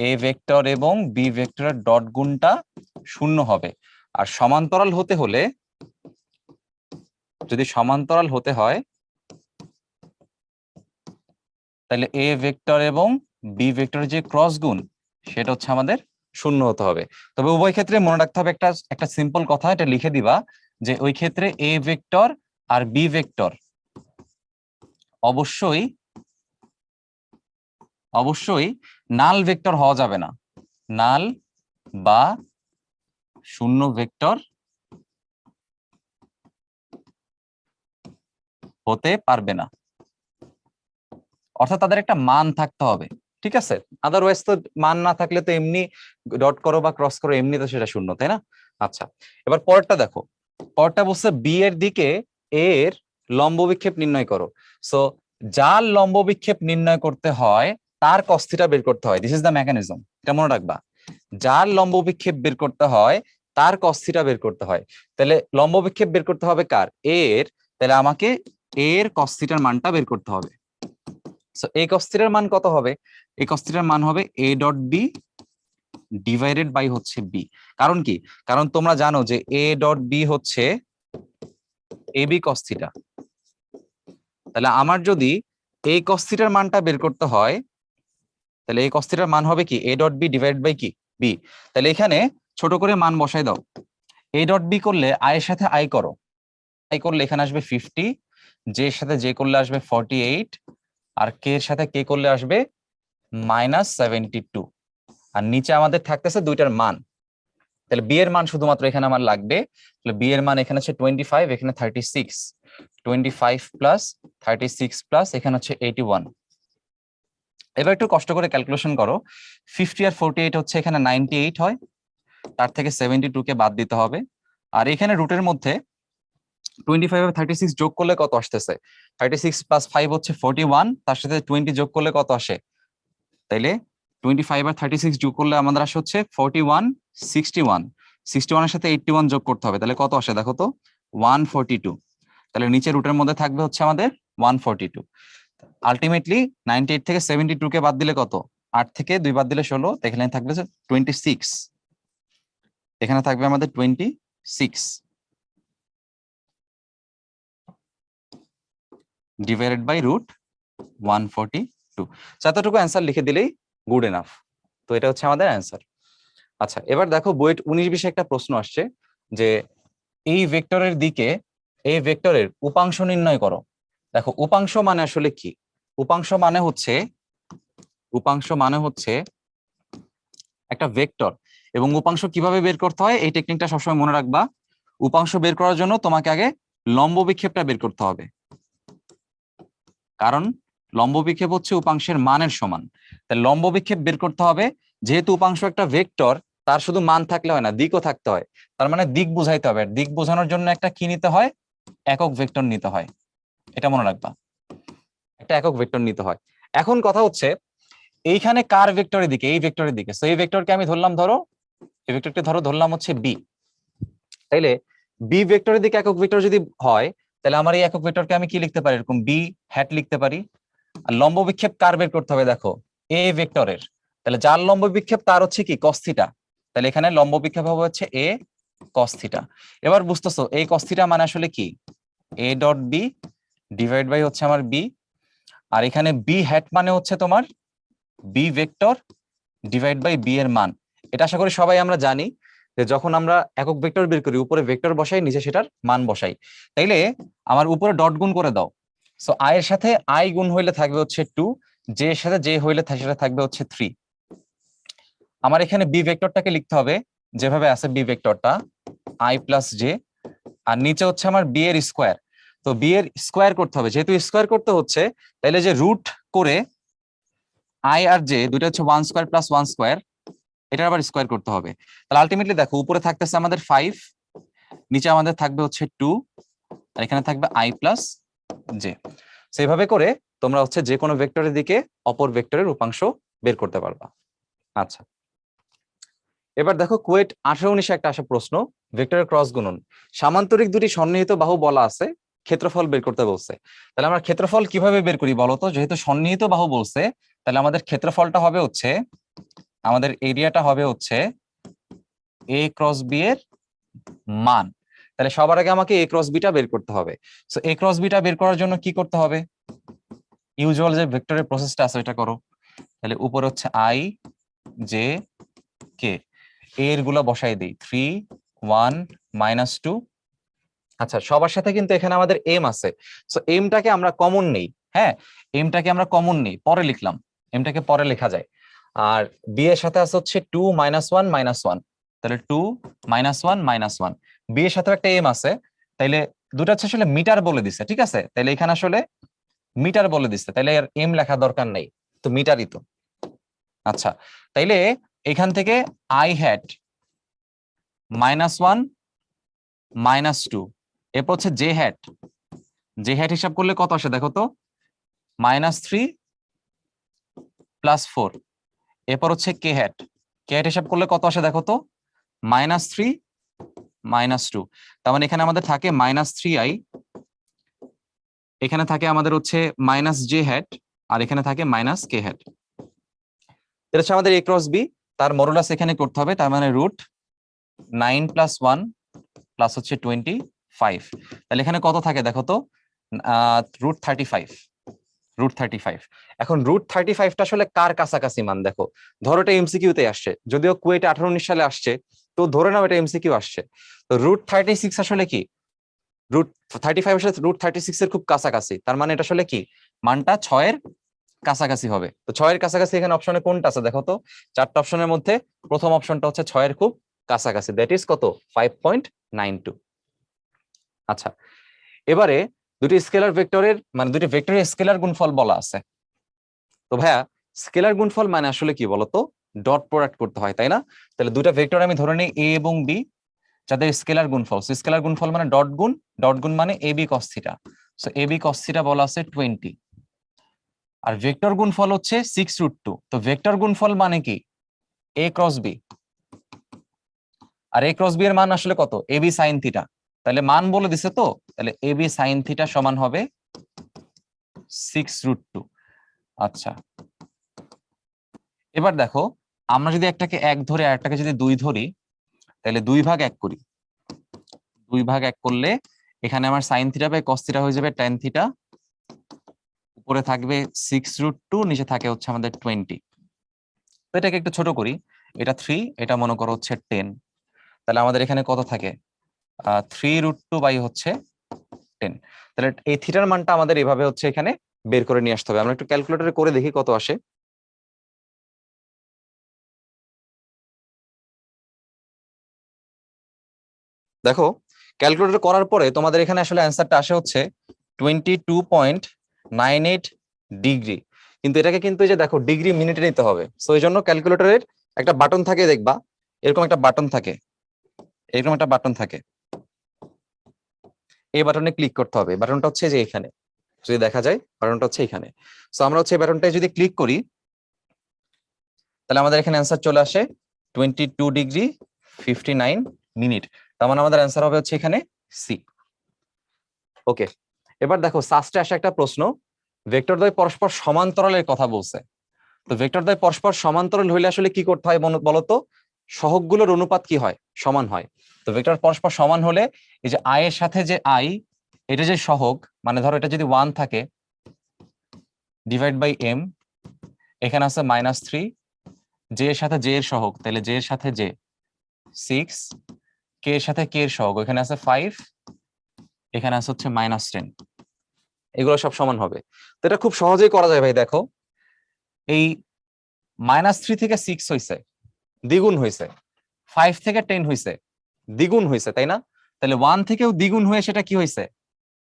এ ভেক্টর এবং বি ভেক্টরের ডট গুণটা শূন্য হবে। আর সমান্তরাল হতে হলে, যদি সমান্তরাল হতে হয় তাহলে এ ভেক্টর এবং বি ভেক্টরের যে ক্রস গুণ সেটা হচ্ছে আমাদের শূন্য হতে হবে। তবে উভয় ক্ষেত্রে মনে রাখতে হবে একটা একটা সিম্পল কথা, এটা লিখে দিবা যে ওই ক্ষেত্রে এ ভেক্টর আর বি ভেক্টর অবশ্যই অবশ্যই নাল ভেক্টর হওয়া যাবে না, নাল বা শূন্য ভেক্টর হতে পারবে না। অর্থাৎ তাদের একটা মান থাকতে হবে, ঠিক আছে? আদারওয়াইজ তো মান না থাকলে তো এমনি ডট করো বা ক্রস করো এমনি তো সেটা শূন্য, তাই না? আচ্ছা, এবার পরেরটা দেখো, পরেরটা বলছে বি এর দিকে এ এর লম্ব বিক্ষেপ নির্ণয় করো। সো যার লম্ব বিক্ষেপ নির্ণয় করতে হয় তার cos θ বের করতে হয়, দিস ইজ দ্য মেকানিজম, এটা মনে রাখবা। যার লম্ব বিক্ষেপ বের করতে হয় তার cos θ বের করতে হয়। তাহলে লম্ব বিক্ষেপ বের করতে হবে কার, এ এর। তাহলে আমাকে এ এর cos θ এর মানটা বের করতে হবে। সো এই cos θ এর মান কত হবে, এই cos θ এর মান হবে a dot b divided by হচ্ছে বি। কারণ কি, কারণ তোমরা জানো যে a ডট বি হচ্ছে ab cos θ। তাহলে আমার যদি এই cos θ এর মানটা বের করতে হয় তাহলে এই cos θ এর মান হবে কি a dot b divide by কি বি। তাহলে এখানে ছোট করে মান বসাই দাও, a ডট বি করলে i এর সাথে i করো, i করলে এখানে আসবে 50, জে এর সাথে জে করলে আসবে 48, আর কে এর সাথে কে করলে আসবে -72। আর নিচে আমাদের থাকতেছে দুইটার মান। তাহলে বি এর মান শুধুমাত্র এখানে আমার লাগবে, তাহলে বি এর মান এখানে হচ্ছে 25, এখানে 36, 25 প্লাস 36 প্লাস এখানে হচ্ছে 81। এবার একটু কষ্ট করে ক্যালকুলেশন করো, 50 আর 48 হচ্ছে এখানে 98 হয়, তার থেকে 72 কে বাদ দিতে হবে। আর এখানে রুটের মধ্যে 25 আর 36 যোগ করলে কত আসতেছে, 36 প্লাস 5 হচ্ছে 41, তার সাথে 20 যোগ করলে কত আসে, তাইলে 25 আর 36 যোগ করলে আমাদের আসে হচ্ছে 41, 61, 61 এর সাথে 81 যোগ করতে হবে, তাহলে কত আসে দেখো তো 142। তাহলে নিচে রুটের মধ্যে থাকবে হচ্ছে আমাদের 142। আলটিমেটলি 98 থেকে 72 কে বাদ দিলে কত, 8 থেকে 2 বাদ দিলে 16, এখানে থাকবে 26, এখানে থাকবে আমাদের 26 ডিভাইডেড বাই রুট 142। এতটুকু অ্যান্সার লিখে দিলেই গুড এনাফ। তো এটা হচ্ছে আমাদের অ্যান্সার। আচ্ছা, এবার দেখো বইয়ের 19-20 একটা প্রশ্ন আসছে যে এই ভেক্টরের দিকে এই ভেক্টরের উপাংশ নির্ণয় করো। দেখো উপাংশ মানে আসলে কি, উপাংশ মানে হচ্ছে একটা ভেক্টর, এবং উপাংশ কিভাবে বের করতে হয় এই টেকনিকটা সবসময় মনে রাখবা। উপাংশ বের করার জন্য তোমাকে আগে লম্ব বিক্ষেপটা বের করতে হবে, কারণ লম্ব বিক্ষেপ হচ্ছে উপাংশের মানের সমান। তাই লম্ব বিক্ষেপ বের করতে হবে, যেহেতু উপাংশ একটা ভেক্টর তার শুধু মান থাকলে হয় না, দিকও থাকতে হয়। তার মানে দিক বুঝাইতে হবে, দিক বোঝানোর জন্য একটা কি নিতে হয়, একক ভেক্টর নিতে হয়, এটা মনে রাখবা, একটা একক ভেক্টর নিতে হয়। এখন কথা হচ্ছে এইখানে কার ভেক্টরের দিকে, এই ভেক্টরের দিকে। তো এই ভেক্টরকে আমি ধরলাম, ধরো এই ভেক্টরকে ধরলাম হচ্ছে বি। তাইলে বি ভেক্টরের দিকে একক ভেক্টর যদি হয় তাহলে আমার এই একক ভেক্টরকে আমি কি লিখতে পারি, এরকম বি হ্যাট লিখতে পারি। আর লম্ব বিক্ষেপ কার বের করতে হবে, দেখো এ ভেক্টরের। তাহলে যার লম্ব বিক্ষেপ তার হচ্ছে কি cos থিটা, তাহলে এখানে লম্ব বিক্ষেপ হবে হচ্ছে এ cos থিটা। এবার বুঝতেছো এই cos থিটা মানে আসলে কি, a dot b divide by হচ্ছে আমার বি, আর এখানে বি হ্যাট মানে হচ্ছে তোমার b vector divide by b এর মান। এটা আশা করি সবাই আমরা জানি যে যখন আমরা একক ভেক্টর বের করি উপরে ভেক্টর বসাই নিচে সেটার মান বসাই। তাইলে আমার উপরে ডট গুণ করে দাও। সো আই এর সাথে আই গুণ হইলে থাকবে হচ্ছে 2, জে এর সাথে জে হইলে সেটা থাকবে হচ্ছে 3। আমার এখানে বি ভেক্টরটাকে লিখতে হবে যেভাবে আছে বি ভেক্টরটা, আই প্লাস জে, আর নিচে হচ্ছে আমার বি এর স্কোয়ার। তো বি এর স্কোয়ার করতে হবে, যেহেতু স্কোয়ার করতে হচ্ছে তাইলে যে রুট করে আই আর জে দুটো হচ্ছে 1 স্কোয়ার প্লাস 1 স্কোয়ার, এটা আবার স্কোয়ার করতে হবে। তাহলে আলটিমেটলি দেখো উপরে থাকতেছে আমাদের 5, নিচে আমাদের থাকবে হচ্ছে 2, আর এখানে থাকবে আই প্লাস জে। সেইভাবে করে তোমরা হচ্ছে যে কোনো ভেক্টরের দিকে অপর ভেক্টরের উপাংশ বের করতে পারবা। আচ্ছা, এবার দেখো কুয়েট 18-19 একটা আসা প্রশ্ন, ভেক্টরের ক্রস গুণন। সামান্তরিক দুটি সন্নিহিত বাহু বলা আছে, ক্ষেত্রফল বের করতে বলছে। তাহলে আমরা ক্ষেত্রফল কিভাবে বের করি বলতো, যেহেতু সন্নিহিত বাহু বলছে তাহলে আমাদের ক্ষেত্রফলটা হবে হচ্ছে, আমাদের এরিয়াটা হবে হচ্ছে এ ক্রস বি এর মান। তাহলে সবার আগে আমাকে এ ক্রস বিটা বের করতে হবে। সো এ ক্রস বিটা বের করার জন্য কি করতে হবে, ইউজুয়াল যে ভেক্টরের প্রসেসটা আছে এটা করো। তাহলে উপর হচ্ছে আই জে কে, এর গুলা বসাই দিই 3 1 -2। আচ্ছা, সবার সাথে কিন্তু এখানে আমাদের এম আছে, সো এমটাকে আমরা কমন নেই। হ্যাঁ, এমটাকে আমরা কমন নেই, পরে লিখলাম, এমটাকে পরে লেখা যায়। আর বি এর সাথে আছে হচ্ছে 2 -1 -1, তাহলে 2 -1 -1। বি এর সাথে একটা এম আছে, তাইলে দুটো হচ্ছে আসলে মিটার বলে দিছে, ঠিক আছে, তাইলে এখানে আসলে মিটার বলে দিচ্ছে, তাইলে আর এম লেখা দরকার নেই, তো মিটারই তো। আচ্ছা, তাইলে এখান থেকে আই হ্যাট -1 -2, এরপর হচ্ছে জে হ্যাট, জে হ্যাট হিসাব করলে কত আসে দেখো তো, -3 + 4। এরপর হচ্ছে কে হ্যাট, কে হ্যাট হিসাব করলে কত আসে দেখো তো, -3 -2। তার মানে এখানে আমাদের থাকে -3i, এখানে থাকে আমাদের হচ্ছে -j হ্যাট, আর এখানে থাকে -k হ্যাট। এটা হচ্ছে আমাদের এ ক্রস বি, তার মডুলাস এখানে করতে হবে, তার মানে √9 + 1 প্লাস হচ্ছে 25। তাহলে এখানে কত থাকে দেখো তো, √35, √35। এখন √35টা আসলে কার কাছাকাছি মান দেখো, ধরো এটা এমসিকিউ তে আসছে, যদিও কুয়েটে 18-19 সালে আসছে, তো ধরে নাও এটা এমসিকিউ আসছে। তো √36 আসলে কি, √35 আসলে √36 এর খুব কাছাকাছি, তার মানে এটা আসলে কি, মানটা 6 এর কাছাকাছি হবে। তো 6 এর কাছাকাছি এখানে অপশনে কোনটা আছে দেখো তো, 4টা অপশনের মধ্যে প্রথম অপশনটা হচ্ছে 6 এর খুব কাছাকাছি, দ্যাট ইজ কত, 5.92। আচ্ছা, এবারে দুটি স্কেলার ভেক্টরের মানে দুটি ভেক্টরের স্কেলার গুণফল বলা আছে। তো ভাইয়া স্কেলার গুণফল মানে আসলে কি বলতো, ডট প্রোডাক্ট করতে হয়, তাই না? তাহলে দুটা ভেক্টর আমি ধরে নিই এ এবং বি, যাদের স্কেলার গুণফল, স্কেলার গুণফল মানে ডট গুণ মানে A B cos theta. So A B cos theta বলা আছে 20, আর ভেক্টর গুণফল হচ্ছে 6√2। তো ভেক্টর গুণফল মানে কি, এ ক্রস বি, আর এ ক্রস বি এর মান আসলে কত, এ বি সাইন থিটা। তাহলে মান বলে দিছে, তো তাহলে এ বি সাইন থিটা সমান হবে 6√2। আচ্ছা, এবার দেখো আমরা যদি একটাকে 1 ধরে আর একটাকে যদি 2 ধরি, তাহলে 2 ভাগ 1 করি, 2 ভাগ 1 করলে এখানে আমার sine theta by cos theta হয়ে যাবে tan থিটা, উপরে থাকবে 6√2, নিচে থাকে হচ্ছে আমাদের 20। তো এটাকে একটু ছোট করি, এটা 3, এটা মনে করো হচ্ছে 10। তাহলে আমাদের এখানে কত থাকে, 3√2 বাই হচ্ছে 10। তাহলে এই থিটার মানটা আমাদের এভাবে হচ্ছে এখানে বের করে নিয়ে আসতে হবে। আমরা একটু ক্যালকুলেটরে করে দেখি কত আসে। দেখো ক্যালকুলেটর করার পরে তোমাদের এখানে আসলে অ্যান্সারটা আসে হচ্ছে 22.98 ডিগ্রি। কিন্তু এটাকে কিন্তু এই যে দেখো ডিগ্রি মিনিটে নিতে হবে, সো এই জন্য ক্যালকুলেটরের একটা বাটন থাকে, দেখবা এরকম একটা বাটন থাকে, এরকম একটা বাটন থাকে, এই বাটনে ক্লিক করতে হবে। বাটনটা হচ্ছে যে এখানে, যদি দেখা যায় বাটনটা হচ্ছে এখানে। সো আমরা হচ্ছে এই বাটনটায় যদি ক্লিক করি, তাহলে আমাদের এখানে অ্যান্সার চলে আসে 22°59'। তার মানে আমাদের অ্যান্সার হবে হচ্ছে এখানে সি। ওকে, এবার দেখো সাস্টে আসা একটা প্রশ্ন, ভেক্টরদ্বয় পরস্পর সমান্তরালের কথা বলছে। তো ভেক্টরদ্বয় পরস্পর সমান্তরাল হইলে আসলে কি করতে হয় বলতো? সহগগুলোর অনুপাত কি হয়? সমান হয়। তো ভেক্টর পরস্পর সমান হলে এই যে আই এর সাথে যে আই, এটা যে সহগ, মানে ধরো এটা যদি 1 থাকে, ডিভাইড বাই এম, এখানে আছে -3, জে এর সাথে জে এর সহগ, তাহলে জে এর সাথে জে 6, কে এর সাথে কে এর সহগ, এখানে আছে 5, এখানে আছে হচ্ছে -10, এগুলো সব সমান হবে। তো এটা খুব সহজেই করা যায় ভাই। দেখো এই -3 থেকে 6 হয়েছে, দ্বিগুণ হয়েছে, 5 থেকে 10 হয়েছে, দ্বিগুণ হয়েছে, তাই না? তাহলে 1 থেকেও দ্বিগুণ হয়ে সেটা কি হয়েছে,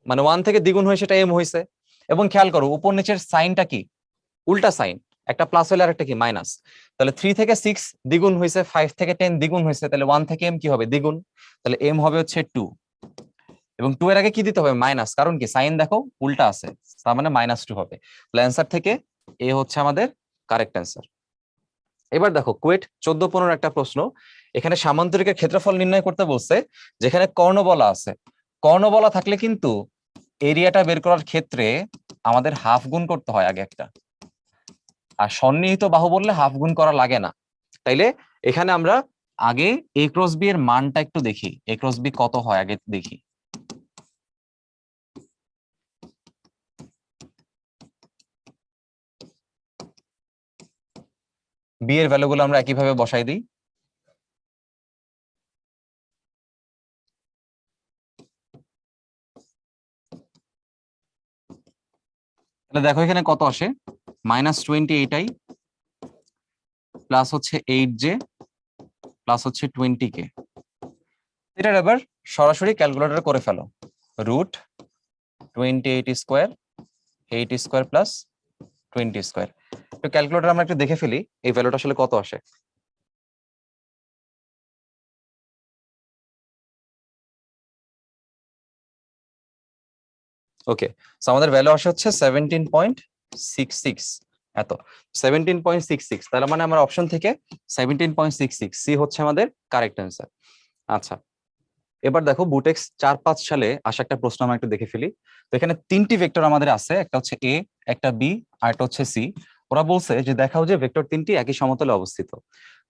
মানে 1 থেকে দ্বিগুণ হয়ে সেটা এম হয়েছে। এবং খেয়াল করো উপর নিচের সাইনটা কি, উল্টা সাইন, একটা প্লাস হলে আর একটা কি মাইনাস। তাহলে 3 থেকে 6 দ্বিগুণ হয়েছে, 5 থেকে 10 দ্বিগুণ হয়েছে, তাহলে 1 থেকে এম কি হবে, দ্বিগুণ। তাহলে এম হবে হচ্ছে 2, এবং 2 এর আগে কি দিতে হবে, মাইনাস, কারণ কি সাইন দেখো উল্টা আছে, তার মানে -2 হবে। তাহলে অ্যান্সার থেকে এ হচ্ছে আমাদের কারেক্ট অ্যান্সার। এবার দেখো কুয়েট 14-15 একটা প্রশ্ন, এখানে সামান্তরিকের ক্ষেত্রফল নির্ণয় করতে বলছে, যেখানে কর্ণবলা আছে। কর্ণবলা থাকলে কিন্তু এরিয়াটা বের করার ক্ষেত্রে আমাদের হাফ গুণ করতে হয় আগে একটা, আর সন্নিহিত বাহু বললে হাফ গুণ করা লাগে না। তাইলে এখানে আমরা আগে এ ক্রস বি এর মানটা একটু দেখি, এ ক্রস বি কত হয় আগে দেখি। বি এর ভ্যালুগুলো আমরা একইভাবে বসাই দিই। তাহলে দেখো এখানে কত আসে, -20 এইটাই, প্লাস হচ্ছে 8J, প্লাস হচ্ছে 20K। এটার এবার সরাসরি ক্যালকুলেটর করে ফেলো, √28 স্কোয়ার, 8 স্কোয়ার প্লাস 20 স্কোয়ার। তো ক্যালকুলেটর আমরা একটু দেখে ফেলি এই ভ্যালুটা আসলে কত আসে। ওকে, সো আমাদের ভ্যালু আসে হচ্ছে 17.66, এত 17.66। তাহলে মানে আমার অপশন থেকে 17.66 সি হচ্ছে আমাদের কারেক্ট অ্যান্সার। আচ্ছা, এবার দেখো বুটেক্স 4-5 সালে আসা একটা প্রশ্ন আমরা একটু দেখে ফেলি। তো এখানে 3টি ভেক্টর আমাদের আছে, একটা হচ্ছে এ, একটা বি, আর একটা হচ্ছে সি। ওরা বলছে যে দেখাও যে ভেক্টর 3টি একই সমতলে অবস্থিত।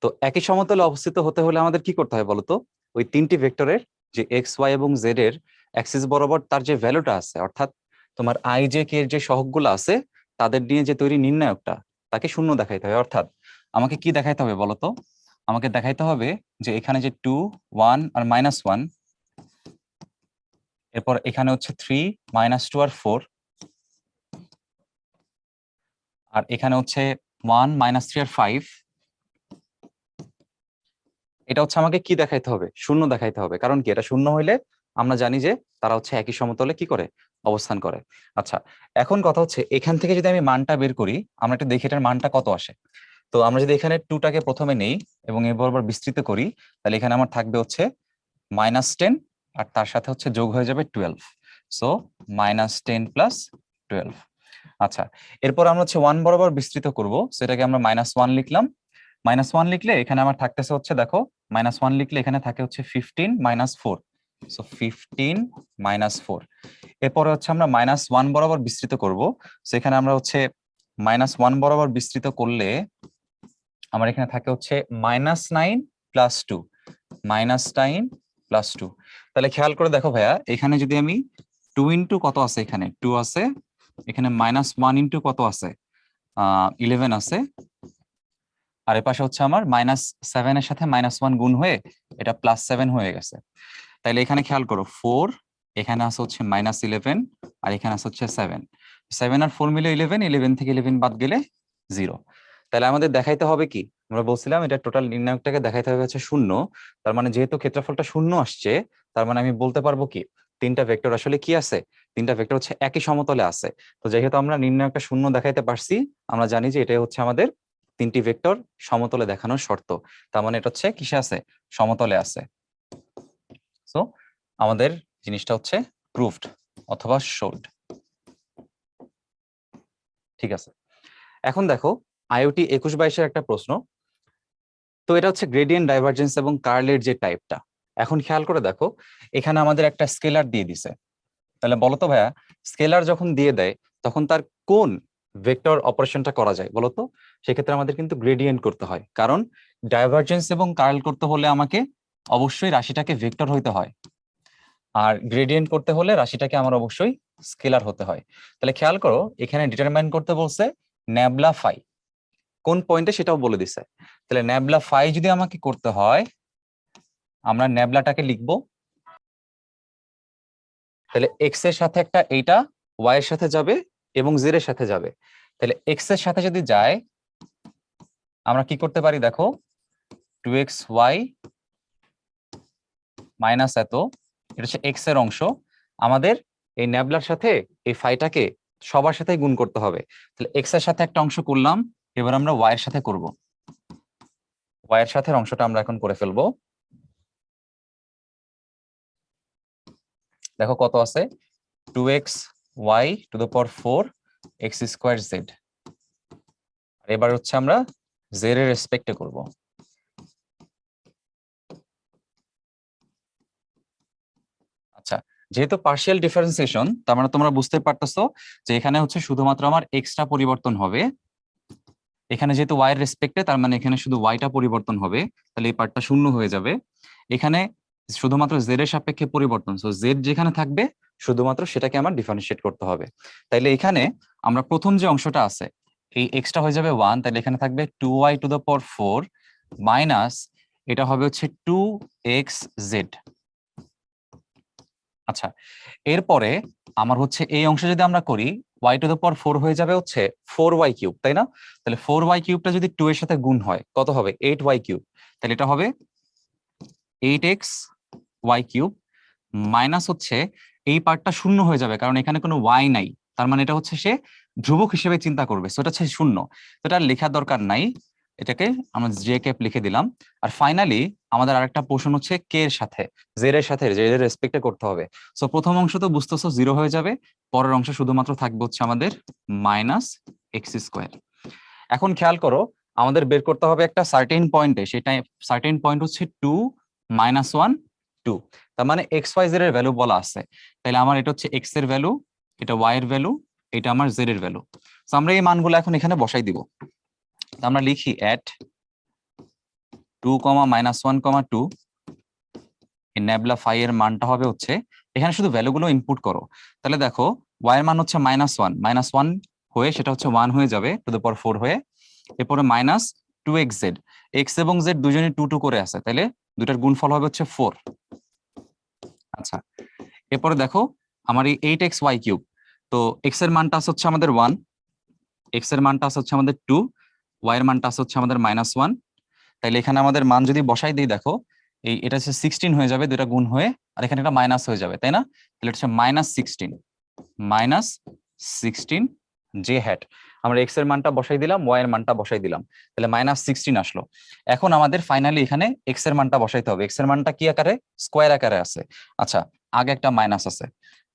তো একই সমতলে অবস্থিত হতে হলে আমাদের কি করতে হয় বলতো? ওই 3টি ভেক্টরের যে এক্স ওয়াই এবং জেড এর অ্যাক্সিস বরাবর তার যে ভ্যালুটা আছে, অর্থাৎ তোমার আই জে কে এর যে সহগগুলো আছে তাদের নিয়ে যে তৈরি নির্ণায়কটা, তাকে শূন্য দেখাইতে হবে। অর্থাৎ আমাকে কি দেখাইতে হবে বলতো? আমাকে দেখাইতে হবে যে এখানে যে 2, 1 আর -1, এরপর এখানে হচ্ছে 3, -2 আর 4, আর এখানে হচ্ছে 1, -3 আর 5। এটা হচ্ছে আমাকে কি দেখাইতে হবে, শূন্য দেখাইতে হবে। কারণ কি, এটা শূন্য হইলে আমরা জানি যে তারা হচ্ছে একই সমতলে কি করে, অবস্থান করে। আচ্ছা, এখন কথা হচ্ছে এখান থেকে যদি আমি মানটা বের করি, আমরা একটু দেখি এটার মানটা কত আসে। তো আমরা যদি এখানে 2টাকে প্রথমে নেই এবং এর বরাবর বিস্তৃত করি, তাহলে এখানে আমার থাকবে হচ্ছে -10, আর তার সাথে হচ্ছে যোগ হয়ে যাবে 12, সো -10 প্লাস 12। আচ্ছা, এরপর আমরা হচ্ছে 1 বরাবর বিস্তৃত করব, সেটাকে আমরা -1 লিখলাম। -1 লিখলে এখানে আমার থাকতেছে হচ্ছে, দেখো -1 লিখলে এখানে থাকে হচ্ছে 15 -4, সো 15 -4। এরপরে হচ্ছে আমরা -1 বরাবর বিস্তৃত করব, সেখানে আমরা হচ্ছে -1 বরাবর বিস্তৃত করলে আমার এখানে থাকে হচ্ছে -9 প্লাস 2, -9 প্লাস 2। তাহলে খেয়াল করে দেখো ভাইয়া, এখানে যদি আমি 2 ইন্টু কত আছে, এখানে 2 আছে, এখানে -1 ইন্টু কত আছে, 11 আছে, আর এ পাশে হচ্ছে আমার -7 এর সাথে -1 গুণ হয়ে এটা +7 হয়ে গেছে। তাইলে এখানে খেয়াল করো 4, এখানে আছে হচ্ছে -11, আর এখানে আছে হচ্ছে 7, 7 আর 4 মিলে 11, 11 থেকে 11 বাদ গেলে 0। তাহলে আমাদের দেখাইতে হবে কি, আমরা বলছিলাম এটা টোটাল নির্ণায়কটাকে দেখাইতে হবে হচ্ছে শূন্য। তার মানে যেহেতু ক্ষেত্রফলটা শূন্য আসছে, তার মানে আমি বলতে পারবো কি, 3টা ভেক্টর আসলে কি আছে, 3টা ভেক্টর হচ্ছে একই সমতলে আছে। তো যেহেতু আমরা নির্ণায়কটা শূন্য দেখাইতে পারছি, আমরা জানি যে এটাই হচ্ছে আমাদের 3টি ভেক্টর সমতলে দেখানোর শর্ত। তার মানে এটা হচ্ছে কিসে আছে, সমতলে আছে। সো আমাদের জিনিসটা হচ্ছে প্রুভড অথবা শোল্ড। ঠিক আছে, এখন দেখো আইওটি 21-22-এর একটা প্রশ্ন। তো এটা হচ্ছে গ্রেডিয়েন্ট, ডাইভারজেন্স এবং কার্লের যে টাইপটা। এখন খেয়াল করে দেখো, এখানে আমাদের একটা স্কেলার দিয়ে দিছে, তাহলে বলো তো ভাইয়া, স্কেলার যখন দিয়ে দেয় তখন তার কোন ভেক্টর অপারেশনটা করা যায় বলো তো? সেক্ষেত্রে আমাদের কিন্তু গ্রেডিয়েন্ট করতে হয়, কারণ ডাইভারজেন্স এবং কার্ল করতে হলে আমাকে অবশ্যই রাশিটাকে ভেক্টর হইতে হয়, আর গ্রেডিয়েন্ট করতে হলে রাশিটাকে আমার অবশ্যই স্কেলার হতে হয়। তাহলে খেয়াল করো, এখানে ডিটারমাইন করতে বলছে ন্যাবলা ফাই, কোন পয়েন্টে সেটাও বলে দিছে। তাহলে ন্যাবলা ফাই যদি আমাকে করতে হয়, আমরা ন্যাবলাটাকে লিখবো, তাহলে এক্স এর সাথে একটা এইটা ওয়াই এর সাথে যাবে এবং জেড এর সাথে যাবে। তাহলে এক্স এর সাথে যদি যায়, আমরা কি করতে পারি দেখো, 2xy মাইনাস এত, এটা হচ্ছে এক্স এর অংশ। আমাদের এই ন্যাবলার সাথে এই ফাইটাকে সবার সাথে গুণ করতে হবে। তাহলে এক্স এর সাথে একটা অংশ করলাম, এবার আমরা ওয়াই এর সাথে করব। ওয়াই এর সাথে অংশটা আমরা এখন করে ফেলবো। দেখো কত আছে, 2xy⁴ x²z। এবার হচ্ছে আমরা জেড এর রেসপেক্টে করব। আচ্ছা, যেহেতু পার্শিয়াল ডিফারেন্সিয়েশন, তার মানে তোমরা বুঝতে পারতেছো যে এখানে হচ্ছে শুধুমাত্র আমার এক্সটা পরিবর্তন হবে, এখানে যেহেতু ওয়াই এর রেসপেক্টে, তার মানে এখানে শুধু ওয়াইটা পরিবর্তন হবে, তাহলে এই পার্টটা শূন্য হয়ে যাবে। এখানে শুধুমাত্র জেড এর সাপেক্ষে পরিবর্তন, সো জেড যেখানে থাকবে শুধুমাত্র সেটাকে আমার ডিফারেন্সিয়েট করতে হবে। তাইলে এখানে আমরা প্রথম যে অংশটা আছে, এই এক্সটা হয়ে যাবে 1, তাহলে এখানে থাকবে 2y⁴ মাইনাস এটা হবে হচ্ছে 2xz। আচ্ছা, এরপরে আমার হচ্ছে এই অংশ যদি আমরা করি, y⁴ হয়ে যাবে হচ্ছে 4y³, তাই না? তাহলে 4y³ যদি 2 এর সাথে গুণ হয় কত হবে, 8y³। তাহলে এটা হবে 8xy³ মাইনাস হচ্ছে এই পার্টটা শূন্য হয়ে যাবে, কারণ এখানে কোনো y নাই, তার মানে এটা হচ্ছে সে ধ্রুবক হিসেবে চিন্তা করবে, সো এটা হচ্ছে শূন্য। তো এটা লেখার দরকার নাই, এটাকে আমরা জে ক্যাপ লিখে দিলাম। আর ফাইনালি আমাদের আরেকটা পোর্শন হচ্ছে কে এর সাথে, জেড এর সাথে, জেড এর রেসপেক্টে করতে হবে। সো প্রথম অংশ তো বুঝতেছো 0 হয়ে যাবে, পরের অংশ শুধুমাত্র থাকবে হচ্ছে আমাদের -x²। এখন খেয়াল করো, আমাদের বের করতে হবে একটা সার্টেন পয়েন্টে, সেটা সার্টেন পয়েন্ট হচ্ছে 2 -1 2, তার মানে xyz এর ভ্যালু বলা আছে। তাহলে আমার এটা হচ্ছে x এর ভ্যালু, এটা y এর ভ্যালু, এটা আমার z এর ভ্যালু। তো আমরা এই মানগুলো এখন এখানে বসাই দিব। আমরা লিখি at 2, -1, 2, এই ন্যাবলা ফাই এর মানটা হবে হচ্ছে, এখানে শুধু ভ্যালুগুলো ইনপুট করো। তাহলে দেখো y এর মান হচ্ছে -1 হয়ে সেটা হচ্ছে 1 হয়ে যাবে ⁴ হয়ে, এরপরে -2xz, x এবং z দুজনই 2 2 করে আছে, তাহলে দুটার গুণফল হবে হচ্ছে 4। আচ্ছা, এরপরে দেখো আমার এই 8xy³, তো x এর মানটা আছে হচ্ছে আমাদের 1, x এর মানটা আছে হচ্ছে আমাদের 2, y এর মানটা আছে হচ্ছে আমাদের -1। তাইলে এখানে আমাদের মান যদি বসাই দিই, দেখো এটা হচ্ছে 16 হয়ে যাবে, দুটা গুণ হয়ে, আর এখানে একটা মাইনাস হয়ে যাবে, তাই না? তাহলে এটা হচ্ছে -16 জে হ্যাট। আমরা এক্স এর মানটা বসাই দিলাম, ওয়াই এর মানটা বসাই দিলাম, তাহলে -16 আসলো। এখন আমাদের ফাইনালি এখানে এক্স এর মানটা বসাইতে হবে। এক্স এর মানটা কি আকারে, স্কোয়ার আকারে আছে। আচ্ছা, আগে একটা মাইনাস আছে,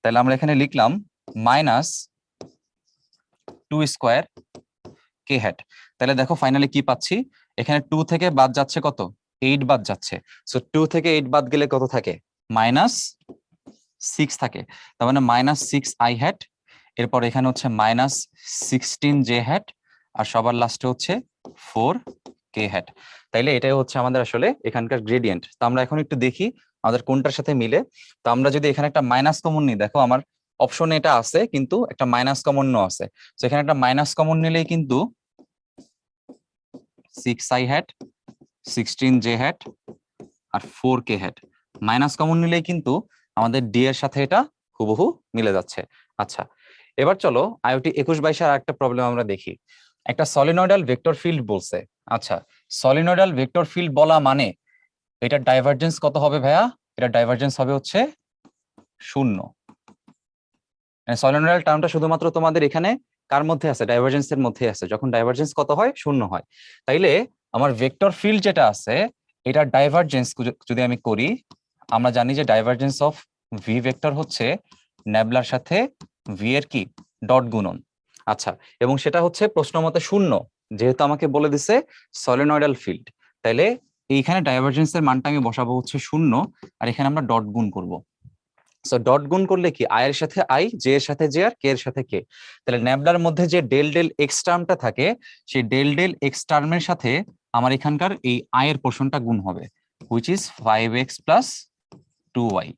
তাহলে আমরা এখানে লিখলাম -2² কে হ্যাট। তাহলে দেখো ফাইনালি কি পাচ্ছি, এখানে 2 থেকে বাদ যাচ্ছে কত, 8 বাদ যাচ্ছে। সো 2 থেকে 8 বাদ গেলে কত থাকে, -6 থাকে। তার মানে -6i হ্যাট, এরপর এখানে হচ্ছে -16j হ্যাট, আর সবার লাস্টে হচ্ছে 4k হ্যাট। তাইলে এটাই হচ্ছে আমাদের আসলে এখানকার গ্রেডিয়েন্ট। তো আমরা এখন একটু দেখি আমাদের কোনটার সাথে মিলে। তো আমরা যদি এখানে একটা মাইনাস কমন নিই, দেখো আমার অপশনে এটা আছে কিন্তু একটা মাইনাস কমন আছে। তো এখানে একটা মাইনাস কমন নিলেই কিন্তু 6i হ্যাট, 16j হ্যাট আর 4k হ্যাট, মাইনাস কমন নিলেই কিন্তু আমাদের ডি এর সাথে এটা হুবহু মিলে যাচ্ছে। আচ্ছা, এবার চলো আইওটি 21-22 আর একটা প্রবলেম আমরা দেখি। একটা সলিনয়েডাল ভেক্টর ফিল্ড বলছে। আচ্ছা, সলিনয়েডাল ভেক্টর ফিল্ড বলা মানে এটা ডাইভারজেন্স কত হবে ভাইয়া? এটা ডাইভারজেন্স হবে হচ্ছে 0। সলিনয়েডাল টার্মটা শুধুমাত্র তোমাদের এখানে কার মধ্যে আছে, ডাইভারজেন্সের মধ্যে আছে, যখন ডাইভারজেন্স কত হয়, 0 হয়। তাইলে আমার ভেক্টর ফিল্ড যেটা আছে, এটা ডাইভারজেন্স যদি আমি করি, আমরা জানি যে ডাইভারজেন্স অফ ভি ভেক্টর হচ্ছে ন্যাবলার সাথে ভি এর কি ডট গুণন। আচ্ছা, এবং সেটা হচ্ছে প্রশ্ন মতে 0, যেহেতু আমাকে বলে দিছে সলিনয়েডাল ফিল্ড, তাইলে এইখানে ডাইভারজেন্সের মানটা আমি বসাবো হচ্ছে 0, আর এখানে আমরা ডট গুণ করব। সো ডট গুণ করলে কি আই এর সাথে আই, জে এর সাথে জে আর কে এর সাথে কে, তাহলে ন্যাবলার মধ্যে যে ডেল ডেল এক্স টার্মটা থাকে সেই ডেল ডেল এক্স টার্মের সাথে আমার এখানকার এই আই এর পোর্শনটা গুণ হবে, which is 5x plus 2y।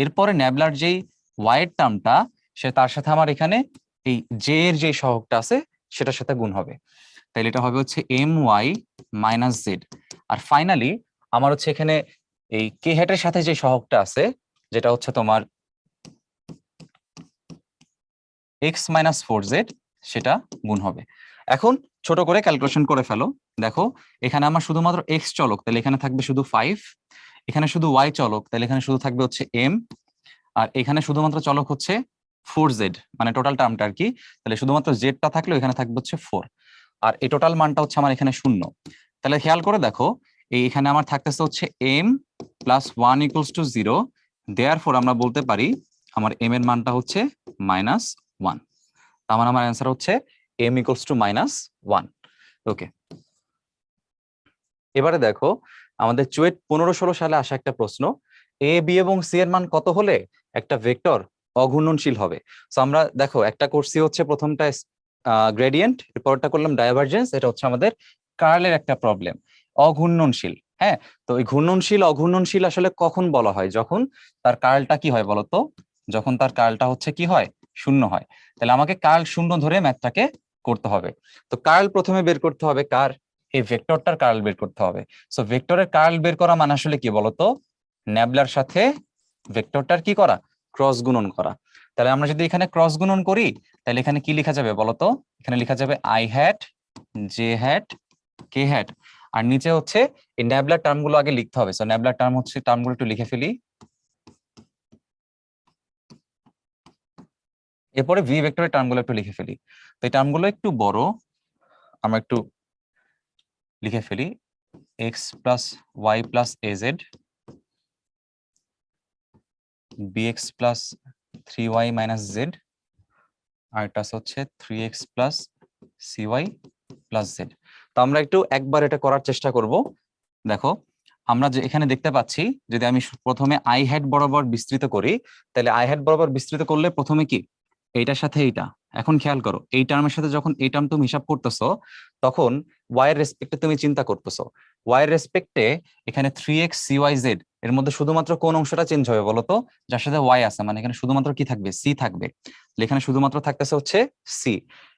এরপরে ন্যাবলার যেই ওয়াই এর টার্মটা সে তার সাথে আমার এখানে এই জে এর যে সহগটা আছে সেটার সাথে গুণ হবে, তাহলে এটা হবে হচ্ছে এম ওয়াই মাইনাস জেড। আর ফাইনালি আমার হচ্ছে এখানে এই কে হ্যাটের সাথে যে সহগটা আছে যেটা হচ্ছে তোমার এক্স মাইনাস 4z সেটা গুণ হবে। এখন ছোট করে ক্যালকুলেশন করে ফেলো, দেখো এখানে আমার শুধুমাত্র এক্স চলক, তাহলে এখানে থাকবে শুধু 5, এখানে শুধু ওয়াই চলক, তাহলে এখানে শুধু থাকবে হচ্ছে এম, আর এখানে শুধুমাত্র চলক হচ্ছে 4z, মানে টোটাল টার্মটা আর কি, তাহলে শুধুমাত্র জেডটা থাকলেও এখানে থাকবে হচ্ছে 4, আর এই টোটাল মানটা হচ্ছে আমার এখানে 0। তাহলে খেয়াল করে দেখো এখানে আমার থাকতেছে হচ্ছে m plus 1 equals to 0, therefore আমরা বলতে পারি আমার এম এর মানটা হচ্ছে -1, তার মানে আমার অ্যান্সার হচ্ছে এম ইকুয়ালস টু -1। ওকে, এবারে দেখো আমাদের চুয়েট 15-16 সালে আসা একটা প্রশ্ন, এ বি এবং সি এর মান কত হলে একটা ভেক্টর অঘূর্ণনশীল হবে। সো আমরা দেখো একটা করছি হচ্ছে প্রথমটা গ্রেডিয়েন্ট, এরপরটা করলাম ডাইভারজেন্স, এটা হচ্ছে আমাদের কার্লের একটা প্রবলেম, অঘূর্ণনশীল। হ্যাঁ, তো এই ঘূর্ণনশীল অঘূর্ণনশীল আসলে কখন বলা হয়, যখন তার কার্লটা কি হয় বলতো, যখন তার কার্লটা হচ্ছে কি হয়, 0 হয়। তাহলে আমাকে কার্ল 0 ধরে ম্যাথটাকে করতে হবে। তো কার্ল প্রথমে বের করতে হবে কার, এই ভেক্টরটার কার্ল বের করতে হবে। সো ভেক্টরের কার্ল বের করা মানে আসলে কি বলতো, ন্যাবলার সাথে ভেক্টরটার কি করা, ক্রস গুণন করা। তাহলে আমরা যদি এখানে ক্রস গুণন করি তাহলে এখানে কি লেখা যাবে বলতো, এখানে লেখা যাবে I hat, J hat, K hat, আর নিচে হচ্ছে এই ন্যাবলার টার্মগুলো আগে লিখতে হবে। সো ন্যাবলার টার্ম হচ্ছে, টার্মগুলো একটু লিখে ফেলি, এরপরে ভি ভেক্টরের টার্মগুলো একটু লিখে ফেলি। তো এই টার্মগুলো একটু বড়, আমরা একটু লিখে ফেলি, X plus Y plus A Z, bx plus 3y minus Z, আর এটা হচ্ছে 3x plus cy plus Z. তো আমরা একটু একবার এটা করার চেষ্টা করব। দেখো আমরা যে এখানে দেখতে পাচ্ছি, যদি আমি প্রথমে আই হ্যাট বরাবর বিস্তৃত করি, তাহলে আই হ্যাট বরাবর বিস্তৃত করলে প্রথমে কি এইটার সাথে এইটা, এখন খেয়াল করো এই টার্মের সাথে যখন এই টার্ম তুমি হিসাব করতেছো তখন ওয়াই এর রেসপেক্টে তুমি চিন্তা করতেছো, ওয়াই এর রেসপেক্টে এখানে 3x cy z এর মধ্যে শুধুমাত্র কোন অংশটা চেঞ্জ হবে বলতো, যার সাথে ওয়াই আছে, মানে এখানে শুধুমাত্র কি থাকবে, সি থাকবে। এখানে শুধুমাত্র থাকতেছে হচ্ছে সি,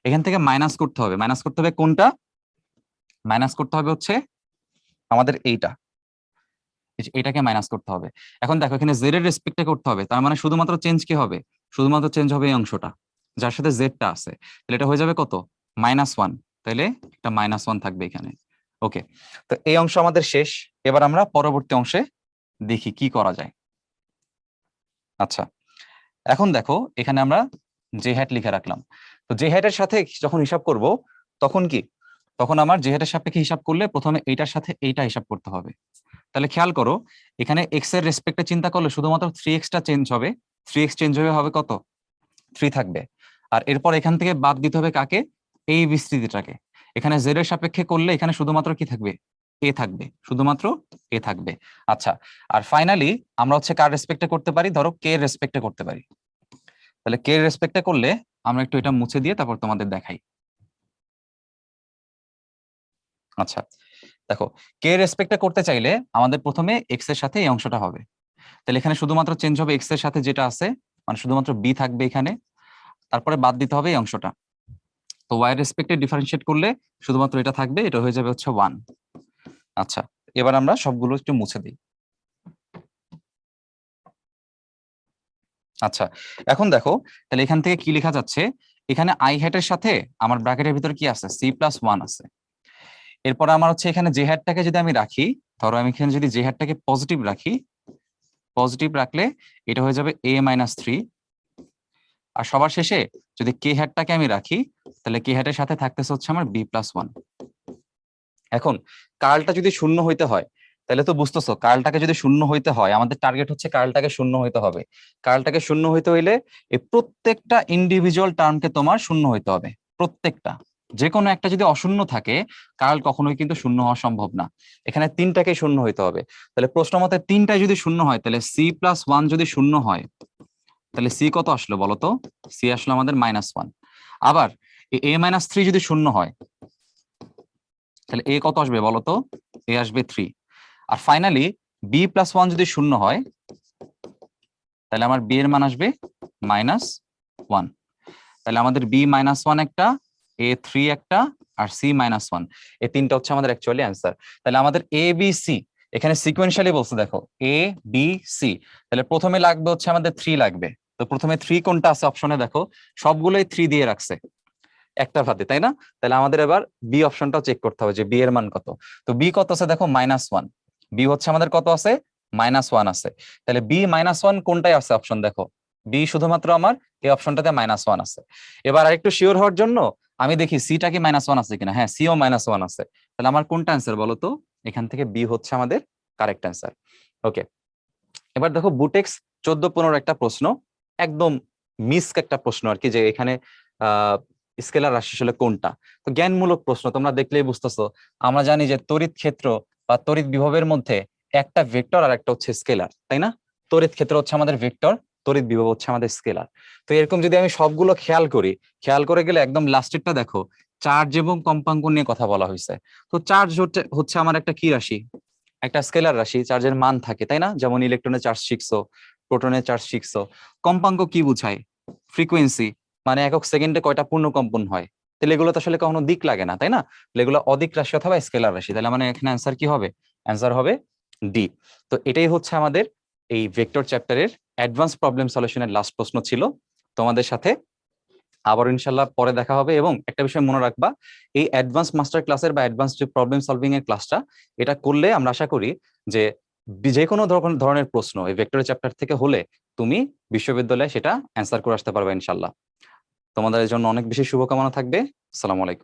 এখান থেকে মাইনাস করতে হবে, মাইনাস করতে হবে কোনটা, মাইনাস করতে হবে হচ্ছে আমাদের এইটা, এটাকে মাইনাস করতে হবে। এখন দেখো এখানে জেড এর রেসপেক্টে করতে হবে, তার মানে শুধুমাত্র চেঞ্জ কি হবে, শুধুমাত্র চেঞ্জ হবে এই অংশটা যার সাথে জেডটা আছে, তাহলে এটা হয়ে যাবে কত, -1, তাহলে একটা -1 থাকবে এখানে। ওকে, তো এই অংশ আমাদের শেষ, এবার আমরা পরবর্তী অংশে দেখি কি করা যায়। আচ্ছা, এখন দেখো এখানে আমরা জে হ্যাট লিখে রাখলাম, তো জে হ্যাটের সাথে যখন হিসাব করব তখন কি, তখন আমার জে হ্যাটের সাপেক্ষে হিসাব করলে প্রথমে এইটার সাথে এইটা হিসাব করতে হবে। তাহলে খেয়াল করো এখানে এক্স এর রেসপেক্টে চিন্তা করলে শুধুমাত্র 3x টা চেঞ্জ হবে, 3x চেঞ্জ হয়ে হবে কত, 3 থাকবে। আর এরপর এখান থেকে বাদ দিতে হবে কাকে, এই বিস্তৃতিটাকে। এখানে জেড এর সাপেক্ষে করলে এখানে শুধুমাত্র কি থাকবে, এ থাকবে, শুধুমাত্র এ থাকবে। আচ্ছা, আর ফাইনালি আমরা হচ্ছে কার রেসপেক্টে করতে পারি, ধরো কে এর রেসপেক্টে করতে পারি। তাহলে কে এর রেসপেক্টে করলে আমরা একটু এটা মুছে দিয়ে তারপর তোমাদের দেখাই। আচ্ছা দেখো, কে রেসপেক্টে করতে চাইলে আমাদের প্রথমে এক্স এর সাথে এই অংশটা হবে, তাহলে এখানে শুধুমাত্র চেঞ্জ হবে এক্স এর সাথে যেটা আছে, মানে শুধুমাত্র বি থাকবে এখানে, তারপরে বাদ দিতে হবে এই অংশটা। তো ওয়াই রেসপেক্টে ডিফারেন্সিয়েট করলে শুধুমাত্র এটা থাকবে, এটা হয়ে যাবে হচ্ছে 1। আচ্ছা, এবার আমরা সবগুলো একটু মুছে দিই। আচ্ছা, এখন দেখো তাহলে এখান থেকে কি লেখা যাচ্ছে, এখানে আই হ্যাটের সাথে আমার ব্র্যাকেটের ভিতরে কি আছে, c+1 আছে। এরপর আমার হচ্ছে এখানে জে হ্যাটটাকে যদি আমি রাখি, ধরো আমি এখানে যদি জে হ্যাটটাকে পজিটিভ রাখি, পজিটিভ রাখলে এটা হয়ে যাবে a-3। আর সবার শেষে যদি কে হ্যাটটাকে আমি রাখি তাহলে কে হ্যাটের সাথে থাকতেছে হচ্ছে আমার b+1। এখন কার্লটা যদি 0 হইতে হয় তাহলে তো বুঝতেছো, কার্লটাকে যদি 0 হইতে হয় আমাদের টার্গেট হচ্ছে কার্লটাকে 0 হইতে হবে। কার্লটাকে 0 হইতে হইলে এই প্রত্যেকটা ইন্ডিভিজুয়াল টার্মকে তোমার 0 হইতে হবে, প্রত্যেকটা। যে কোনো একটা যদি অশূন্য থাকে কার্ল কখনোই কিন্তু শূন্য হওয়া সম্ভব না। এখানে তিনটাকে শূন্য হইতে হবে। তাহলে প্রশ্ন মতে তিনটায় যদি শূন্য হয় তাহলে c+1 যদি শূন্য হয় তাহলে সি কত আসলো বলতো? সি আসলো আমাদের -1। আবার a-3 যদি শূন্য হয় তাহলে এ কত আসবে বলতো? এ আসবে 3। আর ফাইনালি b+1 যদি শূন্য হয় তাহলে আমার বি এর মান আসবে -1। তাহলে আমাদের b-1 একটা, a3 একটা, আর c-1, এই তিনটা হচ্ছে আমাদের অ্যাকচুয়ালি অ্যান্সার। তাহলে আমাদের এ বি সি এখানে সিকোয়েন্সিয়ালি বলছে, দেখো এ বি সি, তাহলে প্রথমে লাগবে হচ্ছে আমাদের 3 লাগবে। তো প্রথমে 3 কোনটা আছে অপশনে দেখো, সবগুলোই 3 দিয়ে রাখছে একটা ভাতে, তাই না? তাহলে আমাদের এবার বি অপশনটাও চেক করতে হবে যে বি এর মান কত। তো বি কত আছে দেখো, -1। বি হচ্ছে আমাদের কত আছে? -1 আছে। তাহলে b-1 কোনটাই আছে অপশন দেখো, বি শুধুমাত্র আমার এই অপশনটাতে -1 আছে। এবার আরেকটু শিওর হওয়ার জন্য আমি দেখি সিটা কি -1 আছে কিনা। হ্যাঁ, সিও -1 আছে। তাহলে আমার কোনটা অ্যান্সার বলো তো? এখান থেকে বি হচ্ছে আমাদের কারেক্ট অ্যান্সার। ওকে, এবার দেখো বুটেক্স 14-15 একটা প্রশ্ন, একদম মিস্ক একটা প্রশ্ন আর কি, যে এখানে স্কেলার রাশি আসলে কোনটা। তো জ্ঞানমূলক প্রশ্ন, তোমরা দেখলেই বুঝতেছো। আমরা জানি যে তড়িৎ ক্ষেত্র বা তড়িৎ বিভবের মধ্যে একটা ভেক্টর আর একটা হচ্ছে স্কেলার, তাই না? তড়িৎ ক্ষেত্র হচ্ছে আমাদের ভেক্টর, তড়িৎ বিভব হচ্ছে আমাদের স্কেলার। তো এরকম যদি আমি সবগুলো খেয়াল করি, খেয়াল করে গেলে একদম লাস্টেরটা দেখো, চার্জ এবং কম্পাঙ্ক নিয়ে কথা বলা হয়েছে। তো চার্জ হচ্ছে আমার একটা কি রাশি? একটা স্কেলার রাশি, চার্জের মান থাকে, তাই না? যেমন ইলেকট্রনের চার্জ শিখছো, প্রোটনের চার্জ শিখছো। কম্পাঙ্ক কি বুঝায়? ফ্রিকোয়েন্সি, মানে একক সেকেন্ডে কয়টা পূর্ণ কম্পন হয়। তাহলে এগুলো তো আসলে কখনো দিক লাগে না, তাই না? তাহলে এগুলো অদিক রাশি অথবা স্কেলার রাশি। তাহলে মানে এখানে অ্যান্সার কি হবে? অ্যান্সার হবে ডি। তো এটাই হচ্ছে আমাদের এই ভেক্টর চ্যাপ্টারের অ্যাডভান্স প্রবলেম সলিউশনের লাস্ট প্রশ্ন ছিল। তোমাদের সাথে আবার ইনশাল্লাহ পরে দেখা হবে। এবং একটা বিষয় মনে রাখবা, এই অ্যাডভান্স মাস্টার ক্লাসের বা অ্যাডভান্স প্রবলেম সলভিং এর ক্লাসটা, এটা করলে আমরা আশা করি যে যে কোনো ধরনের প্রশ্ন এই ভেক্টরের চ্যাপ্টার থেকে হলে তুমি বিশ্ববিদ্যালয়ে সেটা অ্যান্সার করে আসতে পারবে ইনশাল্লাহ। তোমাদের জন্য অনেক বেশি শুভকামনা থাকবে। আসসালামু আলাইকুম।